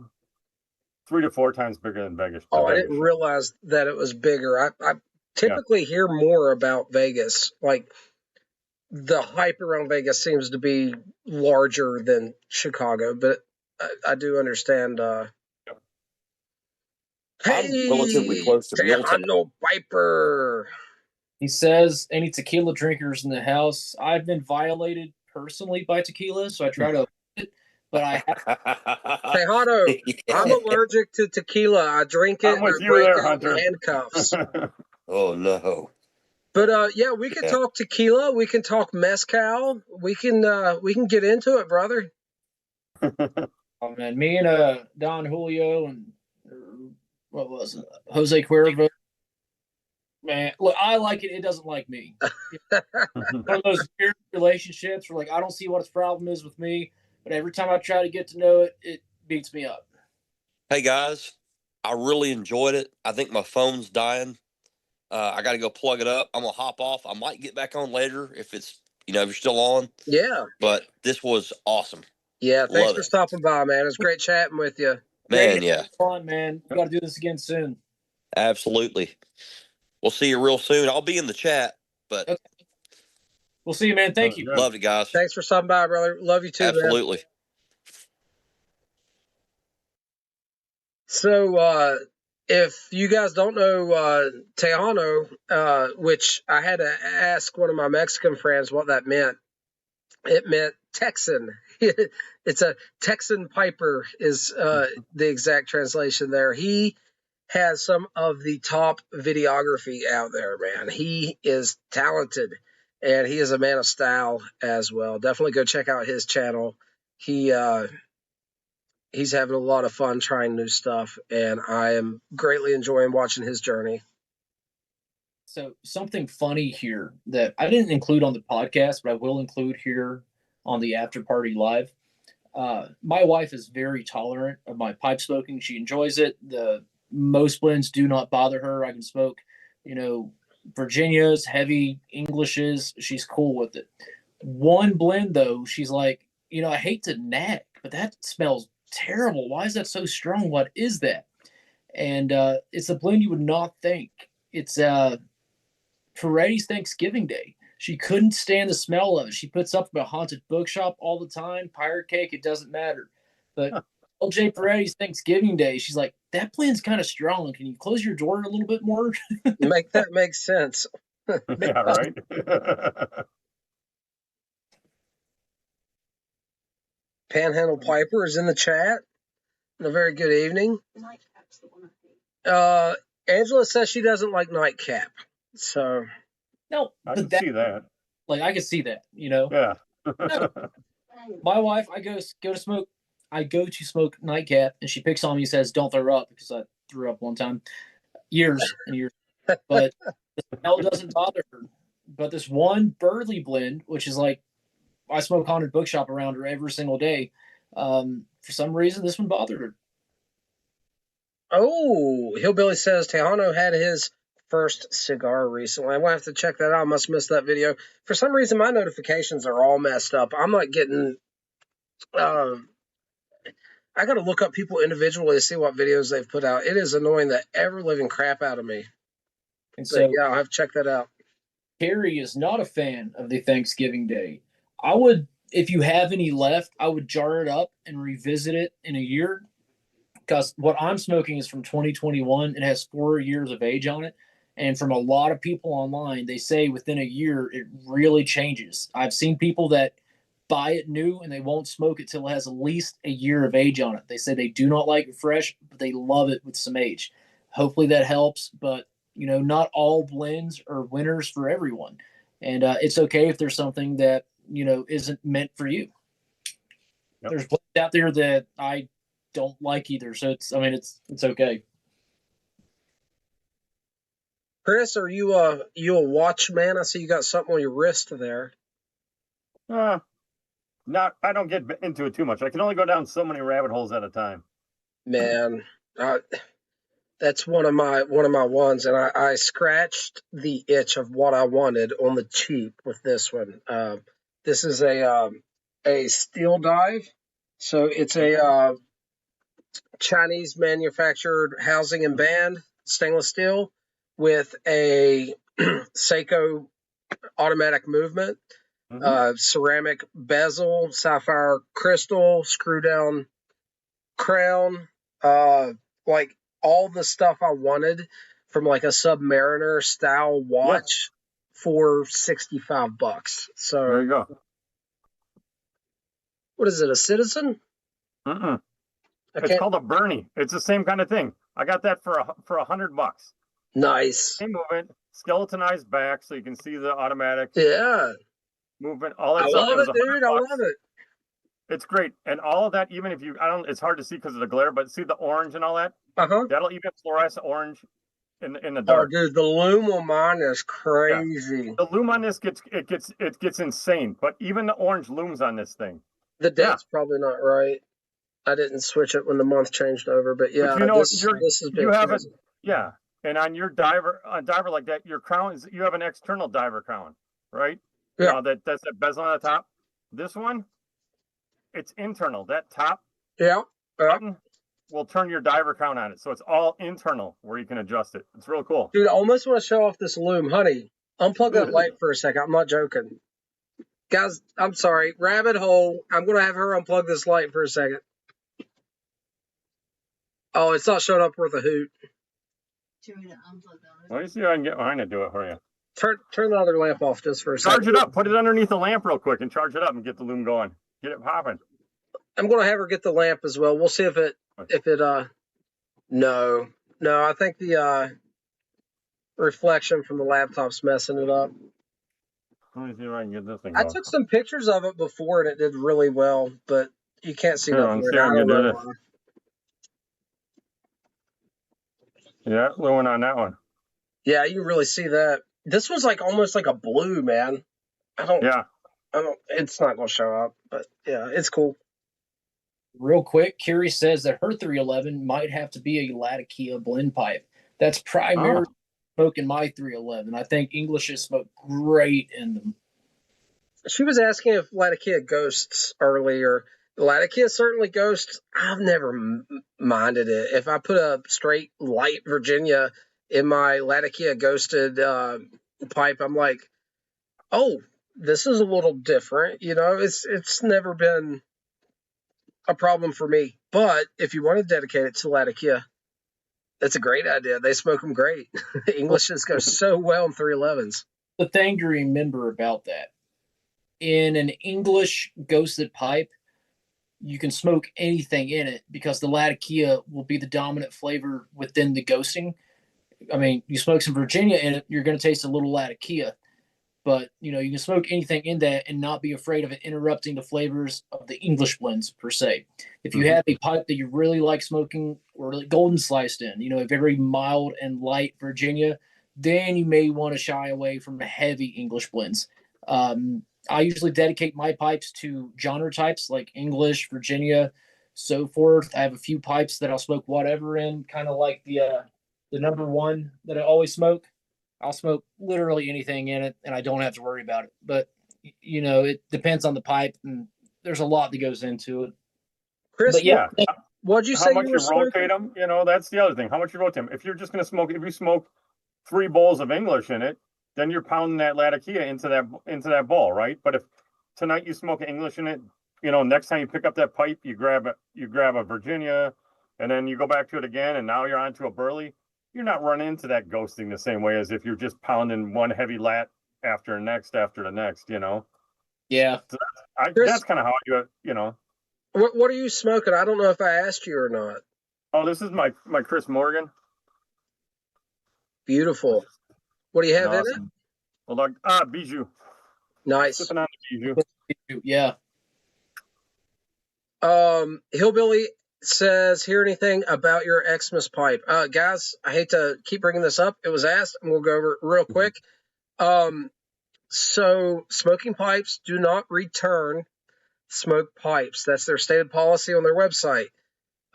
3 to 4 times bigger than Vegas. Oh, I didn't realize that it was bigger. I typically hear more about Vegas. Like, the hype around Vegas seems to be larger than Chicago, but I do understand. I'm relatively close to Milton. Tejano Piper. He says, any tequila drinkers in the house? I've been violated personally by tequila, so I try to avoid it, but I Tejano, I'm allergic to tequila. I drink it I'm with and I you break there, out in Hunter. handcuffs. Oh no. But yeah, we can talk tequila. We can talk mezcal. We can get into it, brother. Oh man, me and Don Julio and what was it, Jose Cuervo. Man, look, I like it. It doesn't like me. One of those weird relationships where, like, I don't see what its problem is with me, but every time I try to get to know it, it beats me up. Hey guys, I really enjoyed it. I think my phone's dying. I got to go plug it up. I'm gonna hop off. I might get back on later if it's if you're still on. Yeah. But this was awesome. Yeah. Thanks Love for it. stopping by, man. It was great chatting with you. Man, yeah. Fun, man. We got to do this again soon. Absolutely. We'll see you real soon. I'll be in the chat, but Okay. We'll see you, man. Thank you. Loved it, guys. Thanks for stopping by, brother. Love you too, Absolutely. man. So, if you guys don't know Tejano, which I had to ask one of my Mexican friends what that meant. It meant Texan. It's a Texan piper is the exact translation there. He has some of the top videography out there, man. He is talented, and he is a man of style as well. Definitely go check out his channel. He's having a lot of fun trying new stuff, and I am greatly enjoying watching his journey. So something funny here that I didn't include on the podcast, but I will include here on the After Party Live. My wife is very tolerant of my pipe smoking. She enjoys it. Most blends do not bother her. I can smoke, Virginias, heavy Englishes. She's cool with it. One blend, though, she's like, I hate to nag, but that smells terrible. Why is that so strong? What is that? And it's a blend you would not think. It's Peretti's Thanksgiving Day. She couldn't stand the smell of it. She puts up a haunted bookshop all the time. Pirate cake, it doesn't matter. But LJ Peretti's Thanksgiving Day, she's like, that blend's kind of strong. Can you close your door a little bit more? Make sense. Yeah, right. Panhandle Piper is in the chat. A very good evening. Angela says she doesn't like Nightcap. So no, I can see that. Like I can see that, Yeah. No. My wife, I go to smoke. I go to smoke Nightcap, and she picks on me and says, "Don't throw up," because I threw up one time, years and years. But the smell doesn't bother her. But this one Burley blend, which is like, I smoke haunted bookshop around her every single day. For some reason, this one bothered her. Oh, Hillbilly says Tejano had his first cigar recently. I'm going to have to check that out. I must have missed that video. For some reason, my notifications are all messed up. I'm not getting... I got to look up people individually to see what videos they've put out. It is annoying the ever-living crap out of me. And so, yeah, I'll have to check that out. Carrie is not a fan of the Thanksgiving Day. I would, if you have any left, I would jar it up and revisit it in a year. Because what I'm smoking is from 2021. It has 4 years of age on it. And from a lot of people online, they say within a year, it really changes. I've seen people that buy it new and they won't smoke it till it has at least a year of age on it. They say they do not like it fresh, but they love it with some age. Hopefully that helps. But, not all blends are winners for everyone. And it's okay if there's something that, isn't meant for you. Yep. There's blends out there that I don't like either. So it's okay. Chris, are you a watchman? I see you got something on your wrist there. Not, I don't get into it too much. I can only go down so many rabbit holes at a time. Man, that's one of my ones, and I scratched the itch of what I wanted on the cheap with this one. This is a steel dive, so it's a Chinese manufactured housing and band stainless steel with a Seiko automatic movement. Ceramic bezel, sapphire crystal, screw down crown, like all the stuff I wanted from like a Submariner style watch for $65. So there you go. What is it? A Citizen? It's called a Bernie. It's the same kind of thing. I got that for $100. Nice. Same movement, skeletonized back, so you can see the automatic. Yeah. Movement, all that I stuff. love it, dude. I love it. It's great, and all of that. Even if you, it's hard to see because of the glare, but see the orange and all that. That'll even fluoresce orange in the dark. Oh, dude, the lume on mine is crazy. Yeah. The lume on this gets insane, but even the orange looms on this thing. The date's probably not right. I didn't switch it when the month changed over, but yeah, But this has been crazy. And on your diver like that, your crown is, you have an external diver crown, right? Yeah. That's that bezel on the top. This one, it's internal. That top Yeah. button will turn your diver crown on it. So it's all internal where you can adjust it. It's real cool. Dude, I almost want to show off this loom. Honey, unplug that light for a second. I'm not joking. Guys, I'm sorry. Rabbit hole. I'm going to have her unplug this light for a second. Oh, it's not showing up worth a hoot. Let me see if I can get behind it, do it for you. Turn the other lamp off just for a second. Charge it up. Put it underneath the lamp real quick and charge it up and get the loom going. Get it popping. I'm going to have her get the lamp as well. We'll see if it, no, I think the, reflection from the laptop's messing it up. Let me see if I can get this thing I going. took some pictures of it before and it did really well, but you can't see Here, nothing. let's see Right how now. I I'm don't gonna know do why. Yeah, lumen on that one. Yeah, you can really see that. This was like almost like a blue, man. Yeah. It's not going to show up, but yeah, it's cool. Real quick, Curie says that her 311 might have to be a Latakia blend pipe. That's primarily smoking my 311. I think Englishes smoke great in them. She was asking if Latakia ghosts earlier. Latakia certainly ghosts. I've never minded it. If I put a straight light Virginia in my Latakia ghosted pipe, I'm like, oh, this is a little different. You know, it's never been a problem for me. But if you want to dedicate it to Latakia, that's a great idea. They smoke them great. Englishes go so well in 311s. The thing to remember about that, in an English ghosted pipe, you can smoke anything in it because the Latakia will be the dominant flavor within the ghosting. I mean, you smoke some Virginia in it, you're going to taste a little Latakia. But, you know, you can smoke anything in that and not be afraid of it interrupting the flavors of the English blends, per se. If you have a pipe that you really like smoking or like golden sliced in, you know, a very mild and light Virginia, then you may want to shy away from the heavy English blends. I usually dedicate my pipes to genre types like English, Virginia, so forth. I have a few pipes that I'll smoke whatever in, kind of like the number one that I always smoke. I'll smoke literally anything in it, and I don't have to worry about it. But, you know, it depends on the pipe, and there's a lot that goes into it. Chris, But yeah, what'd you say? How much you you were rotate them? You know, that's the other thing. How much you rotate them? If you're just going to smoke, if you smoke 3 bowls of English in it, then you're pounding that Latakia into that bowl, right? But if tonight you smoke English in it, you know, next time you pick up that pipe, you grab a Virginia, and then you go back to it again, and now you're onto a Burley. You're not running into that ghosting the same way as if you're just pounding one heavy lat after the next, you know? Yeah. So that's kind of how I do it, you know. What are you smoking? I don't know if I asked you or not. Oh, this is my Chris Morgan. Beautiful. What do you have Awesome. in it? Well, Bijou. Nice. Sipping on the Bijou. Yeah. Hillbilly says, hear anything about your Xmas pipe? Guys, I hate to keep bringing this up. It was asked, and we'll go over it real quick. So smoking pipes do not return smoke pipes. That's their stated policy on their website.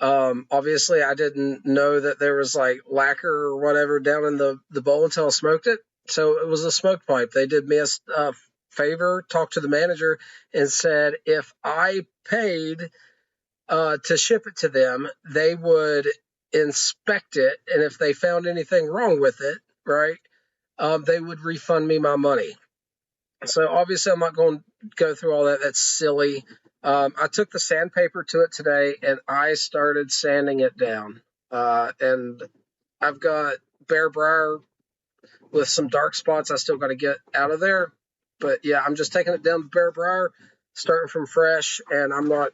Obviously, I didn't know that there was like lacquer or whatever down in the bowl until I smoked it. So it was a smoke pipe. They did me a favor, talked to the manager, and said if I paid to ship it to them, they would inspect it, and if they found anything wrong with it, right, they would refund me my money. So obviously I'm not going to go through all that. That's silly. I took the sandpaper to it today, and I started sanding it down. And I've got bare briar with some dark spots I still got to get out of there. But yeah, I'm just taking it down to bare briar, starting from fresh, and I'm not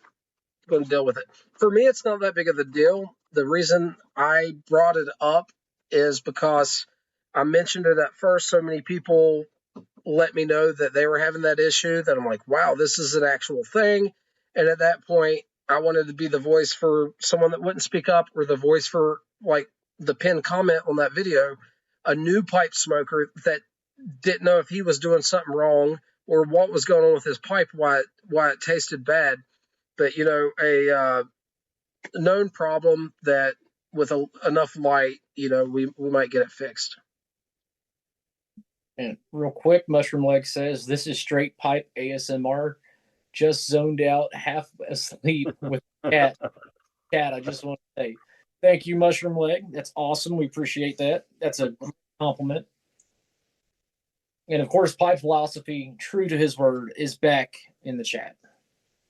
going to deal with it. For me, it's not that big of a deal. The reason I brought it up is because I mentioned it at first. So many people let me know that they were having that issue that I'm like, wow, this is an actual thing. And at that point, I wanted to be the voice for someone that wouldn't speak up, or the voice for like the pinned comment on that video, a new pipe smoker that didn't know if he was doing something wrong or what was going on with his pipe, why it tasted bad. But, you know, a known problem that with enough light, we might get it fixed. And real quick, Mushroom Leg says, "This is straight pipe ASMR. Just zoned out, half asleep with cat. Cat, I just want to say thank you, Mushroom Leg. That's awesome. We appreciate that. That's a great compliment." And of course, Pipe Philosophy, true to his word, is back in the chat.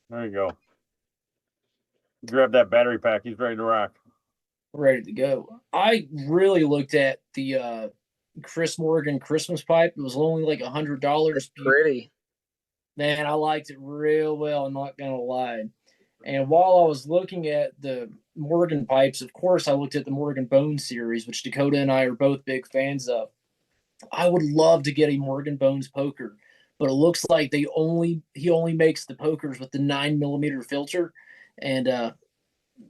There you go. Grab that battery pack. He's ready to rock. Ready to go. I really looked at the Chris Morgan Christmas pipe. It was only like $100. It's pretty. Man, I liked it real well. I'm not gonna lie. And while I was looking at the Morgan pipes, of course, I looked at the Morgan Bone series, which Dakota and I are both big fans of. I would love to get a Morgan Bones poker, but it looks like he only makes the pokers with the 9mm filter. And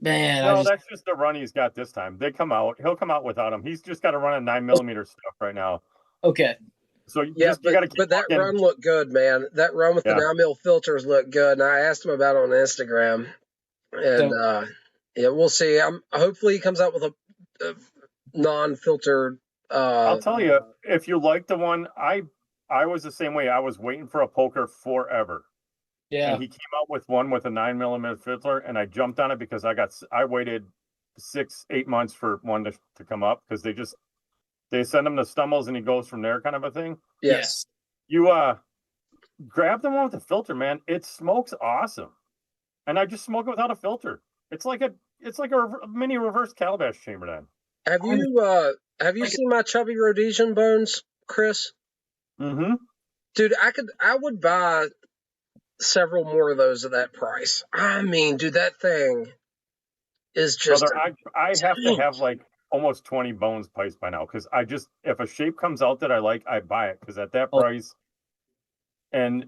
man, no, that's just the run he's got this time. He'll come out without them. He's just got to run a 9mm stuff right now. Okay. So yeah, but that looking. Run looked good, man. That run with the 9mm filters looked good, and I asked him about it on Instagram. And yeah, we'll see. Hopefully he comes out with a non-filtered. I'll tell you, if you like the one, I was the same way. I was waiting for a poker forever. Yeah. And he came out with one with a 9mm filter, and I jumped on it because I waited 6-8 months for one to come up because they send him the stumbles and he goes from there, kind of a thing. Yes. You grab the one with the filter, man. It smokes awesome. And I just smoke it without a filter. It's like a mini reverse calabash chamber then. Have you seen my chubby Rhodesian bones, Chris? Mm-hmm. Dude, I would buy several more of those at that price. I mean, dude, that thing is just. Brother, I have to have like almost 20 bones pipes by now because if a shape comes out that I like, I buy it because at that price. And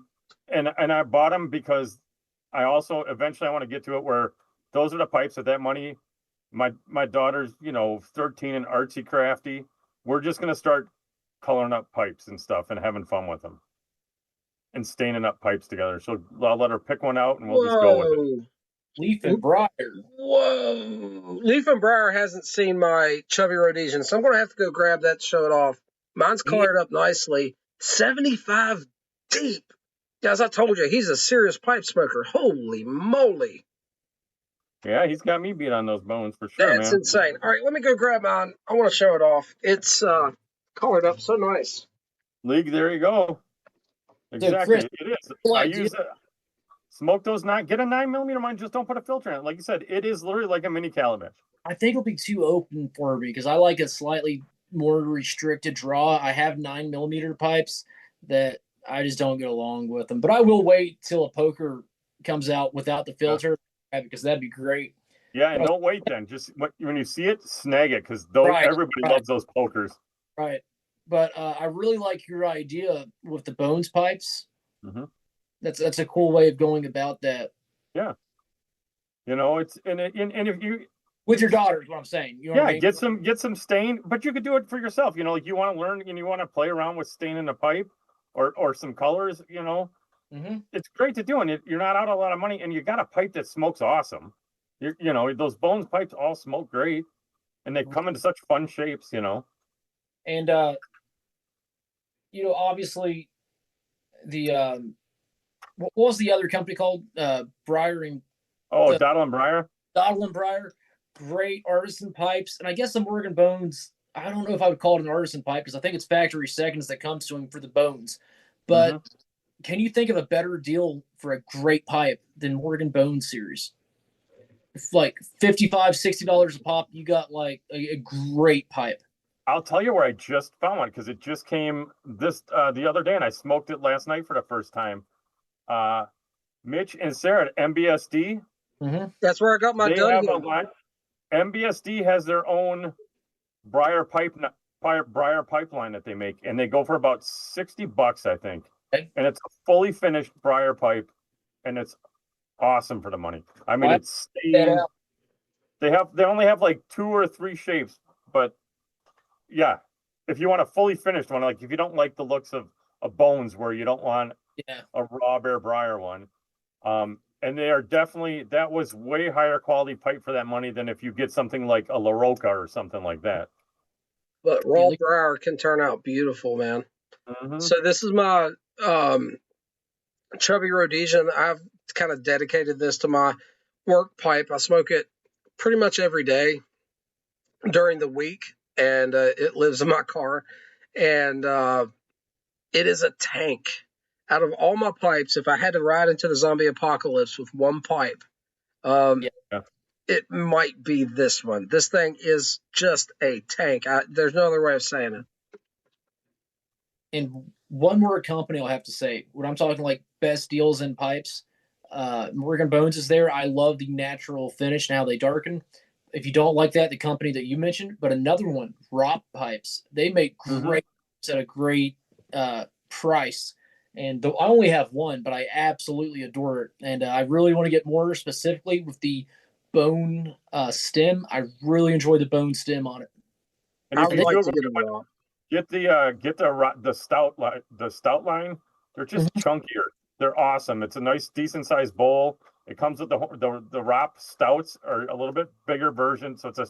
I bought them because I also eventually I want to get to it where those are the pipes at that money. My daughter's 13 and artsy crafty. We're just gonna start coloring up pipes and stuff and having fun with them and staining up pipes together. So I'll let her pick one out and we'll just go with it. Leaf and Briar. Whoa. Leaf and Briar hasn't seen my chubby Rhodesian, so I'm going to have to go grab that to show it off. Mine's colored up nicely. 75 deep. Guys, I told you, he's a serious pipe smoker. Holy moly. Yeah, he's got me beat on those bones for sure, That's insane. All right, let me go grab mine. I want to show it off. It's colored up so nice. League, there you go. Exactly. Chris, it is. I use it. Smoke those get a 9mm mine, just don't put a filter in it. Like you said, it is literally like a mini calabash. I think it'll be too open for me because I like a slightly more restricted draw. I have 9mm pipes that I just don't get along with them. But I will wait till a poker comes out without the filter because that'd be great. Yeah, and don't wait then. Just when you see it, snag it because everybody loves those pokers. Right. But I really like your idea with the bones pipes. Mm-hmm. That's a cool way of going about that. Yeah. It's and if you with your daughter is what I'm saying. You know what I mean? get some stain, but you could do it for yourself. Like you want to learn and you want to play around with stain in the pipe or some colors. Mm-hmm. It's great to do, and you're not out a lot of money, and you got a pipe that smokes awesome. Those bones pipes all smoke great, and they come into such fun shapes. And obviously the what was the other company called? Briar and Dottle and Briar. Dottle and Briar, great artisan pipes, and I guess the Morgan Bones. I don't know if I would call it an artisan pipe because I think it's factory seconds that comes to him for the bones. But can you think of a better deal for a great pipe than Morgan Bones series? It's like $55, $60 a pop. You got like a great pipe. I'll tell you where I just found one because it just came the other day, and I smoked it last night for the first time. Mitch and Sarah at MBSD. Mm-hmm. That's where I got my gun. MBSD has their own Briar pipeline that they make, and they go for about $60, I think. Okay. And it's a fully finished Briar pipe, and it's awesome for the money. I mean, it's stained. They only have like 2 or 3 shapes, but yeah, if you want a fully finished one, like if you don't like the looks of bones where you don't want a raw bare Briar one, and And they are definitely, that was way higher quality pipe for that money than if you get something like a LaRocca or something like that. But raw briar can turn out beautiful, man. Mm-hmm. So this is my Chubby Rhodesian. I've kind of dedicated this to my work pipe. I smoke it pretty much every day during the week, and it lives in my car. And it is a tank. Out of all my pipes, if I had to ride into the zombie apocalypse with one pipe, it might be this one. This thing is just a tank. There's no other way of saying it. And one more company I'll have to say, when I'm talking like best deals in pipes, Morgan Bones is there. I love the natural finish and how they darken. If you don't like that, the company that you mentioned, but another one, Rop Pipes, they make great at a great price. And though I only have one, but I absolutely adore it. And I really want to get more specifically with the bone stem. I really enjoy the bone stem on it. And if you get the stout line, they're just chunkier. They're awesome. It's a nice, decent sized bowl. It comes with the Rop stouts are a little bit bigger version, so it's a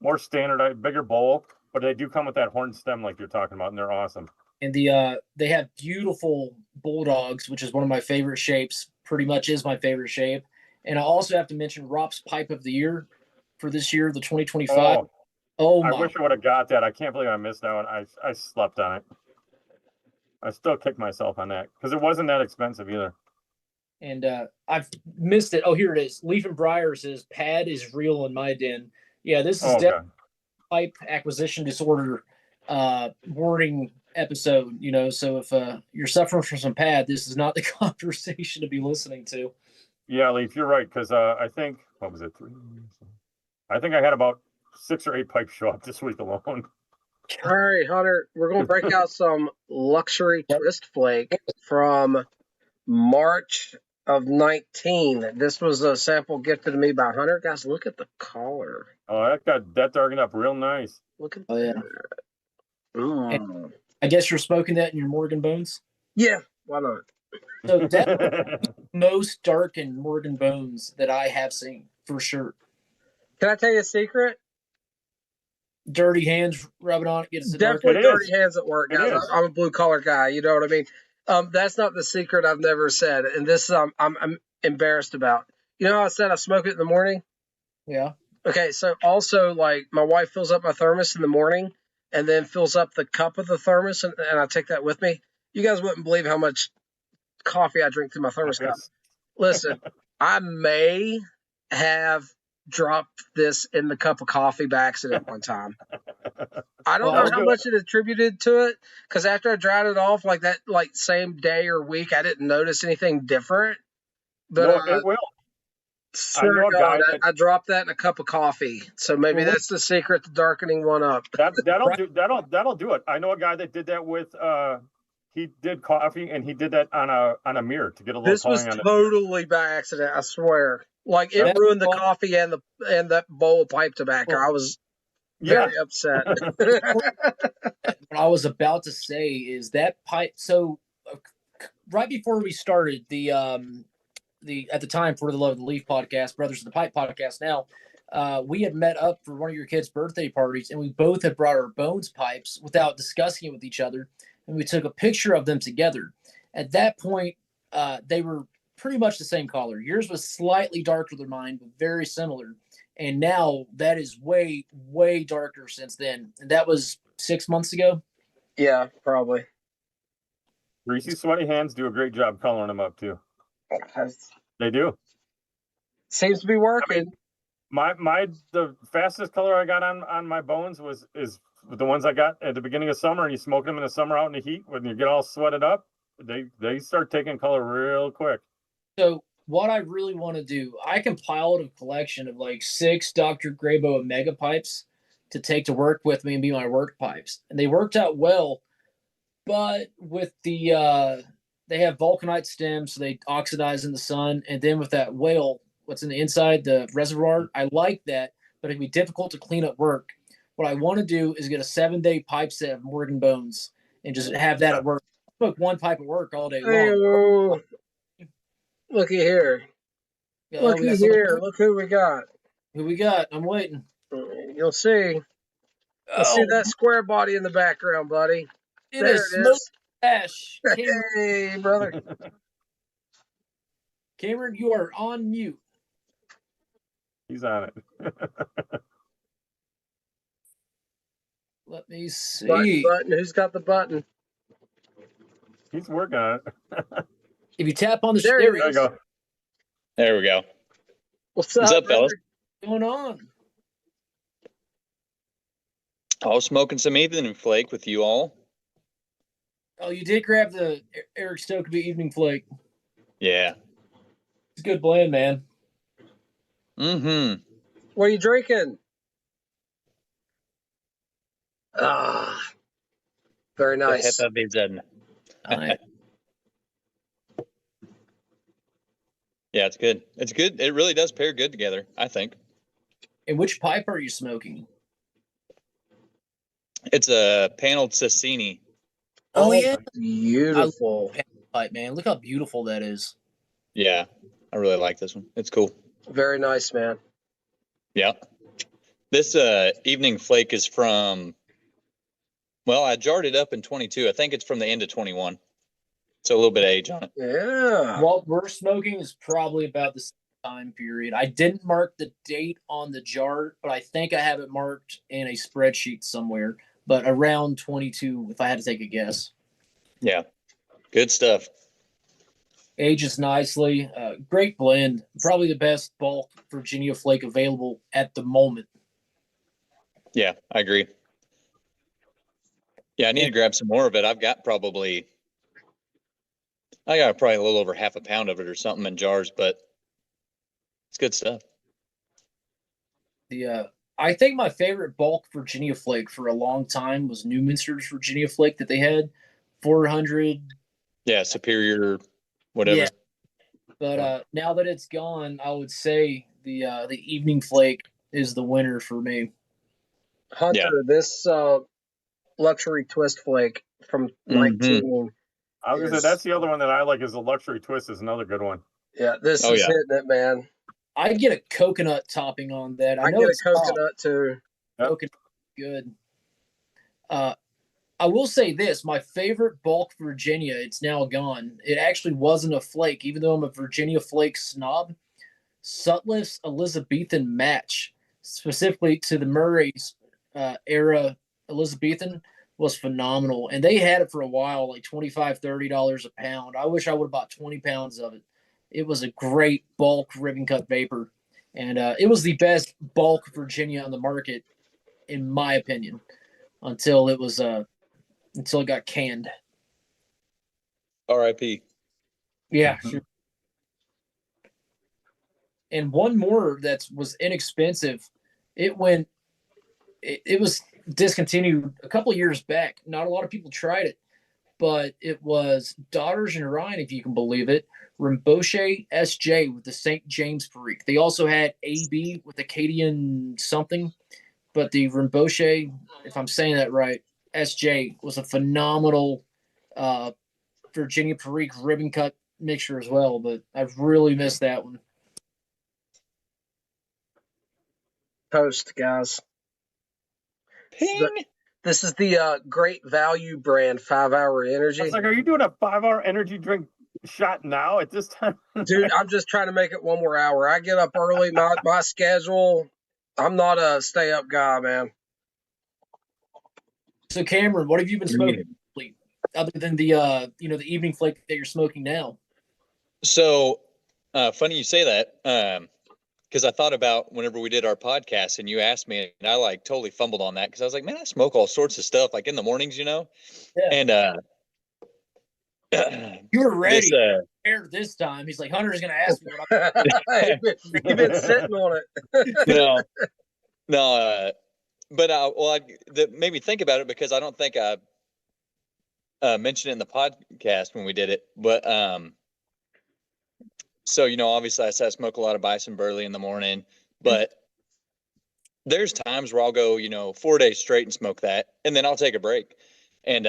more standardized, bigger bowl. But they do come with that horn stem like you're talking about, and they're awesome. And they have beautiful bulldogs, which is one of my favorite shapes. Pretty much is my favorite shape. And I also have to mention Rop's Pipe of the Year for this year, the 2025. Oh I wish I would have got that. I can't believe I missed that one. I slept on it. I still kick myself on that because it wasn't that expensive either. And I've missed it. Oh, here it is. Leaf and Briar says pad is real in my den. Yeah, this is definitely pipe acquisition disorder warning episode. You know, so if you're suffering from some pad, this is not the conversation to be listening to. Yeah, Leaf, you're right. Because I think, what was it? I think I had about 6 or 8 pipes show up this week alone. All right, Hunter, we're going to break out some luxury twist flake from March of 19. This was a sample gifted to me by Hunter. Guys, look at the color. Oh, that darkened up real nice. Look at that. Yeah. I guess you're smoking that in your Morgan Bones? Yeah, why not? So that's most darkened Morgan Bones that I have seen, for sure. Can I tell you a secret? Dirty hands rubbing on it gets the definitely dirty hands at work, guys. I'm a blue collar guy. You know what I mean? That's not the secret I've never said, and this I'm embarrassed about. You know how I said I smoke it in the morning? Yeah. Okay, so also like my wife fills up my thermos in the morning and then fills up the cup of the thermos, and I take that with me. You guys wouldn't believe how much coffee I drink through my thermos cup. Listen, I may have dropped this in the cup of coffee by accident one time. I don't know how much it attributed to it, because after I dried it off like that, like same day or week, I didn't notice anything different. But it will. I dropped that in a cup of coffee, so maybe that's the secret to darkening one up. That'll do it. I know a guy that did that with he did coffee and he did that on a mirror to get a little. This was totally by accident, I swear. Like it ruined the coffee and that bowl of pipe tobacco. I was very upset. What I was about to say is that pipe. So right before we started the at the time for the Love of the Leaf podcast, Brothers of the Pipe podcast. Now we had met up for one of your kids' birthday parties, and we both had brought our Bones pipes without discussing it with each other, and we took a picture of them together. At that point, they were pretty much the same color. Yours was slightly darker than mine, but very similar. And now that is way, way darker since then. And that was 6 months ago. Yeah, probably. Greasy, sweaty hands do a great job coloring them up too. They do. Seems to be working. I mean, the fastest color I got on my Bones is the ones I got at the beginning of summer, and you smoke them in the summer out in the heat when you get all sweated up. They start taking color real quick. So what I really want to do, I compiled a collection of like 6 Dr. Grabo Omega pipes to take to work with me and be my work pipes. And they worked out well, but with the they have vulcanite stems, so they oxidize in the sun. And then with that whale, what's in the inside, the reservoir, I like that, but it can be difficult to clean at work. What I want to do is get a 7-day pipe set of Morgan Bones and just have that at work. I smoke one pipe at work all day long. Looky here. Oh, we Looky got someone. here. Look who we got. Who we got? I'm waiting. You'll see. You'll see Oh, that square body in the background, buddy. it There is it Smoke is. Ash. Cameron, Hey, brother. Cameron, you are on mute. He's on it. Let me see. Button. Who's got the button? He's working on it. If you tap on the There there he he There you is. go. There we go. What's What's up, up, fellas? What's going on? I was smoking some evening flake with you all. Oh, you did grab the Eric Stokeby Evening Flake. Yeah. It's a good blend, man. Mm-hmm. What are you drinking? Ah, very The nice. Hefeweizen. I, Yeah, it's good. It's good. It really does pair good together, I think. and which pipe are you smoking? It's a paneled Sassini. Oh, yeah. Beautiful. Pipe, man. Look how beautiful that is. Yeah, I really like this one. It's cool. Very nice, man. Yeah. This evening flake is from, well, I jarred it up in 22. I think it's from the end of 21. So a little bit of age on it. Yeah. What we're smoking is probably about the same time period. I didn't mark the date on the jar, but I think I have it marked in a spreadsheet somewhere. But around 22, if I had to take a guess. Yeah. Good stuff. Ages nicely. Great blend. Probably the best bulk Virginia flake available at the moment. Yeah, I agree. Yeah, I need to grab some more of it. I got probably a little over half a pound of it or something in jars, but it's good stuff. I think my favorite bulk Virginia flake for a long time was Newminster's Virginia flake that they had, 400. Yeah, Superior, whatever. Yeah, but now that it's gone, I would say the Evening Flake is the winner for me. Hunter, Yeah. this luxury twist flake from 19. I was gonna say that's the other one that I like is the luxury twist is another good one. Yeah, this Oh, is yeah. hitting it, man. I get a coconut topping on that. I know get a it's not coconut too. Yep. coconut good. I will say this: my favorite bulk Virginia, it's now gone. It actually wasn't a flake, even though I'm a Virginia flake snob. Sutliff's Elizabethan match, specifically to the Murray's era Elizabethan, was phenomenal. And they had it for a while, like $25, $30 a pound. I wish I would have bought 20 pounds of it. It was a great bulk ribbon cut vapor. And it was the best bulk Virginia on the market, in my opinion, until it got canned. R.I.P. Yeah, sure. And one more that was inexpensive. It was discontinued a couple of years back. Not a lot of people tried it, but it was Daughters in Orion, if you can believe it. Rinpoche SJ with the St. James Perique. They also had AB with Acadian something, but the Rinpoche, if I'm saying that right, SJ was a phenomenal Virginia Perique ribbon cut mixture as well. But I've really missed that one. Toast, guys. Ping. This is the Great Value brand 5-hour energy. It's like, are you doing a 5-hour energy drink shot now at this time? Dude, I'm just trying to make it one more hour. I get up early, my schedule. I'm not a stay up guy, man. So Cameron, what have you been smoking other than the the Evening Flake that you're smoking now? So funny you say that, because I thought about whenever we did our podcast and you asked me, and I like totally fumbled on that because I was like, man, I smoke all sorts of stuff like in the mornings, Yeah. And You were ready this time. He's like, Hunter's gonna ask me what I'm You've been sitting on it. no, but that made me think about it because I don't think I mentioned it in the podcast when we did it, but so obviously I said I smoke a lot of Bison Burley in the morning, but there's times where I'll go 4 days straight and smoke that, and then I'll take a break, and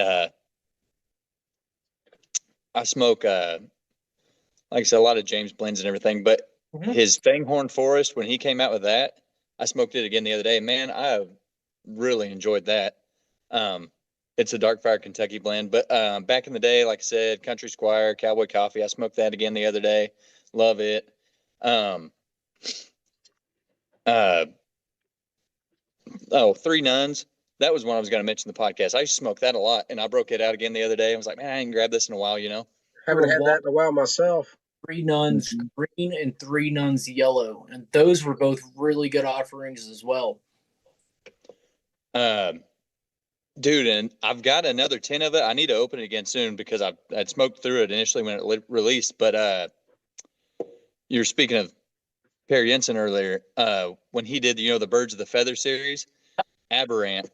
I smoke like I said, a lot of James blends and everything, but his Fanghorn Forest, when he came out with that, I smoked it again the other day. Man, I really enjoyed that. It's a Dark Fire Kentucky blend, but back in the day, like I said, Country Squire, Cowboy Coffee, I smoked that again the other day. Love it. Three Nuns. That was one I was going to mention in the podcast. I used to smoke that a lot, and I broke it out again the other day. I was like, man, I ain't grabbed this in a while, you know? Haven't had that in a while myself. 3 Nuns green and 3 Nuns yellow, and those were both really good offerings as well. Dude, and I've got another 10 of it. I need to open it again soon because I'd smoked through it initially when it released. But you were speaking of Per Jensen earlier. When he did, the Birds of the Feather series, Aberrant.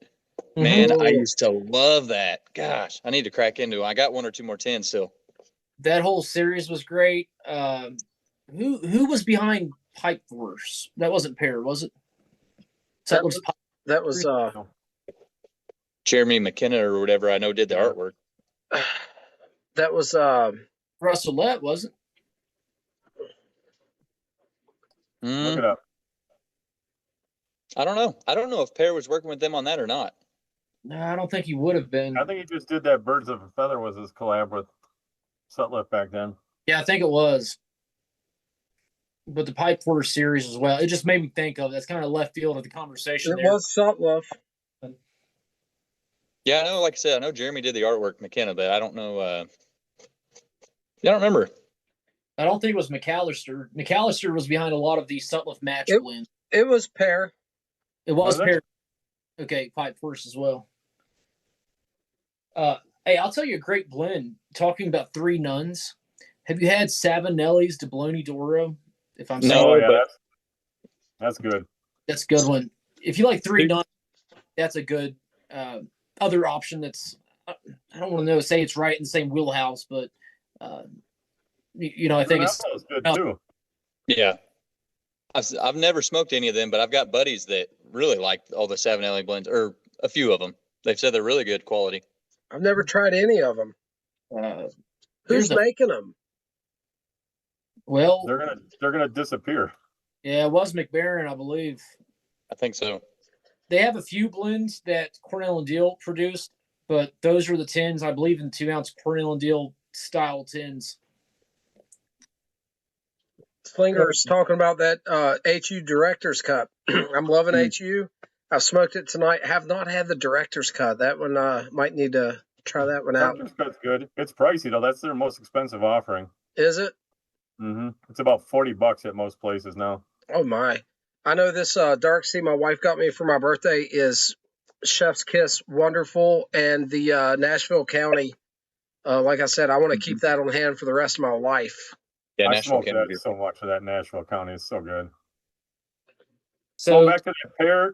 Man, I used to love that. Gosh, I need to crack into it. I got 1 or 2 more 10s still. That whole series was great. Who was behind Pipe Force? That wasn't Per, was it? That was Jeremy McKenna or whatever I know did the artwork. That was Russell Lett, wasn't it? Look it up. I don't know. I don't know if Per was working with them on that or not. No, I don't think he would have been. I think he just did that. Birds of a Feather was his collab with Sutliff back then. Yeah, I think it was. But the Pipe Force series as well. It just made me think of that's kind of left field of the conversation. It was Sutliff. Yeah, I know. Like I said, I know Jeremy did the artwork, McKenna, but I don't know. I don't remember. I don't think it was McAllister. McAllister was behind a lot of these Sutliff match blends. It was Per. It was Per. Okay, Pipe Force as well. Hey, I'll tell you a great blend. Talking about 3 Nuns. Have you had Savinelli's Dibloni d'Oro? If I'm saying no, yeah, that's good. That's a good one. If you like 3 Nuns, that's a good other option. That's I don't want to say it's right in the same wheelhouse, but I think it's good too. Yeah, I've never smoked any of them, but I've got buddies that really like all the Savinelli blends, or a few of them. They've said they're really good quality. I've never tried any of them. Who's making them? Well, they're gonna disappear. Yeah, it was McBaron, I believe. I think so. They have a few blends that Cornell and Deal produced, but those are the 10s, I believe, in 2-ounce Cornell and Deal style 10s. Slinger's talking about that HU Director's Cut. I'm loving HU. I've smoked it tonight. Have not had the Director's Cut. That one might need to try that one out. Director's Cut's good. It's pricey though. That's their most expensive offering. Is it? Mm-hmm. It's about $40 at most places now. Oh my! I know this Dark Sea my wife got me for my birthday is Chef's Kiss Wonderful, and the Nashville County. Like I said, I want to keep that on hand for the rest of my life. Yeah, I smoked that so much of that Nashville County. It's so good. So going back to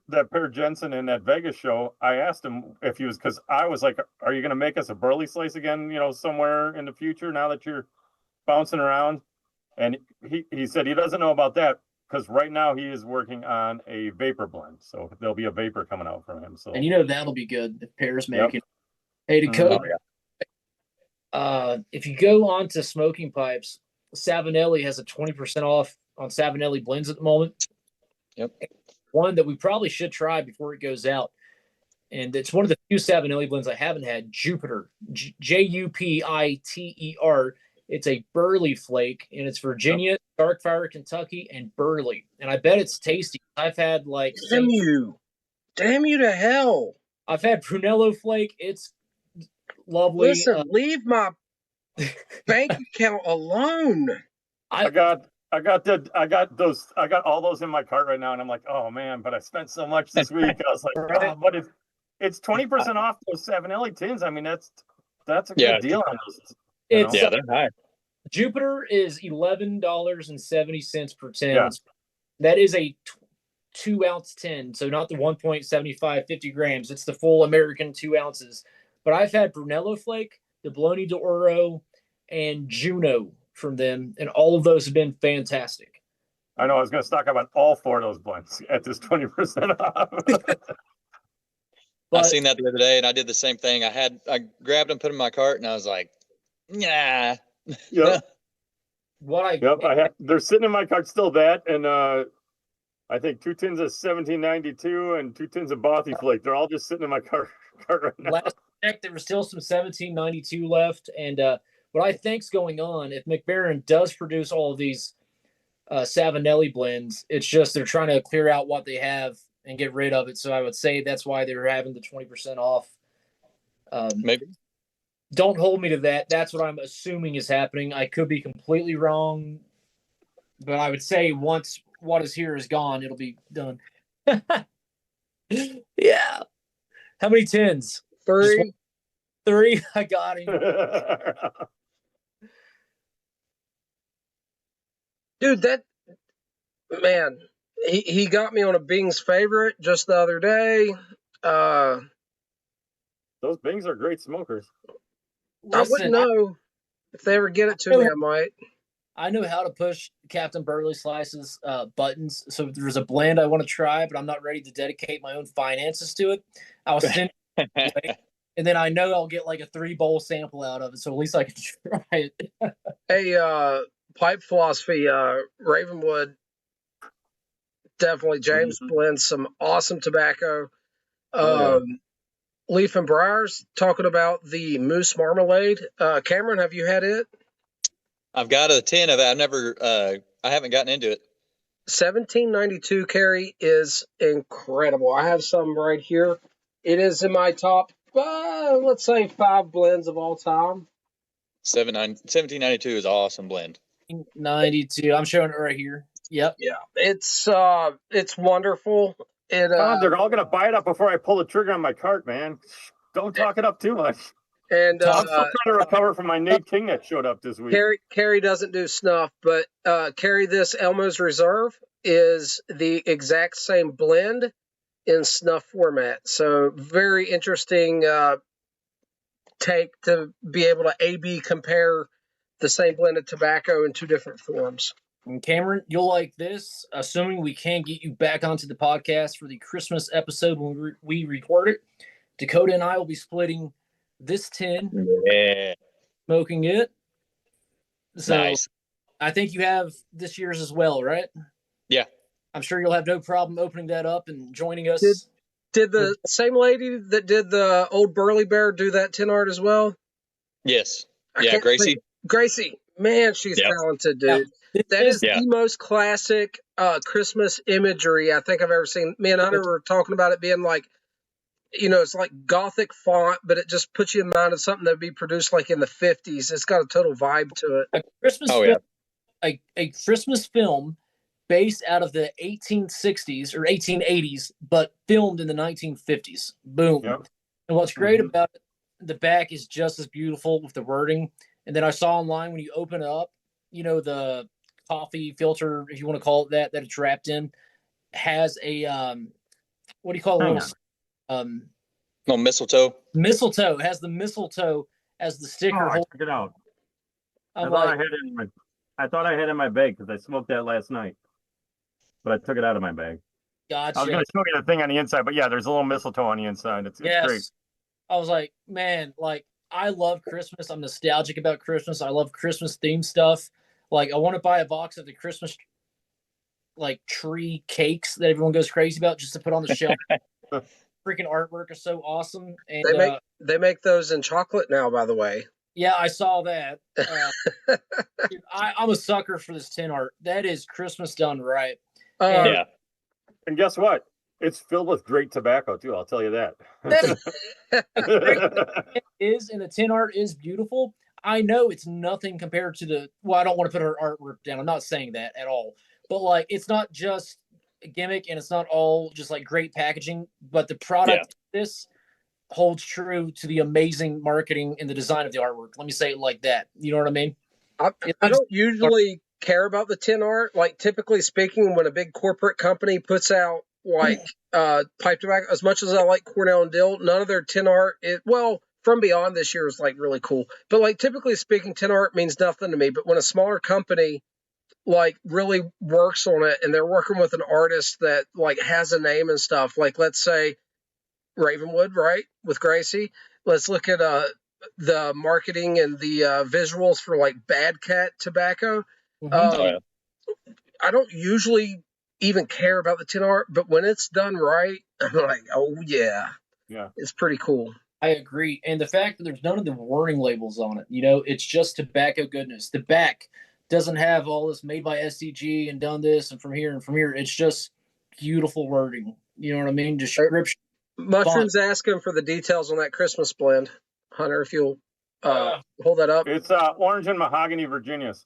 that Per Jensen in that Vegas show, I asked him if he was, because I was like, "Are you going to make us a Burley Slice again? Somewhere in the future now that you're bouncing around?" And he said he doesn't know about that because right now he is working on a vapor blend, so there'll be a vapor coming out from him. So and that'll be good if Per's making. Hey, to code, if you go on to Smoking Pipes, Savinelli has a 20% off on Savinelli blends at the moment. Yep. One that we probably should try before it goes out. And it's one of the few Savinelli blends I haven't had, Jupiter, Jupiter. It's a Burley flake, and it's Virginia, Dark Fire, Kentucky, and Burley. And I bet it's tasty. I've had Damn you to hell. I've had Brunello flake. It's lovely. Listen, leave my bank account alone. I got all those in my cart right now, and I'm like, oh man, but I spent so much this week. I was like, but it's 20% off those Savinelli tins. I mean, that's a good deal on those. They're high. Jupiter is $11.70 per 10. Yeah. That is a 2-ounce tin, so not the 1.75 50 grams. It's the full American 2 ounces. But I've had Brunello Flake, the Dibloni d'Oro, and Juno from them, and all of those have been fantastic. I know I was going to stock up on all 4 of those blends at this 20% off. I seen that the other day, and I did the same thing. I grabbed them, put them in my cart, and I was like, nah. Yeah. what I Yep, they're sitting in my cart still, that, and I think 2 tins of 1792 and 2 tins of Bothy Flake. They're all just sitting in my cart right now. last check, there was still some 1792 left. And what I think's going on, if McBaron does produce all of these Savinelli blends, it's just they're trying to clear out what they have and get rid of it. So I would say that's why they're having the 20% off. Maybe. Don't hold me to that. That's what I'm assuming is happening. I could be completely wrong, but I would say once what is here is gone, it'll be done. Yeah. How many tins? 3. 3. I got him. Dude, that man, he got me on a Bing's favorite just the other day. Those Bings are great smokers. I wouldn't know if they ever get it to me. I might. I know how to push Captain Burley Slice's buttons. So if there's a blend I want to try, but I'm not ready to dedicate my own finances to it, I'll send it. And then I know I'll get like a 3-bowl sample out of it. So at least I can try it. Hey, Pipe Philosophy, Ravenwood, definitely. James blends some awesome tobacco. Leaf and Briars talking about the Moose Marmalade. Cameron, have you had it? I've got a 10 of it. I haven't gotten into it. 1792 Carrie is incredible. I have some right here. It is in my top, let's say 5 blends of all time. 1792 is an awesome blend. 92. I'm showing it right here. Yep. Yeah, it's wonderful. They're all gonna buy it up before I pull the trigger on my cart, man. Don't talk it up too much. And I'm still trying to recover from my Nate King that showed up this week. Carrie doesn't do snuff, but Carrie, this Elmo's Reserve is the exact same blend in snuff format. So very interesting take to be able to A/B compare the same blended tobacco in 2 different forms. And Cameron, you'll like this, assuming we can get you back onto the podcast for the Christmas episode when we record it. Dakota and I will be splitting this tin, smoking it. So nice. I think you have this year's as well, right? Yeah. I'm sure you'll have no problem opening that up and joining us. Did the same lady that did the old Burley Bear do that tin art as well? Yes. Yeah, Gracie. Gracie, man, she's talented, dude. Yeah. That is the most classic Christmas imagery I think I've ever seen. Me and Hunter were talking about it being like, it's like Gothic font, but it just puts you in mind of something that would be produced like in the 50s. It's got a total vibe to it. A Christmas film, a Christmas film based out of the 1860s or 1880s, but filmed in the 1950s. Boom. Yep. And what's great about it, the back is just as beautiful with the wording. And then I saw online when you open it up, the coffee filter, if you want to call it that it's wrapped in, has a what do you call it? No, mistletoe. Mistletoe. It has the mistletoe as the sticker. Check it out. I thought I had it in my bag because I smoked that last night, but I took it out of my bag. Gotcha. I was going to show you the thing on the inside, but yeah, there's a little mistletoe on the inside. It's great. I was like, man, I love Christmas. I'm nostalgic about Christmas. I love Christmas themed stuff. I want to buy a box of the Christmas tree cakes that everyone goes crazy about just to put on the shelf. Freaking artwork is so awesome. And they make those in chocolate now, by the way. Yeah, I saw that. Dude, I'm a sucker for this tin art. That is Christmas done right. And guess what? It's filled with great tobacco too. I'll tell you that. It is, and the tin art is beautiful. I know it's nothing compared to I don't want to put her artwork down. I'm not saying that at all. But it's not just a gimmick, and it's not all just great packaging. But the product, this holds true to the amazing marketing and the design of the artwork. Let me say it like that. You know what I mean? I don't usually care about the tin art. Typically speaking, when a big corporate company puts out pipe tobacco, as much as I like Cornell and Dill, none of their tin art From Beyond this year is really cool. But typically speaking, tin art means nothing to me. But when a smaller company really works on it and they're working with an artist that has a name and stuff, let's say Ravenwood, right, with Gracie. Let's look at the marketing and the visuals for Bad Cat tobacco. Mhm. Oh, yeah. I don't usually even care about the tin art, but when it's done right, I'm like, oh yeah, Yeah. it's pretty cool. I agree. And the fact that there's none of the warning labels on it, you know, it's just tobacco goodness. The back doesn't have all this made by SDG and done this and from here and from here. It's just beautiful wording. You know what I mean? Description. Mushrooms asking for the details on that Christmas blend. Hunter, if you'll hold that up. It's orange and mahogany Virginias.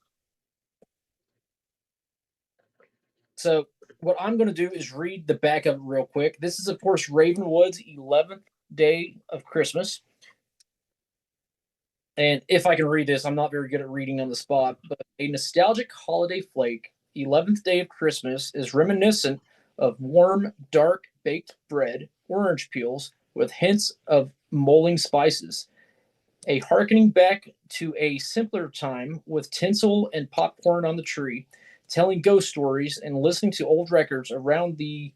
So what I'm going to do is read the back of it real quick. This is, of course, Ravenwood's 11th day of Christmas. And if I can read this, I'm not very good at reading on the spot, but a nostalgic holiday flake, 11th day of Christmas, is reminiscent of warm, dark baked bread, orange peels, with hints of mulling spices. A hearkening back to a simpler time with tinsel and popcorn on the tree, telling ghost stories and listening to old records around the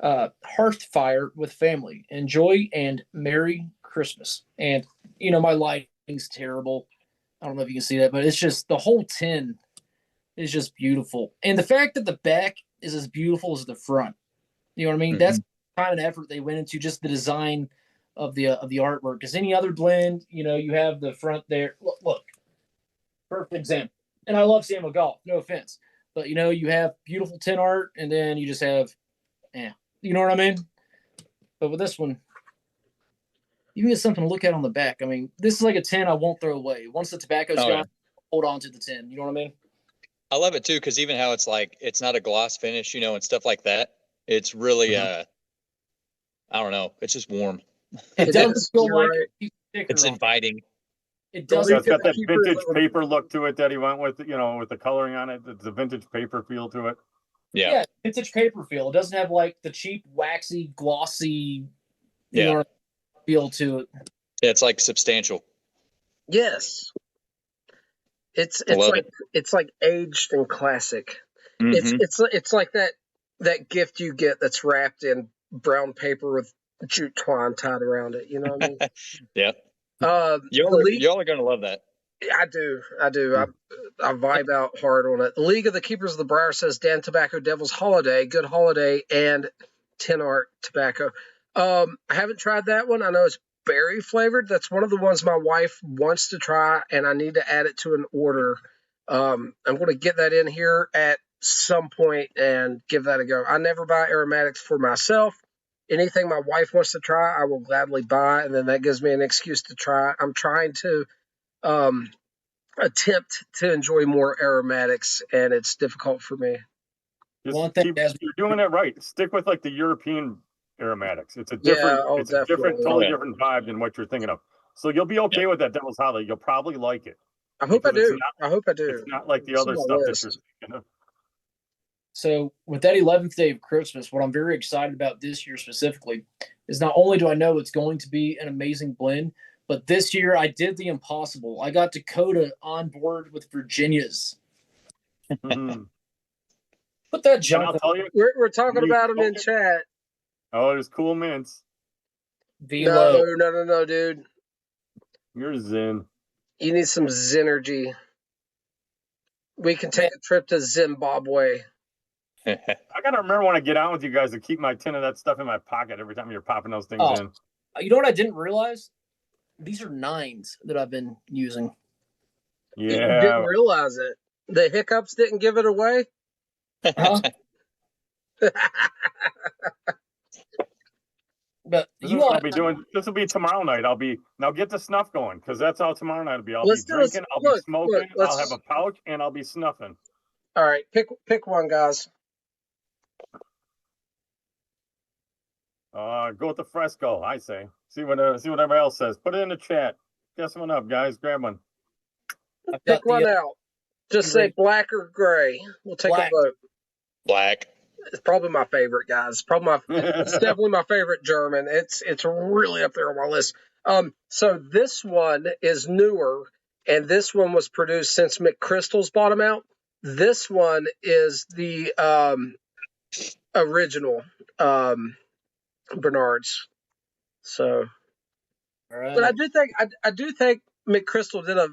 hearth fire with family. Enjoy and Merry Christmas. And, you know, my lighting's terrible. I don't know if you can see that, but it's just the whole tin is just beautiful. And the fact that the back is as beautiful as the front, you know what I mean? Mhm. That's kind of an effort they went into, just the design of the artwork. Because any other blend, you know, you have the front there. Look, perfect example. And I love Samuel Golf, no offense, but you know, you have beautiful tin art, and then you just have, you know what I mean? But with this one, you can get something to look at on the back. I mean, this is like a tin I won't throw away. Once the tobacco's Oh, gone, yeah. hold on to the tin. You know what I mean? I love it too, because even how it's like, it's not a gloss finish, you know, and stuff like that. It's really, Mhm. I don't know. It's just warm. It It doesn't is, feel you're like right. a piece of sticker It's on it. inviting. It The doesn't. Yeah, it's got that Keepers vintage of- paper look to it that he went with, you know, with the coloring on it. It's a vintage paper feel to it. Yeah. Yeah, vintage paper feel. It doesn't have like the cheap, waxy, glossy, you Yeah. know, feel to it. It's like substantial. Yes. It's I love it's like aged and classic. Mhm. It's like that gift you get that's wrapped in brown paper with jute twine tied around it. You know what I mean? Yeah. The Y'all league, are going to love that. I do. I vibe out hard on it. The League of the Keepers of the Briar says Dan Tobacco Devil's Holiday, good holiday, and tin art tobacco. I haven't tried that one. I know it's berry flavored. That's one of the ones my wife wants to try, and I need to add it to an order. I'm going to get that in here at some point and give that a go. I never buy aromatics for myself. Anything my wife wants to try, I will gladly buy, and then that gives me an excuse to try. I'm trying to attempt to enjoy more aromatics, and it's difficult for me. Just One thing, you're doing it right. Stick with like the European aromatics. It's a Yeah, different, oh, it's a different, definitely. totally Oh, yeah. different vibe than what you're thinking of. So you'll be okay with that Devil's Holiday. You'll probably like it. I hope I because do. I hope I do. It's not like the It's other on my stuff that list. you're thinking of. So with that 11th day of Christmas, what I'm very excited about this year specifically is not only do I know it's going to be an amazing blend, but this year I did the impossible. I got Dakota on board with Virginia's. Mhm. Put that And junk I'll on tell you, We're talking You about them in smoke it? chat. oh, there's Cool Mints. Velo. No, dude. You're Zen. You need some Zynergy. We can take a trip to Zimbabwe. I gotta remember when I get out with you guys to keep my tin of that stuff in my pocket every time you're popping those things Oh. in. You know what I didn't realize? These are 9s that I've been using. You didn't Yeah. realize it. The hiccups didn't give it away. Huh? But This you is what all, I'll be doing. This will be tomorrow night. I'll be now get the snuff going because that's how tomorrow night will be. I'll Let's be do this. drinking, I'll Look, be smoking, let's- I'll have a pouch, and I'll be snuffing. All right, pick one, guys. Go with the Fresco, I say. See what everybody else says. Put it in the chat. Guess one up, guys. Grab one. I've got Pick one the out. Just you say ready? black or gray. We'll take Black. a vote. Black. It's probably my favorite, guys. It's definitely my favorite German. It's really up there on my list. So this one is newer, and this one was produced since McChrystal's bought them out. This one is the original Bernard's. So, All right. but I do think McChrystal did a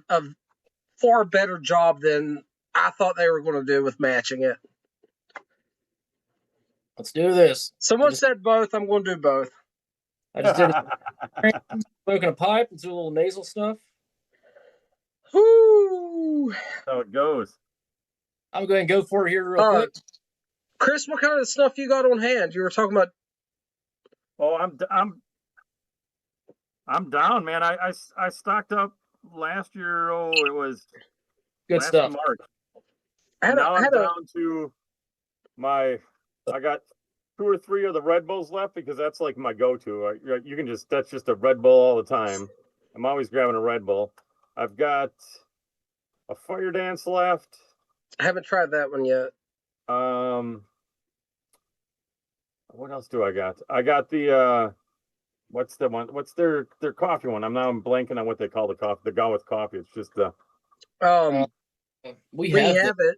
far better job than I thought they were going to do with matching it. Let's do this. Someone said both. I'm going to do both. I just did a smoking a pipe and do a little nasal stuff. Whoo! How it goes. I'm going to go for it here real quick. Chris, what kind of stuff you got on hand? You were talking about. Oh, I'm down, man. I stocked up last year. Oh, it was Good last stuff. March. I'm Down to my. I got 2 or 3 of the Red Bulls left because that's like my go-to. You can just that's just a Red Bull all the time. I'm always grabbing a Red Bull. I've got a Fire Dance left. I haven't tried that one yet. What else do I got? I got the what's the one? What's their coffee one? I'm blanking on what they call the coffee. The Gone with Coffee. It's just the. We We have have it.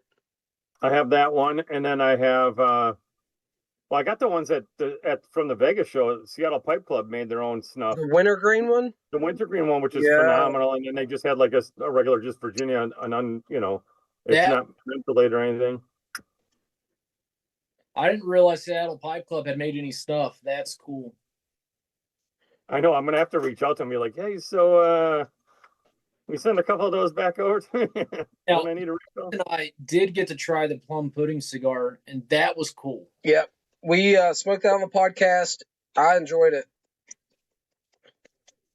I have that one, and then I have. Well, I got the ones from the Vegas show. Seattle Pipe Club made their own snuff. The wintergreen one. The wintergreen one, which is Yeah. phenomenal, and then they just had like a regular just Virginia, it's not mentholate or anything. I didn't realize Seattle Pipe Club had made any stuff. That's cool. I know. I'm gonna have to reach out to them and be like, hey, so we send a couple of those back over to me. Now, when I need a refill. and I did get to try the plum pudding cigar, and that was cool. Yep. We smoked that on the podcast. I enjoyed it.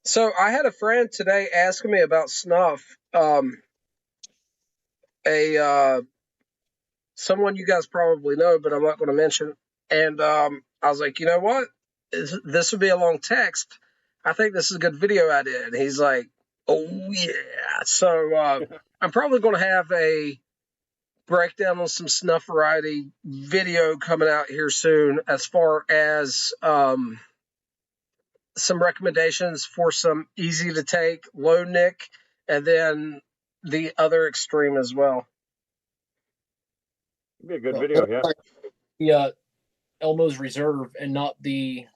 So I had a friend today asking me about snuff. Someone you guys probably know, but I'm not going to mention. And I was like, you know what? This would be a long text. I think this is a good video idea. And he's like, oh, yeah. So I'm probably going to have a breakdown on some snuff variety video coming out here soon, as far as some recommendations for some easy to take, low nick, and then the other extreme as well. It'd be a good video, yeah. The Elmo's Reserve and not the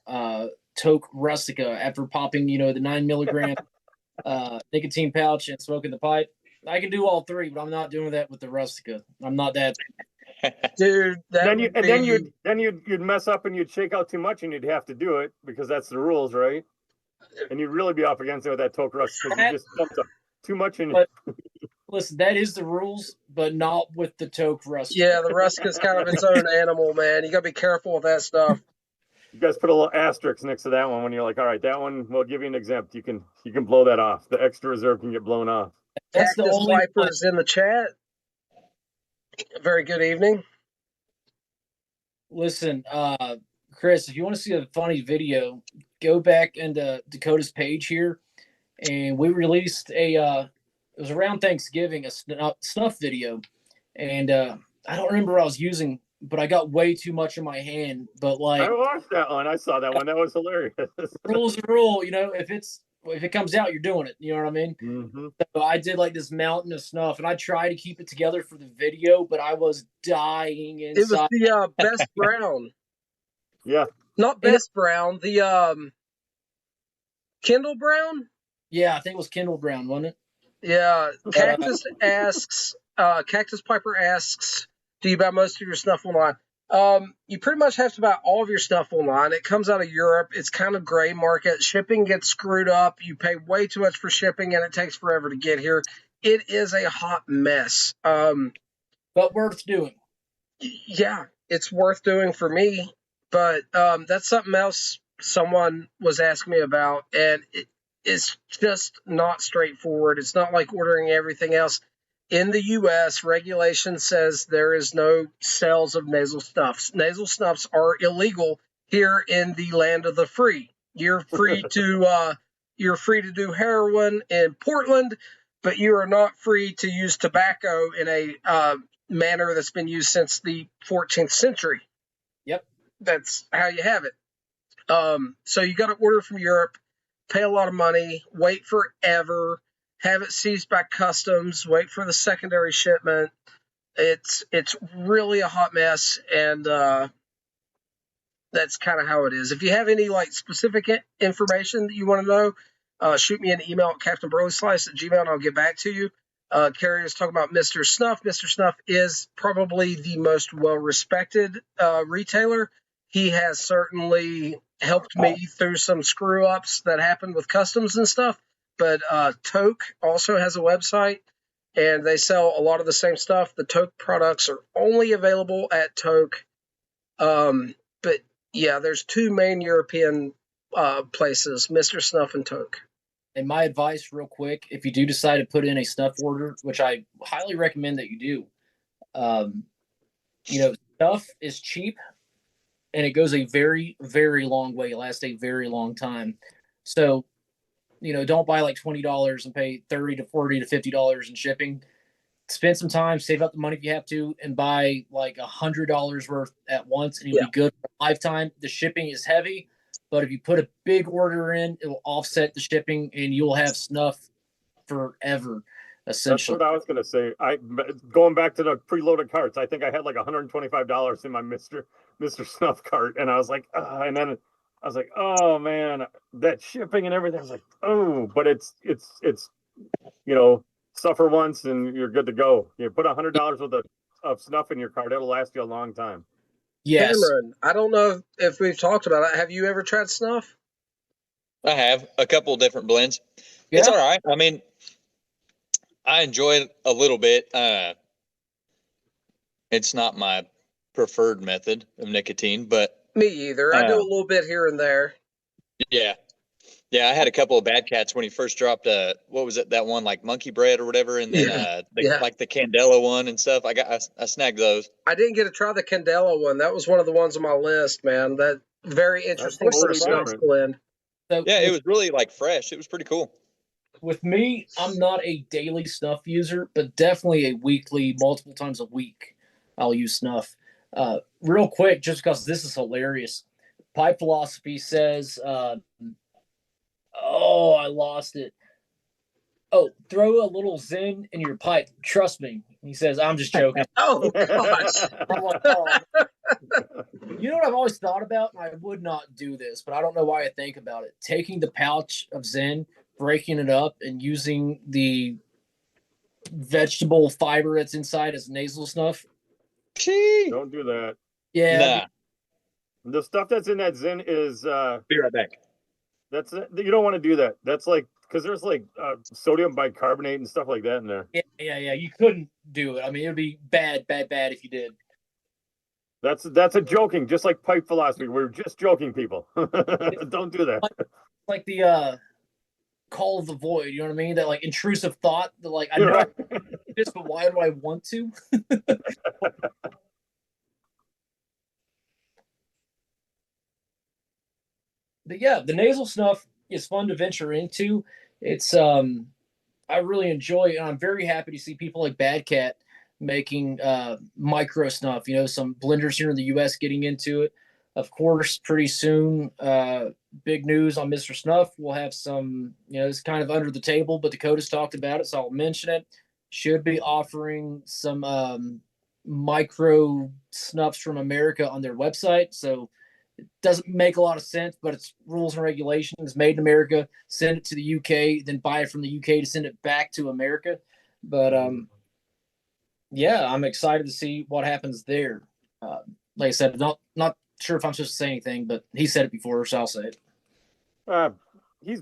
Toke Rustica after popping, the 9 milligram nicotine pouch and smoking the pipe. I can do all 3, but I'm not doing that with the Rustica. I'm not that. Dude, Then you'd mess up and you'd shake out too much and you'd have to do it because that's the rules, right? And you'd really be up against it with that Toke Rust because you just dumped up too much in it. Listen, that is the rules, but not with the Toke Rustica. Yeah, the Rustica is kind of its own animal, man. You got to be careful with that stuff. You guys put a little asterisk next to that one when you're like, all right, that one, we'll give you an exempt. You can blow that off. The extra reserve can get blown off. That's the Cactus only Wipers in the chat. Very good evening. Listen, Chris, if you want to see a funny video, go back into Dakota's page here, and we released it was around Thanksgiving, a snuff video, and I don't remember what I was using, but I got way too much in my hand. But I watched that one. I saw that one. That was hilarious. Rules are rule. If it comes out, you're doing it. You know what I mean? Mm-hmm. So I did like this mountain of snuff, and I tried to keep it together for the video, but I was dying inside. It was the Best Brown. Yeah. Not Best Brown. The Kindle Brown. Yeah, I think it was Kindle Brown, wasn't it? Yeah. Cactus Piper asks, do you buy most of your snuff online? You pretty much have to buy all of your stuff online. It comes out of Europe. It's kind of gray market. Shipping gets screwed up. You pay way too much for shipping, and it takes forever to get here. It is a hot mess. But worth doing. Yeah, it's worth doing for me. But that's something else someone was asking me about, and it's just not straightforward. It's not like ordering everything else. In the U.S., regulation says there is no sales of nasal snuffs. Nasal snuffs are illegal here in the land of the free. You're free to do heroin in Portland, but you are not free to use tobacco in a manner that's been used since the 14th century. Yep, that's how you have it. So you got to order from Europe, pay a lot of money, wait forever. Have it seized by customs, wait for the secondary shipment. It's really a hot mess, and that's kind of how it is. If you have any specific information that you want to know, shoot me an email at captainburleyslice@gmail.com, and I'll get back to you. Carrie was talking about Mr. Snuff. Mr. Snuff is probably the most well-respected retailer. He has certainly helped me through some screw-ups that happened with customs and stuff. But Toke also has a website, and they sell a lot of the same stuff. The Toke products are only available at Toke. But yeah, there's two main European places, Mr. Snuff and Toke. And my advice, real quick, if you do decide to put in a snuff order, which I highly recommend that you do, snuff is cheap, and it goes a very, very long way. It lasts a very long time. So, don't buy like $20 and pay $30 to $40 to $50 in shipping. Spend some time, save up the money if you have to, and buy like $100 worth at once, and you'll be good for a lifetime. The shipping is heavy, but if you put a big order in, it will offset the shipping, and you'll have snuff forever. Essentially, that's what I was going to say. Going back to the preloaded carts, I think I had like $125 in my Mr. Snuff cart, and I was like, and then I was like, oh man, that shipping and everything. I was like, oh, but it's suffer once and you're good to go. You put $100 worth of snuff in your cart, it'll last you a long time. yes. Cameron, I don't know if we've talked about it. Have you ever tried snuff? I have a couple different blends. Yeah. It's all right. I mean, I enjoy it a little bit. It's not my preferred method of nicotine, but Me either. I do a little bit here and there. yeah. Yeah, I had a couple of Bad Cats when he first dropped what was it, that one like Monkey Bread or whatever, and then like the Candela one and stuff. I snagged those. I didn't get to try the Candela one. That was one of the ones on my list, man. That very interesting for a snuff blend. So Yeah, it was really like fresh. It was pretty cool. with me, I'm not a daily snuff user, but definitely a weekly, multiple times a week, I'll use snuff. Real quick, just because this is hilarious. Pipe Philosophy says, I lost it. Oh, throw a little Zen in your pipe. Trust me. He says, I'm just joking. Oh, gosh. You know what I've always thought about? And I would not do this, but I don't know why I think about it. Taking the pouch of Zen, breaking it up, and using the vegetable fiber that's inside as nasal snuff. Don't do that. Yeah. Nah. The stuff that's in that Zen is Be right back. you don't want to do that. That's like, because there's like sodium bicarbonate and stuff like that in there. Yeah. You couldn't do it. I mean, it would be bad if you did. That's a joking, just like Pipe Philosophy. We're just joking, people. Don't do that. Like the call of the void, you know what I mean? That like intrusive thought that like I know this, but why do I want to? But yeah, the nasal snuff is fun to venture into. It's I really enjoy it, and I'm very happy to see people like Bad Cat making micro snuff. Some blenders here in the US getting into it. Of course, pretty soon, big news on Mr. Snuff. We'll have some, it's kind of under the table, but Dakota's talked about it, so I'll mention it. Should be offering some micro snuffs from America on their website. So it doesn't make a lot of sense, but it's rules and regulations. Made in America, send it to the UK, then buy it from the UK to send it back to America. But yeah, I'm excited to see what happens there. Like I said, not sure if I'm supposed to say anything, but he said it before, so I'll say it.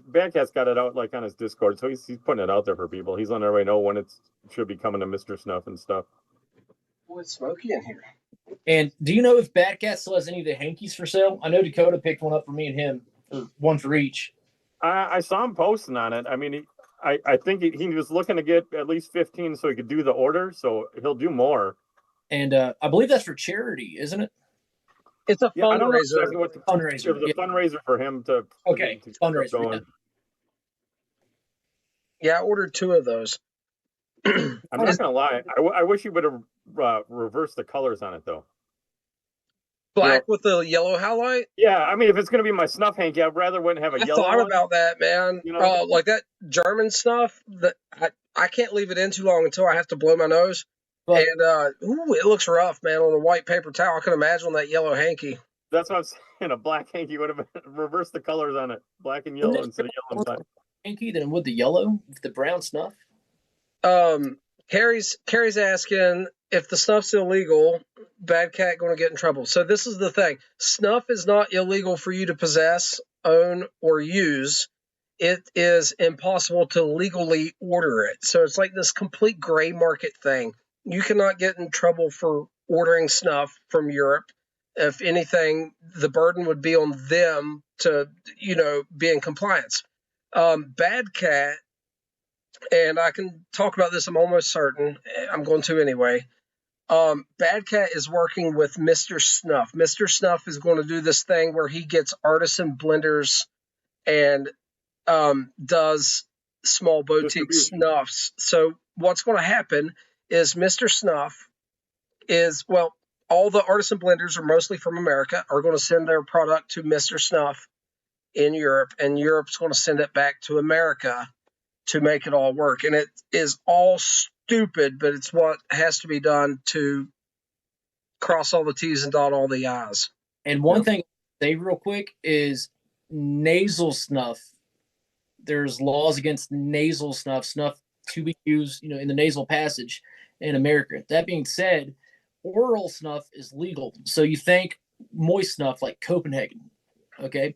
Bad Cat's got it out like on his Discord, so he's putting it out there for people. He's letting everybody know when it should be coming to Mr. Snuff and stuff. Boy, it's smoky in here. And do you know if Bad Cat still has any of the hankies for sale? I know Dakota picked one up for me and him, or one for each. I saw him posting on it. I mean, I think he was looking to get at least 15 so he could do the order, so he'll do more. And I believe that's for charity, isn't it? It's a fundraiser. I don't know exactly what Fundraiser. It was a fundraiser for him to fundraiser. Going. Yeah, I ordered 2 of those. I'm not gonna lie. I wish he would have reversed the colors on it though. Black with the yellow highlight? Yeah, I mean, if it's gonna be my snuff hanky, I'd rather wouldn't have a yellow. I thought about that, man. Like that German stuff. That I can't leave it in too long until I have to blow my nose. But, and it looks rough, man. On a white paper towel, I can imagine on that yellow hanky. That's what I'm saying. A black hanky would have reversed the colors on it, black and yellow instead of yellow and black. Hanky than with the yellow, with the brown snuff. Carrie's asking if the snuff's illegal, Bad Cat going to get in trouble. So this is the thing. Snuff is not illegal for you to possess, own, or use. It is impossible to legally order it. So it's like this complete gray market thing. You cannot get in trouble for ordering snuff from Europe. If anything, the burden would be on them to, be in compliance. Bad Cat, and I can talk about this, I'm almost certain. I'm going to anyway. Bad Cat is working with Mr. Snuff. Mr. Snuff is going to do this thing where he gets artisan blenders and does small boutique snuffs. So what's going to happen is Mr. Snuff is, all the artisan blenders are mostly from America, are going to send their product to Mr. Snuff in Europe, and Europe's going to send it back to America to make it all work. And it is all stupid, but it's what has to be done to cross all the T's and dot all the I's. And one thing I'll say real quick is nasal snuff. There's laws against nasal snuff to be used, in the nasal passage in America. That being said, oral snuff is legal. So you think moist snuff like Copenhagen, okay?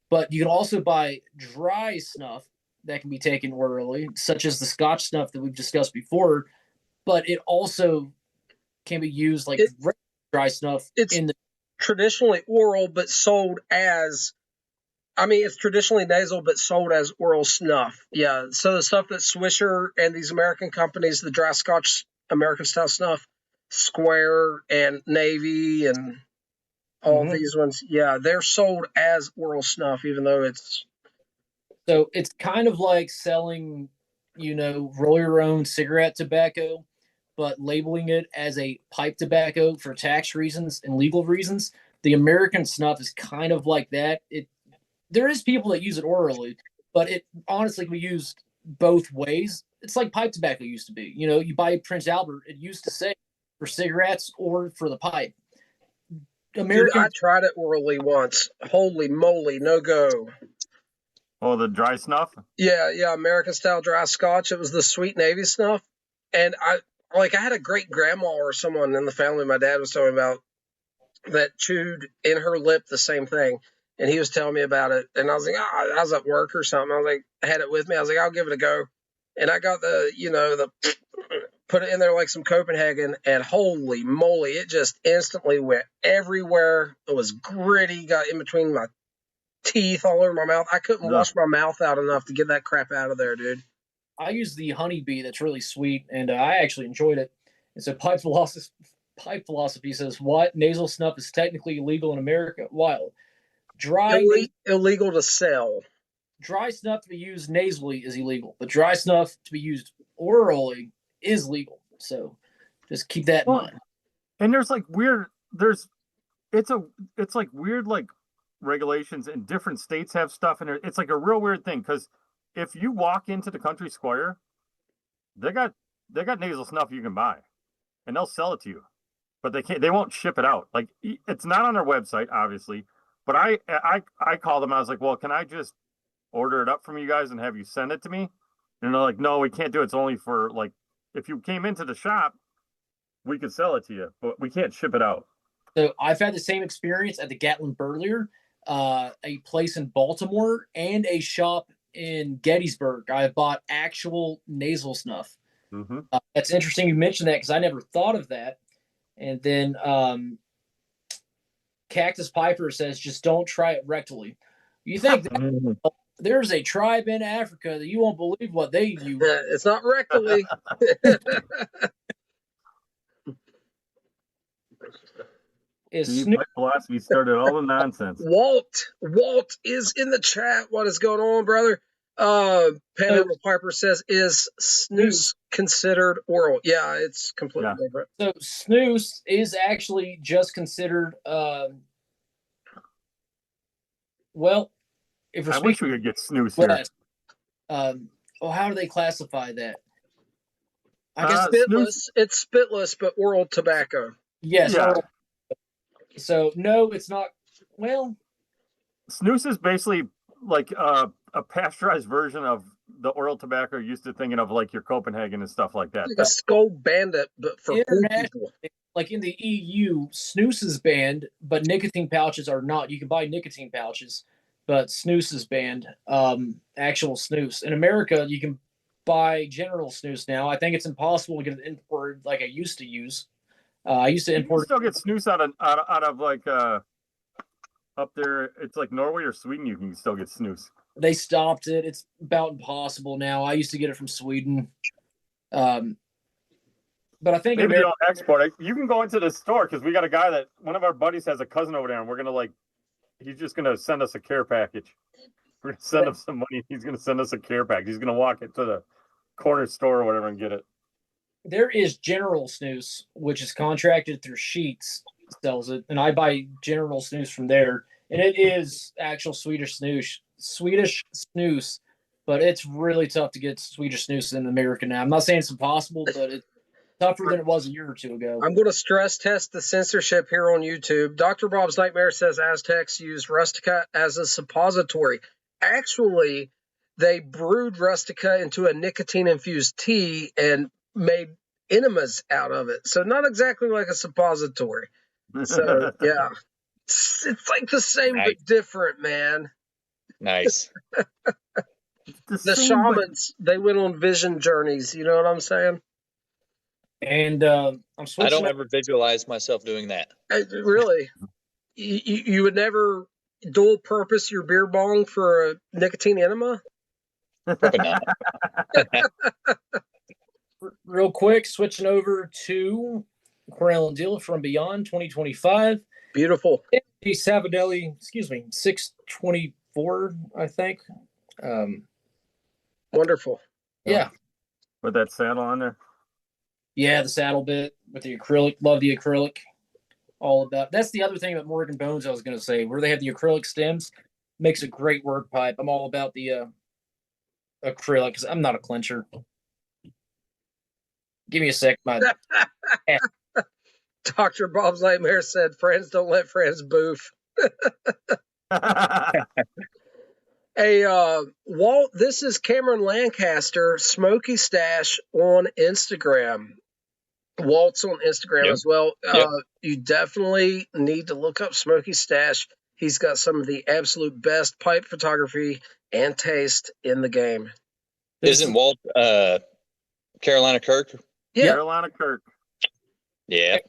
But you can also buy dry snuff that can be taken orally, such as the Scotch snuff that we've discussed before, but it also can be used like dry snuff. It's traditionally oral, but sold as, it's traditionally nasal, but sold as oral snuff. Yeah, so the stuff that Swisher and these American companies, the dry Scotch American style snuff, Square and Navy and all these ones, they're sold as oral snuff, even though it's... So it's kind of like selling, roll your own cigarette tobacco, but labeling it as a pipe tobacco for tax reasons and legal reasons. The American snuff is kind of like that. There is people that use it orally, but it honestly can be used both ways. It's like pipe tobacco used to be. You buy Prince Albert, it used to say for cigarettes or for the pipe. Dude, I tried it orally once. Holy moly, no go. Oh, the dry snuff? Yeah, American style dry Scotch. It was the Sweet Navy snuff. And I had a great grandma or someone in the family my dad was telling me about that chewed in her lip the same thing. And he was telling me about it. And I was like, I was at work or something. I was like, I had it with me. I was like, I'll give it a go. And I got put it in there like some Copenhagen, and holy moly, it just instantly went everywhere. It was gritty, got in between my teeth, all over my mouth. I couldn't wash my mouth out enough to get that crap out of there, dude. I use the honeybee that's really sweet, and I actually enjoyed it. And so Pipe Philosophy says, what? Nasal snuff is technically illegal in America? Wild. Illegal to sell. Dry snuff to be used nasally is illegal, but dry snuff to be used orally is legal. So just keep that in mind. And there's like weird, it's like weird, like regulations, and different states have stuff in there. It's like a real weird thing, because if you walk into the Country Square, they got nasal snuff you can buy, and they'll sell it to you, but they won't ship it out. Like, it's not on their website, obviously, but I called them. I was like, well, can I just order it up from you guys and have you send it to me? And they're like, no, we can't do it. It's only for, like, if you came into the shop, we could sell it to you, but we can't ship it out. So I've had the same experience at the Gatlin Burlier, a place in Baltimore, and a shop in Gettysburg. I've bought actual nasal snuff. Mm-hmm. That's interesting you mentioned that, because I never thought of that. And then Cactus Piper says, just don't try it rectally. You think that there's a tribe in Africa that you won't believe what they use. It's not rectally. Pipe Philosophy started all the nonsense. Walt is in the chat. What is going on, brother? Panhandle Piper says, is snus considered oral? Yeah, it's completely different. So snus is actually just considered if I wish we could get snus here. How do they classify that? I guess spitless. It's spitless, but oral tobacco. Yes. Yeah. So no, it's not. Well, snus is basically like a pasteurized version of the oral tobacco you're used to thinking of, like your Copenhagen and stuff like that. Like a Skull Bandit, but for cool people. Like in the EU, snus is banned, but nicotine pouches are not. You can buy nicotine pouches, but snus is banned. Actual snus. In America, you can buy general snus now. I think it's impossible to get it imported like I used to use. I used to You can import. still get snus out of like up there. It's like Norway or Sweden. You can still get snus. They stopped it. It's about impossible now. I used to get it from Sweden. But I think maybe they'll export it. You can go into the store because we got a guy that one of our buddies has a cousin over there, and we're gonna he's just gonna send us a care package. We're gonna send him some money. He's gonna send us a care package. He's gonna walk it to the corner store or whatever and get it. There is General Snus, which is contracted through Sheets, sells it, and I buy General Snus from there, and it is actual Swedish snus, but it's really tough to get Swedish snus in America now. I'm not saying it's impossible, but it's tougher than it was a year or two ago. I'm going to stress test the censorship here on YouTube. Dr. Bob's Nightmare says Aztecs used Rustica as a suppository. Actually, they brewed Rustica into a nicotine-infused tea and made enemas out of it. So not exactly like a suppository. So, yeah. It's like the same but different, man. Nice. The shamans, they went on vision journeys. You know what I'm saying? And I'm switching. I don't ever visualize myself doing that. Really? You would never dual purpose your beer bong for a nicotine enema? Probably not. Real quick, switching over to Cornell and Deal from Beyond 2025. Beautiful. The Savadelli, 624, I think. Wonderful. Yeah. With that saddle on there. Yeah, the saddle bit with the acrylic. Love the acrylic. All about. That's the other thing about Morgan Bones I was going to say, where they have the acrylic stems. Makes a great work pipe. I'm all about the acrylic because I'm not a clincher. Give me a sec. Dr. Bob's Nightmare said, friends don't let friends boof. Hey, Walt, this is Cameron Lancaster, Smoky Stash on Instagram. Walt's on Instagram as well. You definitely need to look up Smoky Stash. He's got some of the absolute best pipe photography and taste in the game. Isn't Walt Carolina Kirk? Yeah. Carolina Kirk. Yeah.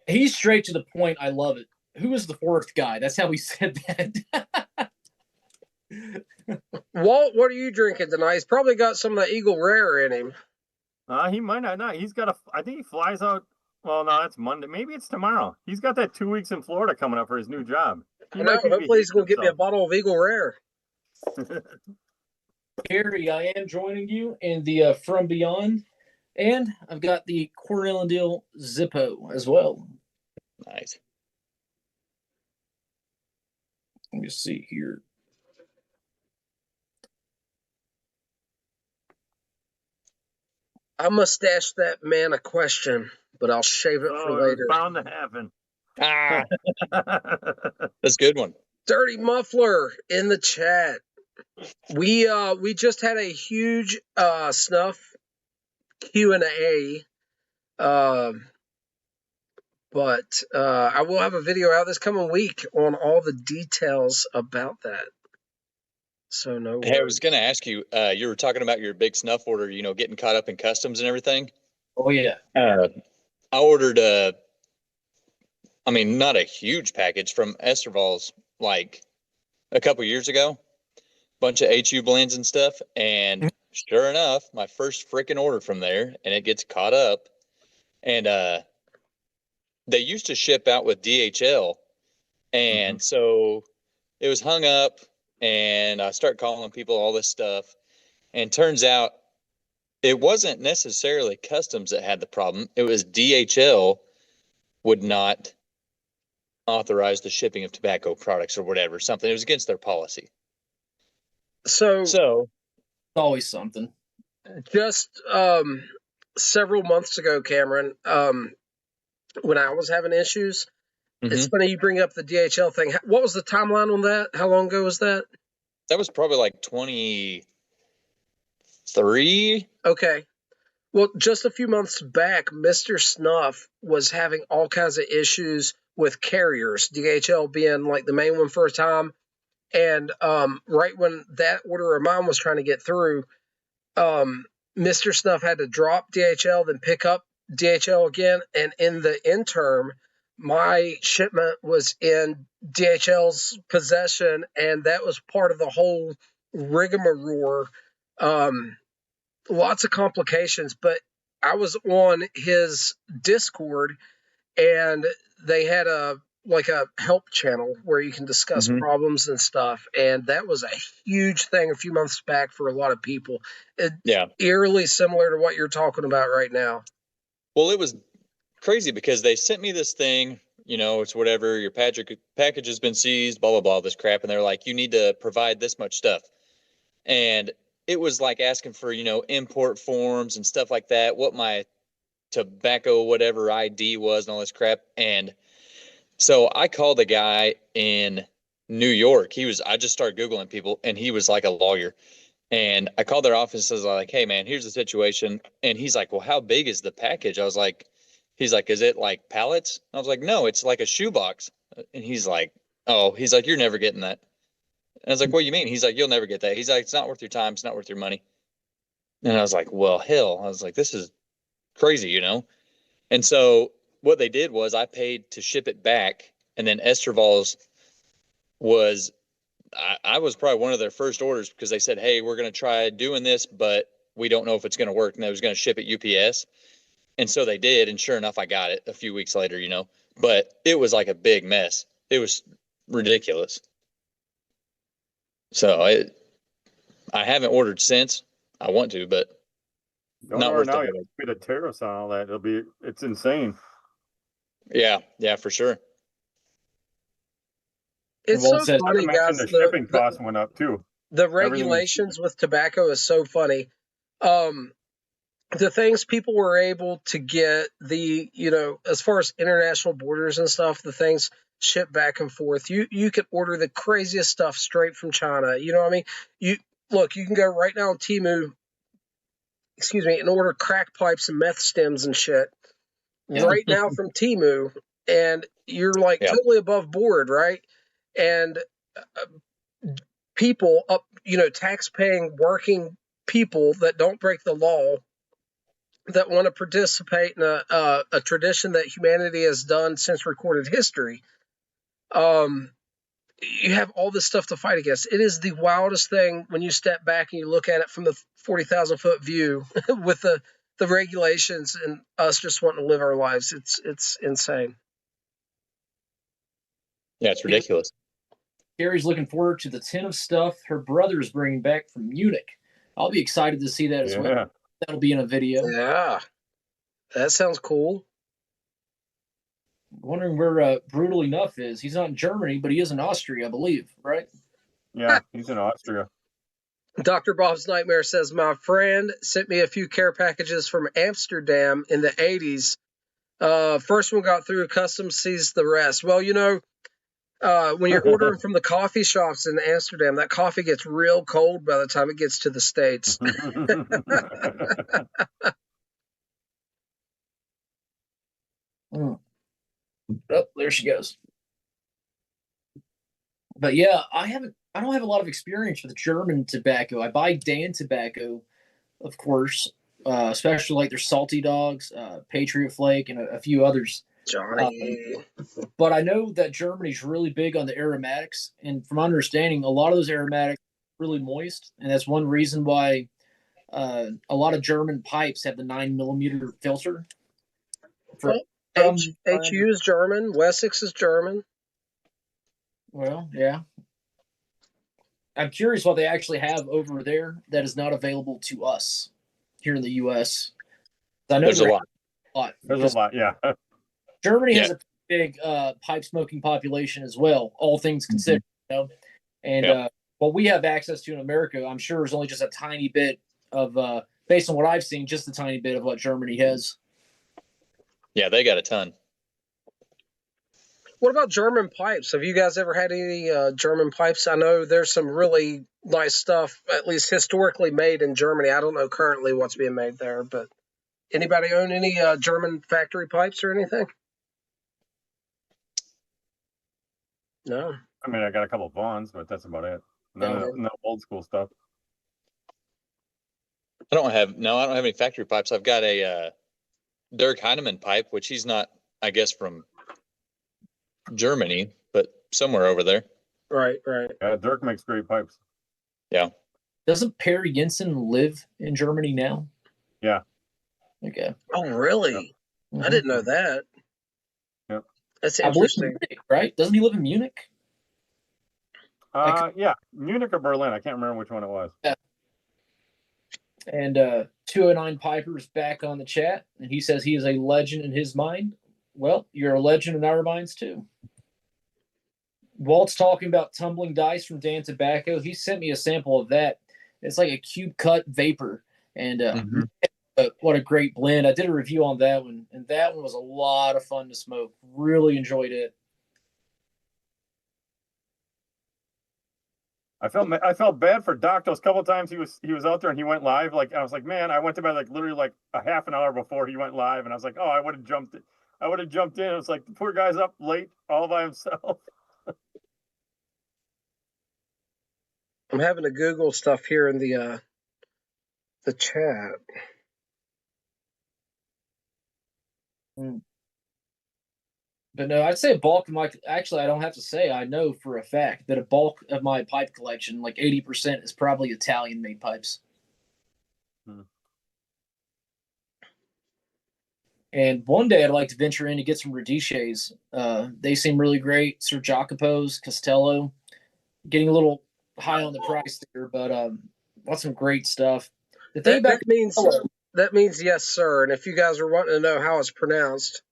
He's straight to the point. I love it. Who is the fourth guy? That's how he said that. Walt, what are you drinking tonight? He's probably got some of that Eagle Rare in him. He might not. He's got I think he flies out. Well, no, that's Monday. Maybe it's tomorrow. He's got that 2 weeks in Florida coming up for his new job. Hopefully he's going to get me a bottle of Eagle Rare. Gary, I am joining you in the From Beyond, and I've got the Cornell and Deal Zippo as well. Nice. Let me see here. I must ask that man a question, but I'll shave it for later. Bound to happen. That's a good one. Dirty Muffler in the chat. We just had a huge snuff Q&A, but I will have a video out this coming week on all the details about that. So no worries. Hey, I was going to ask you, you were talking about your big snuff order, getting caught up in customs and everything. Oh, yeah. I ordered not a huge package from Esterval's like a couple years ago, bunch of HU blends and stuff. And sure enough, my first freaking order from there, and it gets caught up. And they used to ship out with DHL. And so it was hung up. And I start calling people all this stuff, and turns out it wasn't necessarily customs that had the problem. It was DHL would not authorize the shipping of tobacco products or whatever, something. It was against their policy. So always something. Just several months ago, Cameron, when I was having issues, it's funny you bring up the DHL thing. What was the timeline on that? How long ago was that? That was probably like 2013, 3. Okay. Well, just a few months back, Mr. Snuff was having all kinds of issues with carriers, DHL being like the main one for a time. And right when that order of mine was trying to get through, Mr. Snuff had to drop DHL, then pick up DHL again. And in the interim, my shipment was in DHL's possession, and that was part of the whole rigmarole. Lots of complications, but I was on his Discord, and they had a help channel where you can discuss problems and stuff, and that was a huge thing a few months back for a lot of people. Eerily similar to what you're talking about right now. Well, it was crazy because they sent me this thing, it's whatever, your package has been seized, blah blah blah, this crap, and they're like, you need to provide this much stuff. And it was like asking for, import forms and stuff like that, what my tobacco whatever ID was and all this crap. And so I called a guy in New York. I just started Googling people, and he was like a lawyer. And I called their office and was like, hey man, here's the situation. And he's like, well, how big is the package? I was like, he's like, is it like pallets? I was like, no, it's like a shoebox. And he's like, you're never getting that. And I was like, what do you mean? He's like, you'll never get that. He's like, it's not worth your time. It's not worth your money. And I was like, well, hell, I was like, this is crazy, And so what they did was I paid to ship it back. And then Esterval's was, I was probably one of their first orders because they said, hey, we're going to try doing this, but we don't know if it's going to work. And they was going to ship it UPS. And so they did. And sure enough, I got it a few weeks later, but it was like a big mess. It was ridiculous. So I haven't ordered since. I want to, but not worth now. You pay the tariffs on all that. It's insane. Yeah, for sure. It's so funny, guys. The shipping costs went up too. The regulations with tobacco is so funny. The things people were able to get, as far as international borders and stuff, the things shipped back and forth. You could order the craziest stuff straight from China. You know what I mean? You can go right now on Temu, and order crack pipes and meth stems and shit right now from Temu, and you're totally above board, right? And people tax-paying working people that don't break the law, that want to participate in a tradition that humanity has done since recorded history. You have all this stuff to fight against. It is the wildest thing when you step back and you look at it from the 40,000-foot view with the regulations and us just wanting to live our lives. It's insane. Yeah, it's ridiculous. Carrie's looking forward to the tin of stuff her brother is bringing back from Munich. I'll be excited to see that as well. That'll be in a video. Yeah, that sounds cool. Wondering where Brutal Enough is. He's not in Germany, but he is in Austria, I believe, right? Yeah, he's in Austria. Dr. Bob's Nightmare says, my friend sent me a few care packages from Amsterdam in the 80s. First one got through, customs sees the rest. Well, when you're ordering from the coffee shops in Amsterdam, that coffee gets real cold by the time it gets to the States. Oh, there she goes. But yeah, I don't have a lot of experience with German tobacco. I buy Dan tobacco, of course, especially like their Salty Dogs, Patriot Flake, and a few others. Johnny. But I know that Germany's really big on the aromatics, and from understanding, a lot of those aromatics are really moist, and that's one reason why a lot of German pipes have the 9mm filter. HU is German. Wessex is German. Well, yeah. I'm curious what they actually have over there that is not available to us here in the U.S. I know there's a lot. There's a lot, yeah. Germany has a big pipe smoking population as well, all things considered. And what we have access to in America, I'm sure, is only just a tiny bit of, based on what I've seen, just a tiny bit of what Germany has. Yeah, they got a ton. What about German pipes? Have you guys ever had any German pipes? I know there's some really nice stuff, at least historically made in Germany. I don't know currently what's being made there, but anybody own any German factory pipes or anything? No. I mean, I got a couple of Vaughns, but that's about it. No old school stuff. I don't have any factory pipes. I've got a Dirk Heinemann pipe, which he's not, I guess, from Germany, but somewhere over there. Right. Yeah, Dirk makes great pipes. Yeah. Doesn't Per Jensen live in Germany now? Yeah. Okay. Oh, really? Mhm. I didn't know that. Yep. That's I believe interesting. Munich, right? Doesn't he live in Munich? Yeah, Munich or Berlin. I can't remember which one it was. Yeah. And 209 Piper's back on the chat, and he says he is a legend in his mind. Well, you're a legend in our minds too. Walt's talking about tumbling dice from Dan Tobacco. He sent me a sample of that. It's like a cube cut vapor, and what a great blend. I did a review on that one, and that one was a lot of fun to smoke. Really enjoyed it. I felt bad for Doc those couple of times he was out there and he went live. Like I was like, man, I went to bed like literally like a half an hour before he went live, and I was like, oh, I would have jumped in. It was like the poor guy's up late all by himself. I'm having to Google stuff here in the chat. But no, I'd say a bulk of my, actually, I don't have to say, I know for a fact that a bulk of my pipe collection, like 80%, is probably Italian made pipes. And one day I'd like to venture in to get some Radices. They seem really great. Sir Jacopo's, Castello, getting a little high on the price there, but got some great stuff. The thing about that means yes, sir. And if you guys are wanting to know how it's pronounced,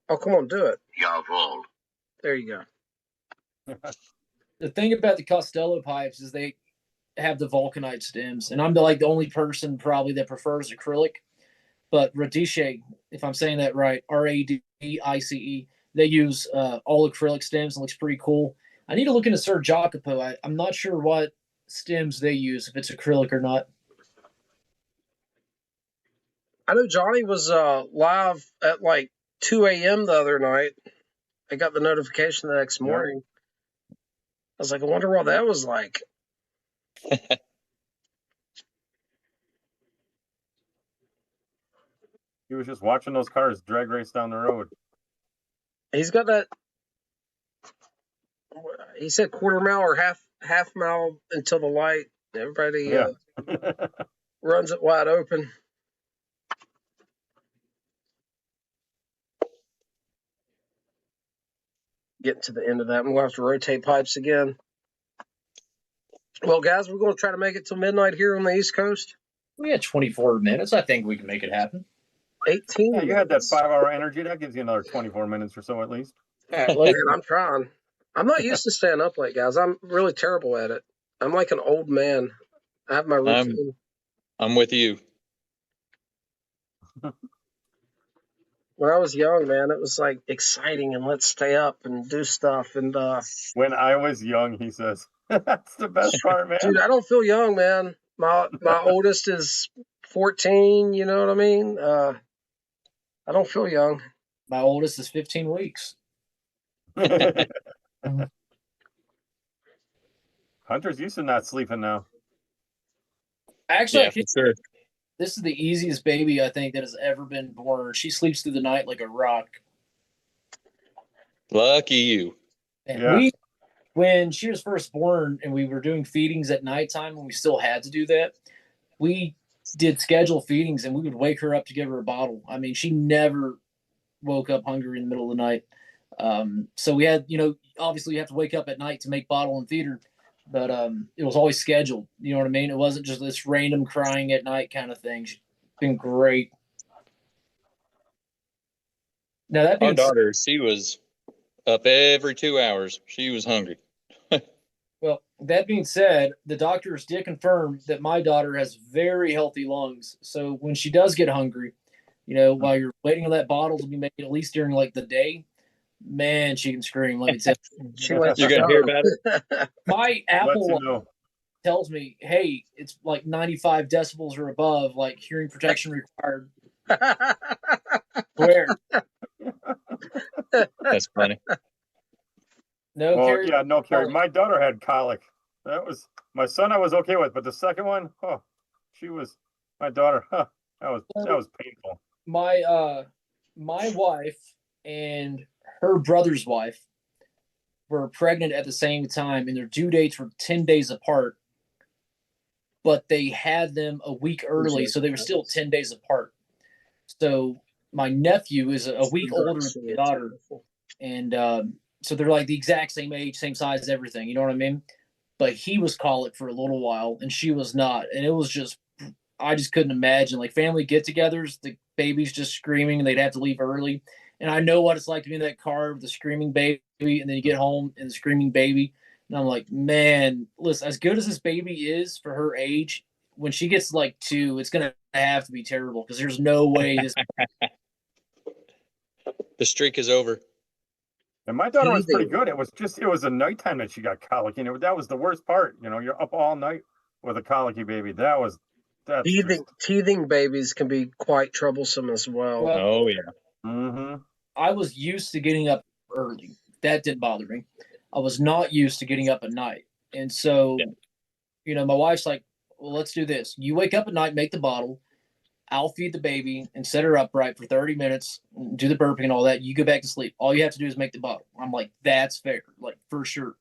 oh, come on, do it. Jawohl. There you go. The thing about the Costello pipes is they have the vulcanite stems, and I'm the only person probably that prefers acrylic. But Radice, if I'm saying that right, Radice, they use all acrylic stems and looks pretty cool. I need to look into Sir Jacopo. I'm not sure what stems they use, if it's acrylic or not. I know Johnny was live at like 2 a.m. the other night. I got the notification the next morning. I was like, I wonder what that was like. He was just watching those cars drag race down the road. He's got that. He said quarter mile or half mile until the light. Everybody runs it wide open. Getting to the end of that, I'm going to have to rotate pipes again. Well, guys, we're going to try to make it till midnight here on the East Coast. We had 24 minutes. I think we can make it happen. 18 Yeah, you had that 5-hour energy. That gives you another 24 minutes or so at least. Man, I'm trying. I'm not used to staying up late, guys. I'm really terrible at it. I'm like an old man. I have my routine. I'm with you. When I was young, man, it was like exciting and let's stay up and do stuff. And when I was young, he says, that's the best part, man. Dude, I don't feel young, man. My oldest is 14. You know what I mean? I don't feel young. My oldest is 15 weeks. Hunter's used to not sleeping now. Actually, Yeah, for sure. This is the easiest baby I think that has ever been born. She sleeps through the night like a rock. Lucky you. And when she was first born and we were doing feedings at nighttime when we still had to do that, we did schedule feedings and we would wake her up to give her a bottle. I mean, she never woke up hungry in the middle of the night. So we had, obviously you have to wake up at night to make bottle and feed her. But it was always scheduled. You know what I mean? It wasn't just this random crying at night kind of thing. She's been great. Now that Our daughter, she was up every 2 hours. She was hungry. Well, that being said, the doctors did confirm that my daughter has very healthy lungs. So when she does get hungry, while you're waiting on that bottle to be made, at least during like the day, man, she can scream. Let me tell She you. lets You're you gonna hear know. about it. My Lets Apple you know. tells me, hey, it's like 95 decibels or above, like hearing protection required. Where? That's funny. No, Well, Carrie. yeah, no, Carrie. Colic. My daughter had colic. That was my son. I was okay with, but the second one, oh, my daughter. Huh, that was painful. My wife and her brother's wife were pregnant at the same time, and their due dates were 10 days apart, but they had them a week early, so they were still 10 days apart. So my nephew is a week older than my daughter, and so they're like the exact same age, same size, everything. You know what I mean? But he was colic for a little while, and she was not, and it was just I just couldn't imagine like family get-togethers, the baby's just screaming, and they'd have to leave early. And I know what it's like to be in that car with the screaming baby, and then you get home and the screaming baby, and I'm like, man, listen, as good as this baby is for her age, when she gets like 2, it's gonna have to be terrible because there's no way this. The streak is over. And my daughter was pretty good. It was the nighttime that she got colic, and that was the worst part. You're up all night with a colicky baby. Teething babies can be quite troublesome as well. Oh yeah. Mm-hmm. I was used to getting up early. That didn't bother me. I was not used to getting up at night. And so, my wife's like, well, let's do this. You wake up at night, make the bottle. I'll feed the baby and set her upright for 30 minutes, do the burping and all that. You go back to sleep. All you have to do is make the bottle. I'm like, that's fair, like for sure.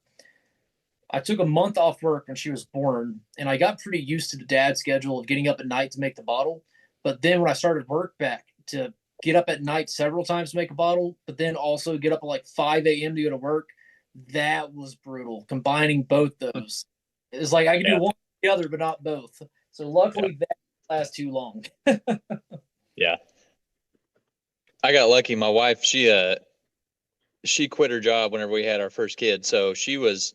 I took a month off work when she was born, and I got pretty used to the dad schedule of getting up at night to make the bottle. But then when I started work back, to get up at night several times to make a bottle, but then also get up at like 5 a.m. to go to work, that was brutal. Combining both those. It's like I can do one or the other, but not both. So luckily that didn't last too long. Yeah. I got lucky. My wife, she quit her job whenever we had our first kid. So she was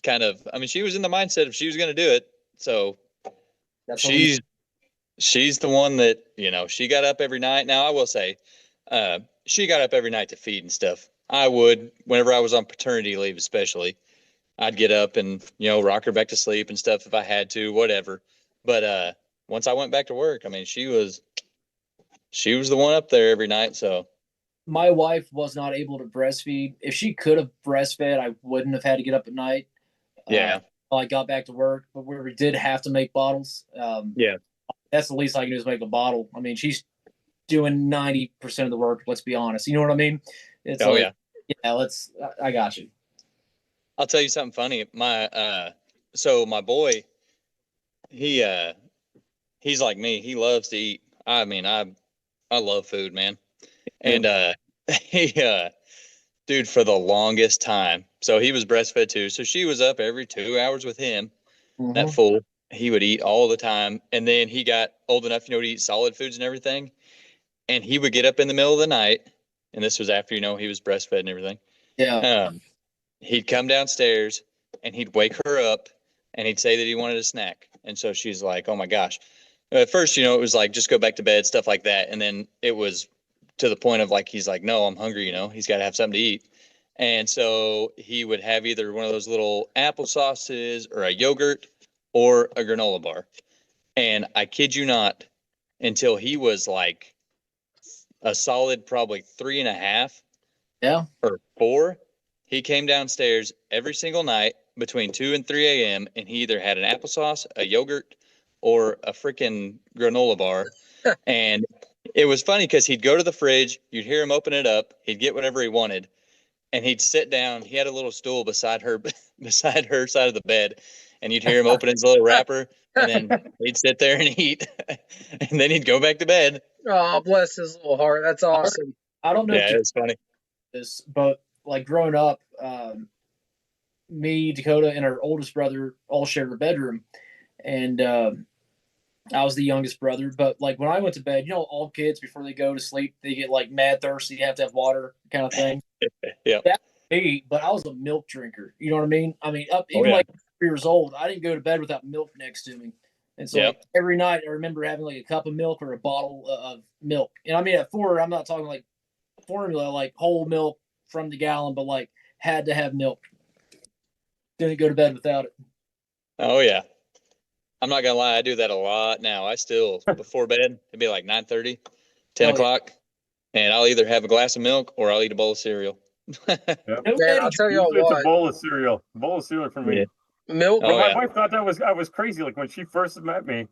she was in the mindset of she was going to do it. So she's the one that, she got up every night. Now I will say, she got up every night to feed and stuff. I would, whenever I was on paternity leave, especially, I'd get up and, rock her back to sleep and stuff if I had to, whatever. But, once I went back to work, she was the one up there every night. So my wife was not able to breastfeed. If she could have breastfed, I wouldn't have had to get up at night. Yeah. I got back to work, but where we did have to make bottles. That's the least I can do is make a bottle. She's doing 90% of the work. Let's be honest. You know what I mean? It's I got you. I'll tell you something funny. So my boy, he's like me. He loves to eat. I love food, man. And, dude, for the longest time. So he was breastfed too. So she was up every 2 hours with him. Mm-hmm. That fool, he would eat all the time. And then he got old enough, to eat solid foods and everything. And he would get up in the middle of the night. And this was after, he was breastfed and everything. Yeah. He'd come downstairs and he'd wake her up and he'd say that he wanted a snack. And so she's like, oh my gosh. At first, it was like, just go back to bed, stuff like that. And then it was to the point of like, he's like, no, I'm hungry. He's got to have something to eat. And so he would have either one of those little apple sauces or a yogurt or a granola bar. And I kid you not, until he was like a solid, probably 3.5 or 4, he came downstairs every single night between 2 and 3 a.m. and he either had an applesauce, a yogurt, or a freaking granola bar. And it was funny because he'd go to the fridge, you'd hear him open it up, he'd get whatever he wanted, and he'd sit down. He had a little stool beside her side of the bed, and you'd hear him open his little wrapper, and then he'd sit there and eat, and then he'd go back to bed. Oh, bless his little heart. That's awesome. I don't know. Yeah, it's funny. But like growing up, me, Dakota, and our oldest brother all shared a bedroom, and I was the youngest brother. But like when I went to bed, all kids before they go to sleep, they get like mad thirsty. You have to have water, kind of thing. Yeah. That's me, but I was a milk drinker. You know what I mean? Even like 3 years old, I didn't go to bed without milk next to me. And so like, every night I remember having like a cup of milk or a bottle of milk. And I mean, at 4, I'm not talking like formula, like whole milk from the gallon, but like had to have milk. Didn't go to bed without it. Oh yeah. I'm not gonna lie, I do that a lot now. I still, before bed, it'd be like 9:30, 10 o'clock, and I'll either have a glass of milk or I'll eat a bowl of cereal. Yep. Man, I'll tell y'all Usually it's a what. bowl of cereal. Bowl of cereal for me. Yeah. Milk. But Oh, my yeah. wife thought that was I was crazy. Like when she first met me,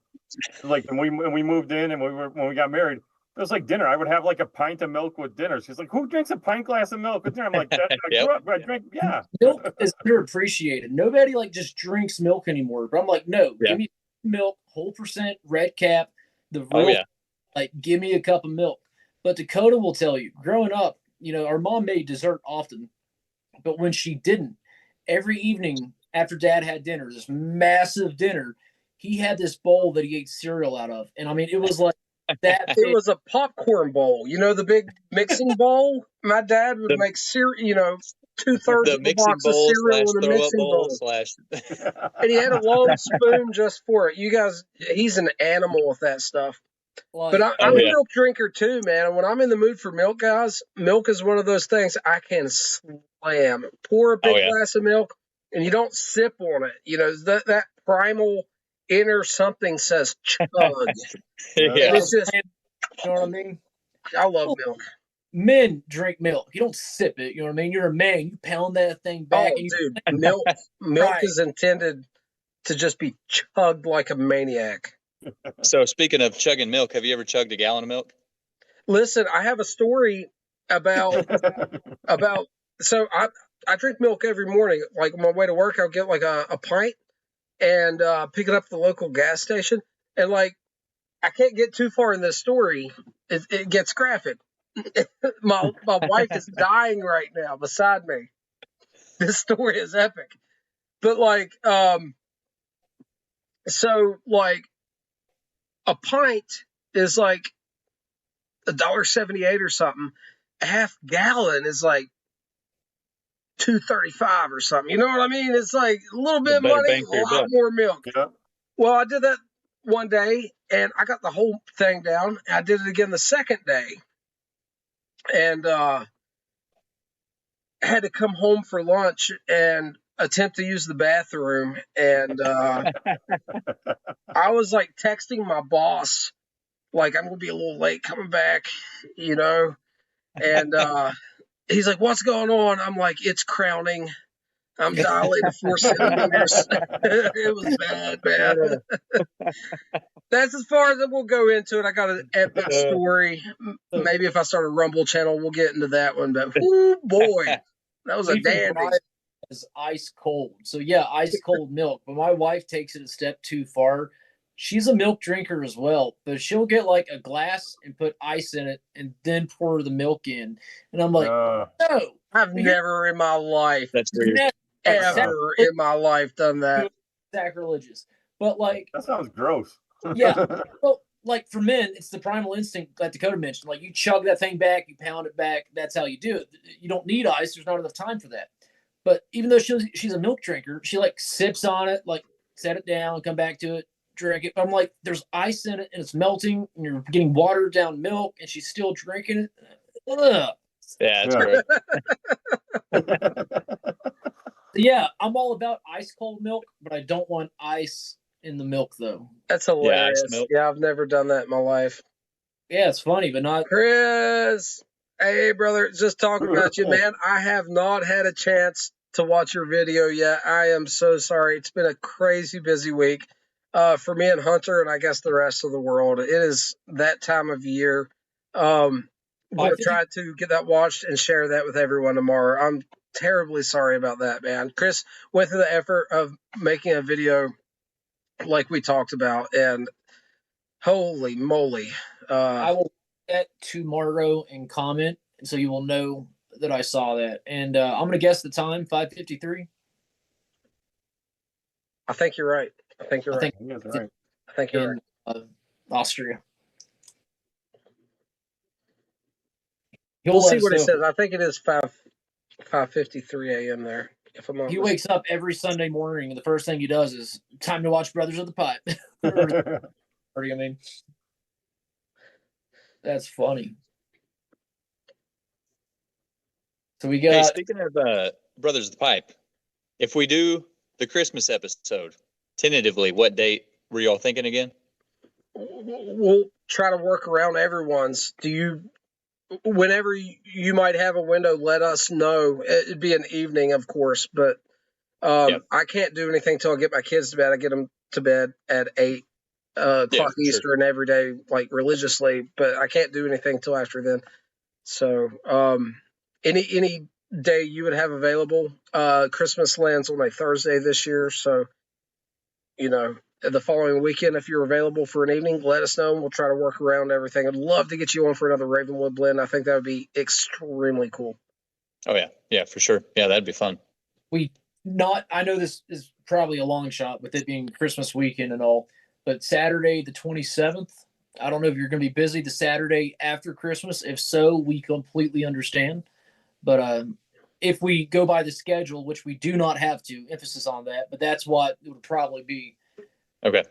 like when we moved in and when we got married, it was like dinner. I would have like a pint of milk with dinner. She's like, "Who drinks a pint glass of milk with dinner?" I'm like, I Yep. grew up. I drink. Yeah. Milk is underappreciated. Nobody like just drinks milk anymore. But I'm like, no, Yeah. give me milk, whole percent, red cap, the real, Oh yeah. like, give me a cup of milk. But Dakota will tell you, growing up, you know, our mom made dessert often, but when she didn't, every evening after Dad had dinner, this massive dinner, he had this bowl that he ate cereal out of, and I mean, it was like that. It was a popcorn bowl. You know, the big mixing bowl? My dad would The- make cereal, you know, 2/3 The of a mixing box of bowl cereal slash in a throw up mixing bowl bowl. slash. And he had a long spoon just for it. You guys, he's an animal with that stuff. Like, But I'm Oh, a yeah. milk drinker too, man. And when I'm in the mood for milk, guys, milk is one of those things I can slam. Pour a big Oh, yeah. glass of milk, and you don't sip on it. You know, that primal inner something says chug. Yeah. And Yeah. it's just, you know what I mean? I love milk. Men drink milk. You don't sip it. You know what I mean? You're a man. You pound that thing back, Oh, and you dude, milk Right. is intended to just be chugged like a maniac. So speaking of chugging milk, have you ever chugged a gallon of milk? Listen, I have a story about so I drink milk every morning. Like on my way to work, I'll get like a pint and pick it up at the local gas station. And like I can't get too far in this story. It gets graphic. my wife is dying right now beside me. This story is epic. But like so like a pint is like $1.78 or something. A half gallon is like $2.35 or something. You know what I mean? It's like a little bit of Better money, bang a for your lot buck. more milk. Yeah. Well, I did that one day and I got the whole thing down. I did it again the second day. And had to come home for lunch and attempt to use the bathroom. And I was like texting my boss, like, I'm going to be a little late coming back, you know? And he's like, what's going on? I'm like, it's crowning. I'm dilated 4 centimeters. It was bad, man. That's as far as we'll go into it. I got an epic story. Maybe if I start a Rumble channel, we'll get into that one. But whoo, boy, that was a Leafy dandy. Brian is ice cold. So yeah, ice cold milk. But my wife takes it a step too far. She's a milk drinker as well, but she'll get like a glass and put ice in it and then pour the milk in. And I'm like, no, I've never in my life, That's weird. ever in my life done that. Sacrilegious. But like, that sounds gross. Yeah. Well, like for men, it's the primal instinct that Dakota mentioned. Like you chug that thing back, you pound it back. That's how you do it. You don't need ice. There's not enough time for that. But even though she's a milk drinker, she like sips on it, like set it down, come back to it, drink it. But I'm like, there's ice in it and it's melting and you're getting watered down milk and she's still drinking it. Ugh. Yeah, it's Yeah. gross. Yeah, I'm all about ice cold milk, but I don't want ice in the milk though. That's hilarious. milk. Yeah, I've never done that in my life. Yeah, it's funny, but not. Chris, hey brother, just talking about you, man. I have not had a chance to watch your video yet. I am so sorry. It's been a crazy busy week for me and Hunter, and I guess the rest of the world. It is that time of year. We'll try to get that watched and share that with everyone tomorrow. I'm terribly sorry about that, man. Chris went through the effort of making a video like we talked about, and holy moly. I will get tomorrow and comment, so you will know that I saw that. And I'm going to guess the time, 5:53. I think you're right. I think you're right. Right. I think you're in right. Austria. We'll see what he says. I think it is 5:53 a.m. there. If I'm not He mistaken. wakes up every Sunday morning, and the first thing he does is time to watch Brothers of the Pipe. Or, I mean, that's funny. So we Hey, got speaking of Brothers of the Pipe, if we do the Christmas episode, tentatively, what date were y'all thinking again? We'll try to work around everyone's. Whenever you might have a window, let us know. It'd be an evening, of course, but I can't do anything till I get my kids to bed. I get them to bed at 8 o'clock Eastern every day, like religiously, but I can't do anything till after then. So any day you would have available. Christmas lands on a Thursday this year, so the following weekend, if you're available for an evening, let us know and we'll try to work around everything. I'd love to get you on for another Ravenwood blend. I think that would be extremely cool. Oh yeah, for sure. Yeah, that'd be fun. I know this is probably a long shot with it being Christmas weekend and all, but Saturday the 27th, I don't know if you're going to be busy the Saturday after Christmas. If so, we completely understand. But if we go by the schedule, which we do not have to, emphasis on that, but that's what it would probably be. Okay.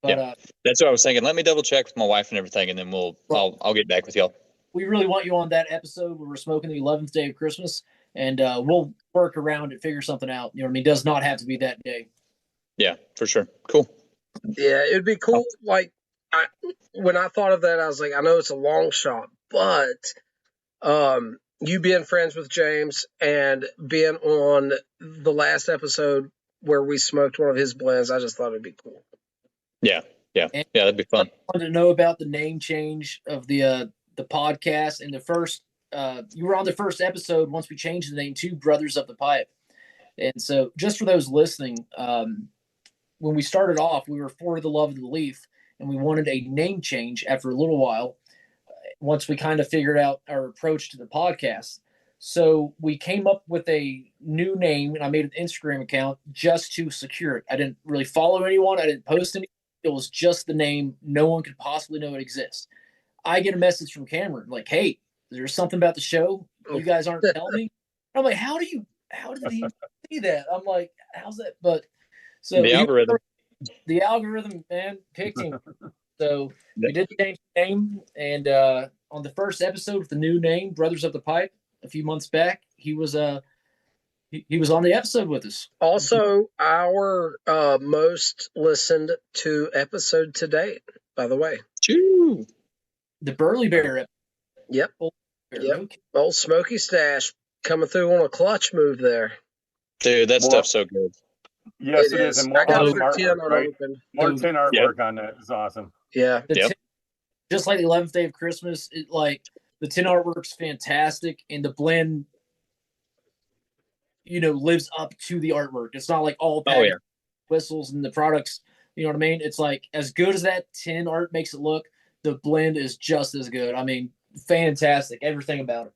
But that's what I was thinking. Let me double check with my wife and everything, and then I'll get back with y'all. We really want you on that episode where we're smoking the 11th day of Christmas, and we'll work around it, figure something out. You know what I mean? It does not have to be that day. Yeah, for sure. Cool. Yeah, it'd be cool. Like when I thought of that, I was like, I know it's a long shot, but you being friends with James and being on the last episode where we smoked one of his blends, I just thought it'd be cool. Yeah, that'd be fun. I wanted to know about the name change of the podcast. And the first, you were on the first episode once we changed the name to Brothers of the Pipe. And so, just for those listening, when we started off, we were For the Love of the Leaf, and we wanted a name change after a little while. Once we kind of figured out our approach to the podcast. So we came up with a new name, and I made an Instagram account just to secure it. I didn't really follow anyone. I didn't post anything. It was just the name. No one could possibly know it exists. I get a message from Cameron like, "Hey, is there something about the show you guys aren't telling me?" I'm like, "How did he see that?" I'm like, "How's that?" But so the algorithm, man, picked him. So we did change the name, and on the first episode with the new name, Brothers of the Pipe, a few months back, he was he was on the episode with us. Also, our most listened to episode to date, by the way. Choo. The Burley Bear episode. Yep. Yep. Okay. Old Smoky Stash coming through on a clutch move there. Dude, that stuff's so good. Yes, it is. And more I got awesome another 10 artwork, right? unopened. More 10 artwork on that is awesome. Yeah. Just like the 11th day of Christmas, the 10 artwork's fantastic, and the blend, lives up to the artwork. It's not like all whistles and the products. You know what I mean? It's like as good as that 10 art makes it look, the blend is just as good. I mean, fantastic. Everything about it.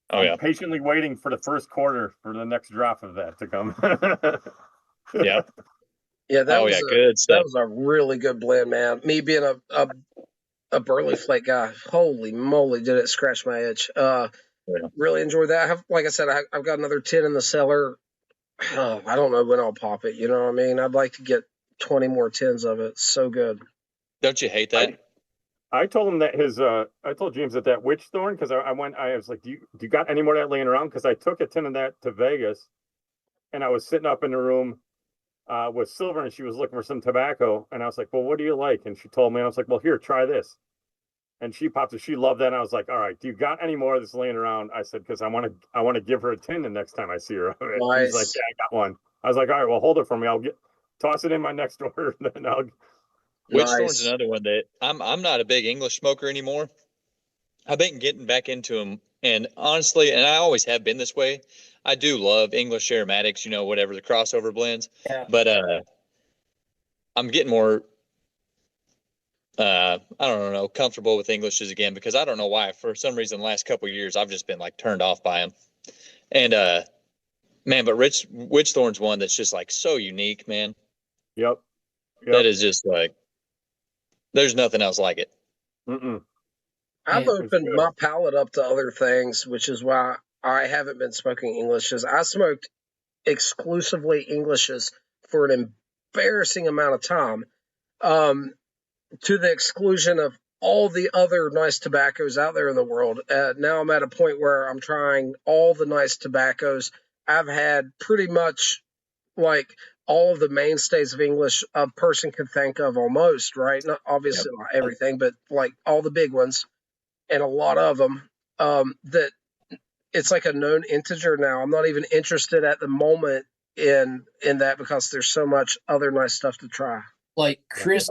Oh yeah. I'm patiently waiting for the first quarter for the next drop of that to come. Yeah. Yeah, that was good stuff. That was a really good blend, man. Me being a Burley Flake guy, holy moly, did it scratch my itch. Really enjoyed that. Like I said, I've got another 10 in the cellar. I don't know when I'll pop it. You know what I mean? I'd like to get 20 more 10s of it. It's so good. Don't you hate that? I told him that I told James that Witch Thorn, because I was like, do you got any more of that laying around? Because I took a 10 of that to Vegas, and I was sitting up in the room with Silver, and she was looking for some tobacco, and I was like, well, what do you like? And she told me, and I was like, well, here, try this. And she popped it. She loved that. And I was like, all right, do you got any more of this laying around? I said, because I want to give her a 10 the next time I see her. Nice. He's like, yeah, I got one. I was like, all right, well, hold it for me. I'll toss it in my next order. Then I'll. Witch Thorn's another one that I'm not a big English smoker anymore. I've been getting back into them, and honestly, and I always have been this way. I do love English aromatics, whatever the crossover blends. Yeah. But I'm getting more I don't know, comfortable with Englishes again, because I don't know why. For some reason, the last couple of years, I've just been like turned off by them. And man, but Witch Thorn's one that's just like so unique, man. Yep. That is just like, there's nothing else like it. I've opened my palate up to other things, which is why I haven't been smoking Englishes. I smoked exclusively Englishes for an embarrassing amount of time, to the exclusion of all the other nice tobaccos out there in the world. Now I'm at a point where I'm trying all the nice tobaccos. I've had pretty much like all of the mainstays of English a person can think of almost, right? Not obviously not everything, but like all the big ones and a lot of them, that it's like a known integer now. I'm not even interested at the moment in that because there's so much other nice stuff to try. Like Chris,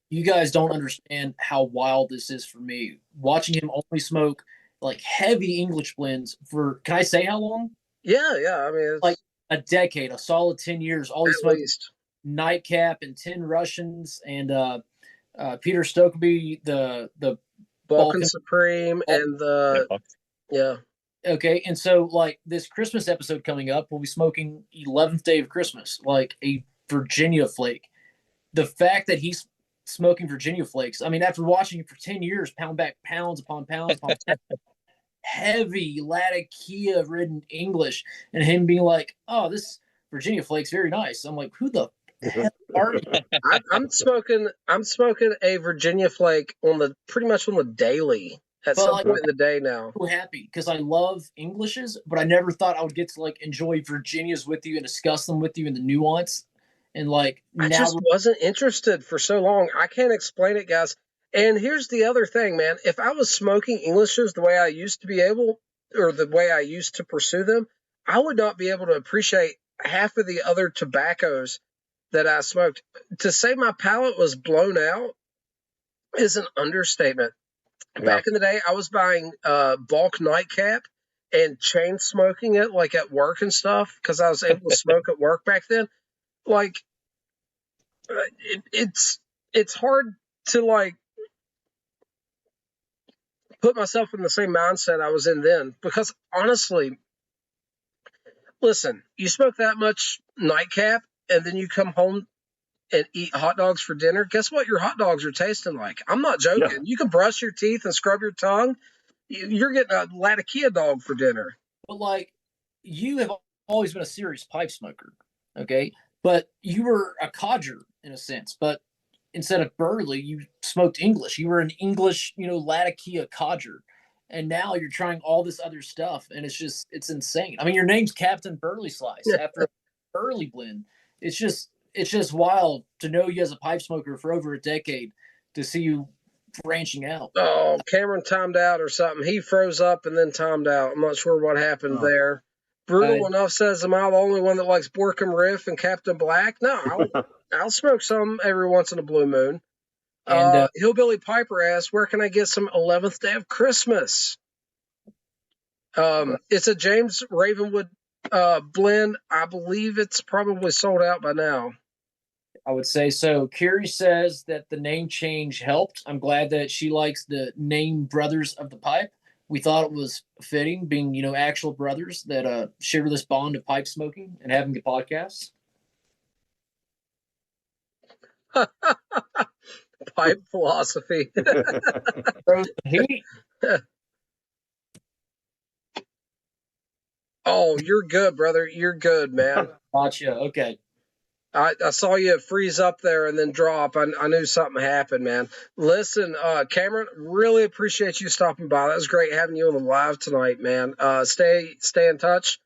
you guys don't understand how wild this is for me. Watching him only smoke like heavy English blends for, can I say how long? Yeah. I mean, it's like a decade, a solid 10 years. All he at smoked least Nightcap and 10 Russians and Peter Stokeby, the Balkan Supreme and the Okay, and so like this Christmas episode coming up, we'll be smoking 11th Day of Christmas, like a Virginia flake. The fact that he's smoking Virginia flakes, I mean, after watching it for 10 years, pound back pounds upon pounds upon heavy Latakia ridden English, and him being like, "Oh, this Virginia flake's very nice." I'm like, "Who the hell are you?" I'm smoking a Virginia flake pretty much on the daily at some point in the day now. I'm so happy because I love Englishes, but I never thought I would get to like enjoy Virginias with you and discuss them with you in the nuance. And like I just wasn't interested for so long. I can't explain it, guys. And here's the other thing, man. If I was smoking Englishes the way I used to be able, or the way I used to pursue them, I would not be able to appreciate half of the other tobaccos that I smoked. To say my palate was blown out is an understatement. Yeah. Back in the day, I was buying bulk Nightcap and chain smoking it like at work and stuff because I was able to smoke at work back then. Like, it's hard to like put myself in the same mindset I was in then because honestly, listen, you smoke that much Nightcap and then you come home and eat hot dogs for dinner. Guess what your hot dogs are tasting like? I'm not joking. Yeah. You can brush your teeth and scrub your tongue. You're getting a Latakia dog for dinner. But like, you have always been a serious pipe smoker, okay? But you were a codger in a sense. But instead of Burley, you smoked English. You were an English, Latakia codger. And now you're trying all this other stuff, and it's insane. I mean, your name's Captain Burley Slice after a Burley blend. It's just wild to know you as a pipe smoker for over a decade, to see you branching out. Oh, Cameron timed out or something. He froze up and then timed out. I'm not sure what happened there. Brutal Enough says, am I the only one that likes Borkum Riff and Captain Black? No, I'll smoke some every once in a blue moon. And Hillbilly Piper asks, where can I get some 11th Day of Christmas? It's a James Ravenwood blend. I believe it's probably sold out by now. I would say so. Carrie says that the name change helped. I'm glad that she likes the name Brothers of the Pipe. We thought it was fitting, being, actual brothers that share this bond of pipe smoking and having the podcasts. Pipe philosophy. Oh, you're good, brother. You're good, man. Gotcha. Okay. I saw you freeze up there and then drop. I knew something happened, man. Listen, Cameron, really appreciate you stopping by. That was great having you on the live tonight, man. Stay in touch.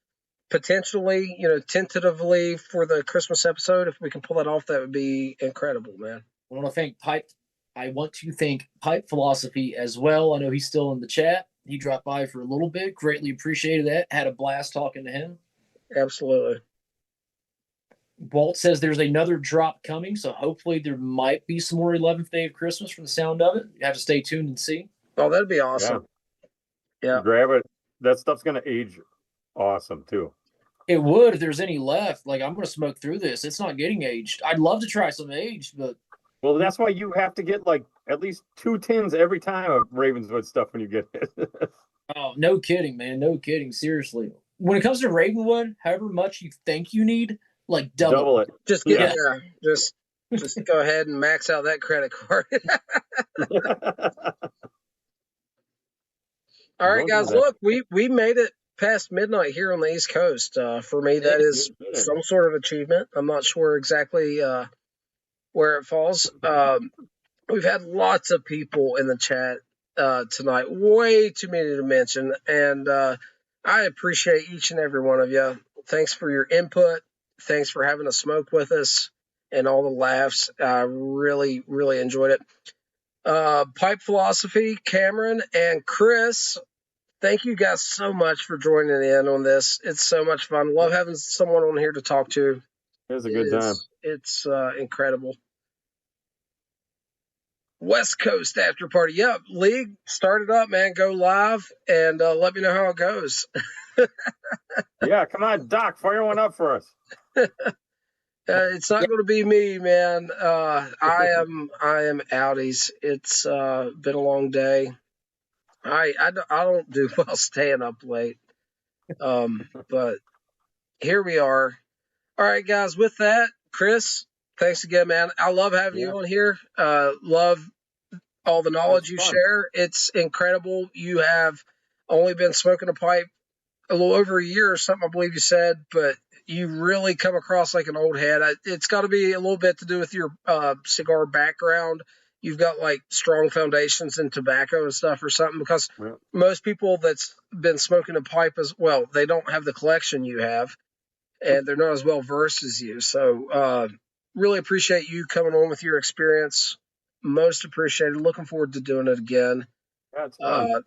Potentially, tentatively for the Christmas episode, if we can pull that off, that would be incredible, man. I want to thank Pipe Philosophy as well. I know he's still in the chat. He dropped by for a little bit. Greatly appreciated that. Had a blast talking to him. Absolutely. Walt says there's another drop coming, so hopefully there might be some more 11th Day of Christmas from the sound of it. You have to stay tuned and see. Oh, that'd be awesome. Yeah. Grab it. That stuff's going to age awesome, too. It would if there's any left. Like, I'm going to smoke through this. It's not getting aged. I'd love to try some aged, but... Well, that's why you have to get, like, at least 2 tins every time of Ravenswood stuff when you get it. Oh, no kidding, man. No kidding. Seriously. When it comes to Ravenwood, however much you think you need, like, double it. Just just go ahead and max out that credit card. All right, guys, look, we made it past midnight here on the East Coast. For me, that is some sort of achievement. I'm not sure exactly where it falls. We've had lots of people in the chat tonight, way too many to mention, and I appreciate each and every one of you. Thanks for your input. Thanks for having a smoke with us and all the laughs. I really, really enjoyed it. Pipe Philosophy, Cameron, and Chris, thank you guys so much for joining in on this. It's so much fun. Love having someone on here to talk to. It was a good time. It's incredible. West Coast After Party. Yep, League, start it up, man. Go live and let me know how it goes. Yeah, come on, Doc, fire one up for us. It's not going to be me, man. I am outies. It's been a long day. I don't do well staying up late. But here we are. All right, guys. With that, Chris, thanks again, man. I love having you on here. Love all the knowledge you share. It's incredible. You have only been smoking a pipe a little over a year or something, I believe you said, but you really come across like an old head. It's got to be a little bit to do with your cigar background. You've got like strong foundations in tobacco and stuff or something, because most people that's been smoking a pipe as well, they don't have the collection you have, and they're not as well versed as you. So really appreciate you coming on with your experience. Most appreciated. Looking forward to doing it again. Yeah, it's fun.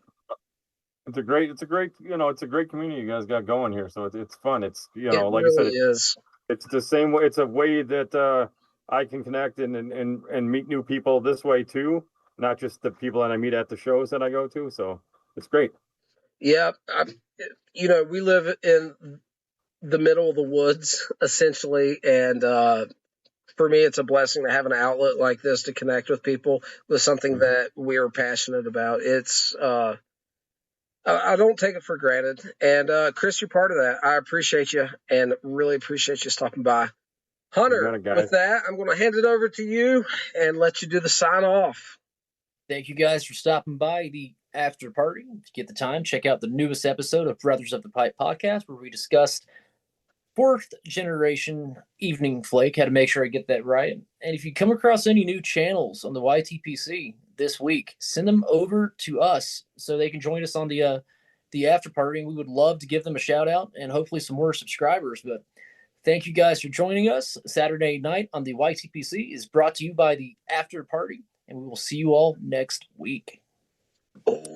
It's a great, it's a great community you guys got going here. So it's fun. It's, like really I said, it's the same way. It's a way that I can connect and meet new people this way too. Not just the people that I meet at the shows that I go to. So it's great. Yeah. We live in the middle of the woods essentially. And, for me, it's a blessing to have an outlet like this to connect with people with something that we're passionate about. It's, I don't take it for granted. And Chris, you're part of that. I appreciate you and really appreciate you stopping by. Hunter, with that, I'm going to hand it over to you and let you do the sign off. Thank you guys for stopping by the after party. If you get the time, check out the newest episode of Brothers of the Pipe podcast, where we discussed 4th generation evening flake, how to make sure I get that right. And if you come across any new channels on the YTPC this week, send them over to us so they can join us on the after party. We would love to give them a shout out and hopefully some more subscribers. But thank you guys for joining us. Saturday night on the YTPC is brought to you by the after party, and we will see you all next week. Oh.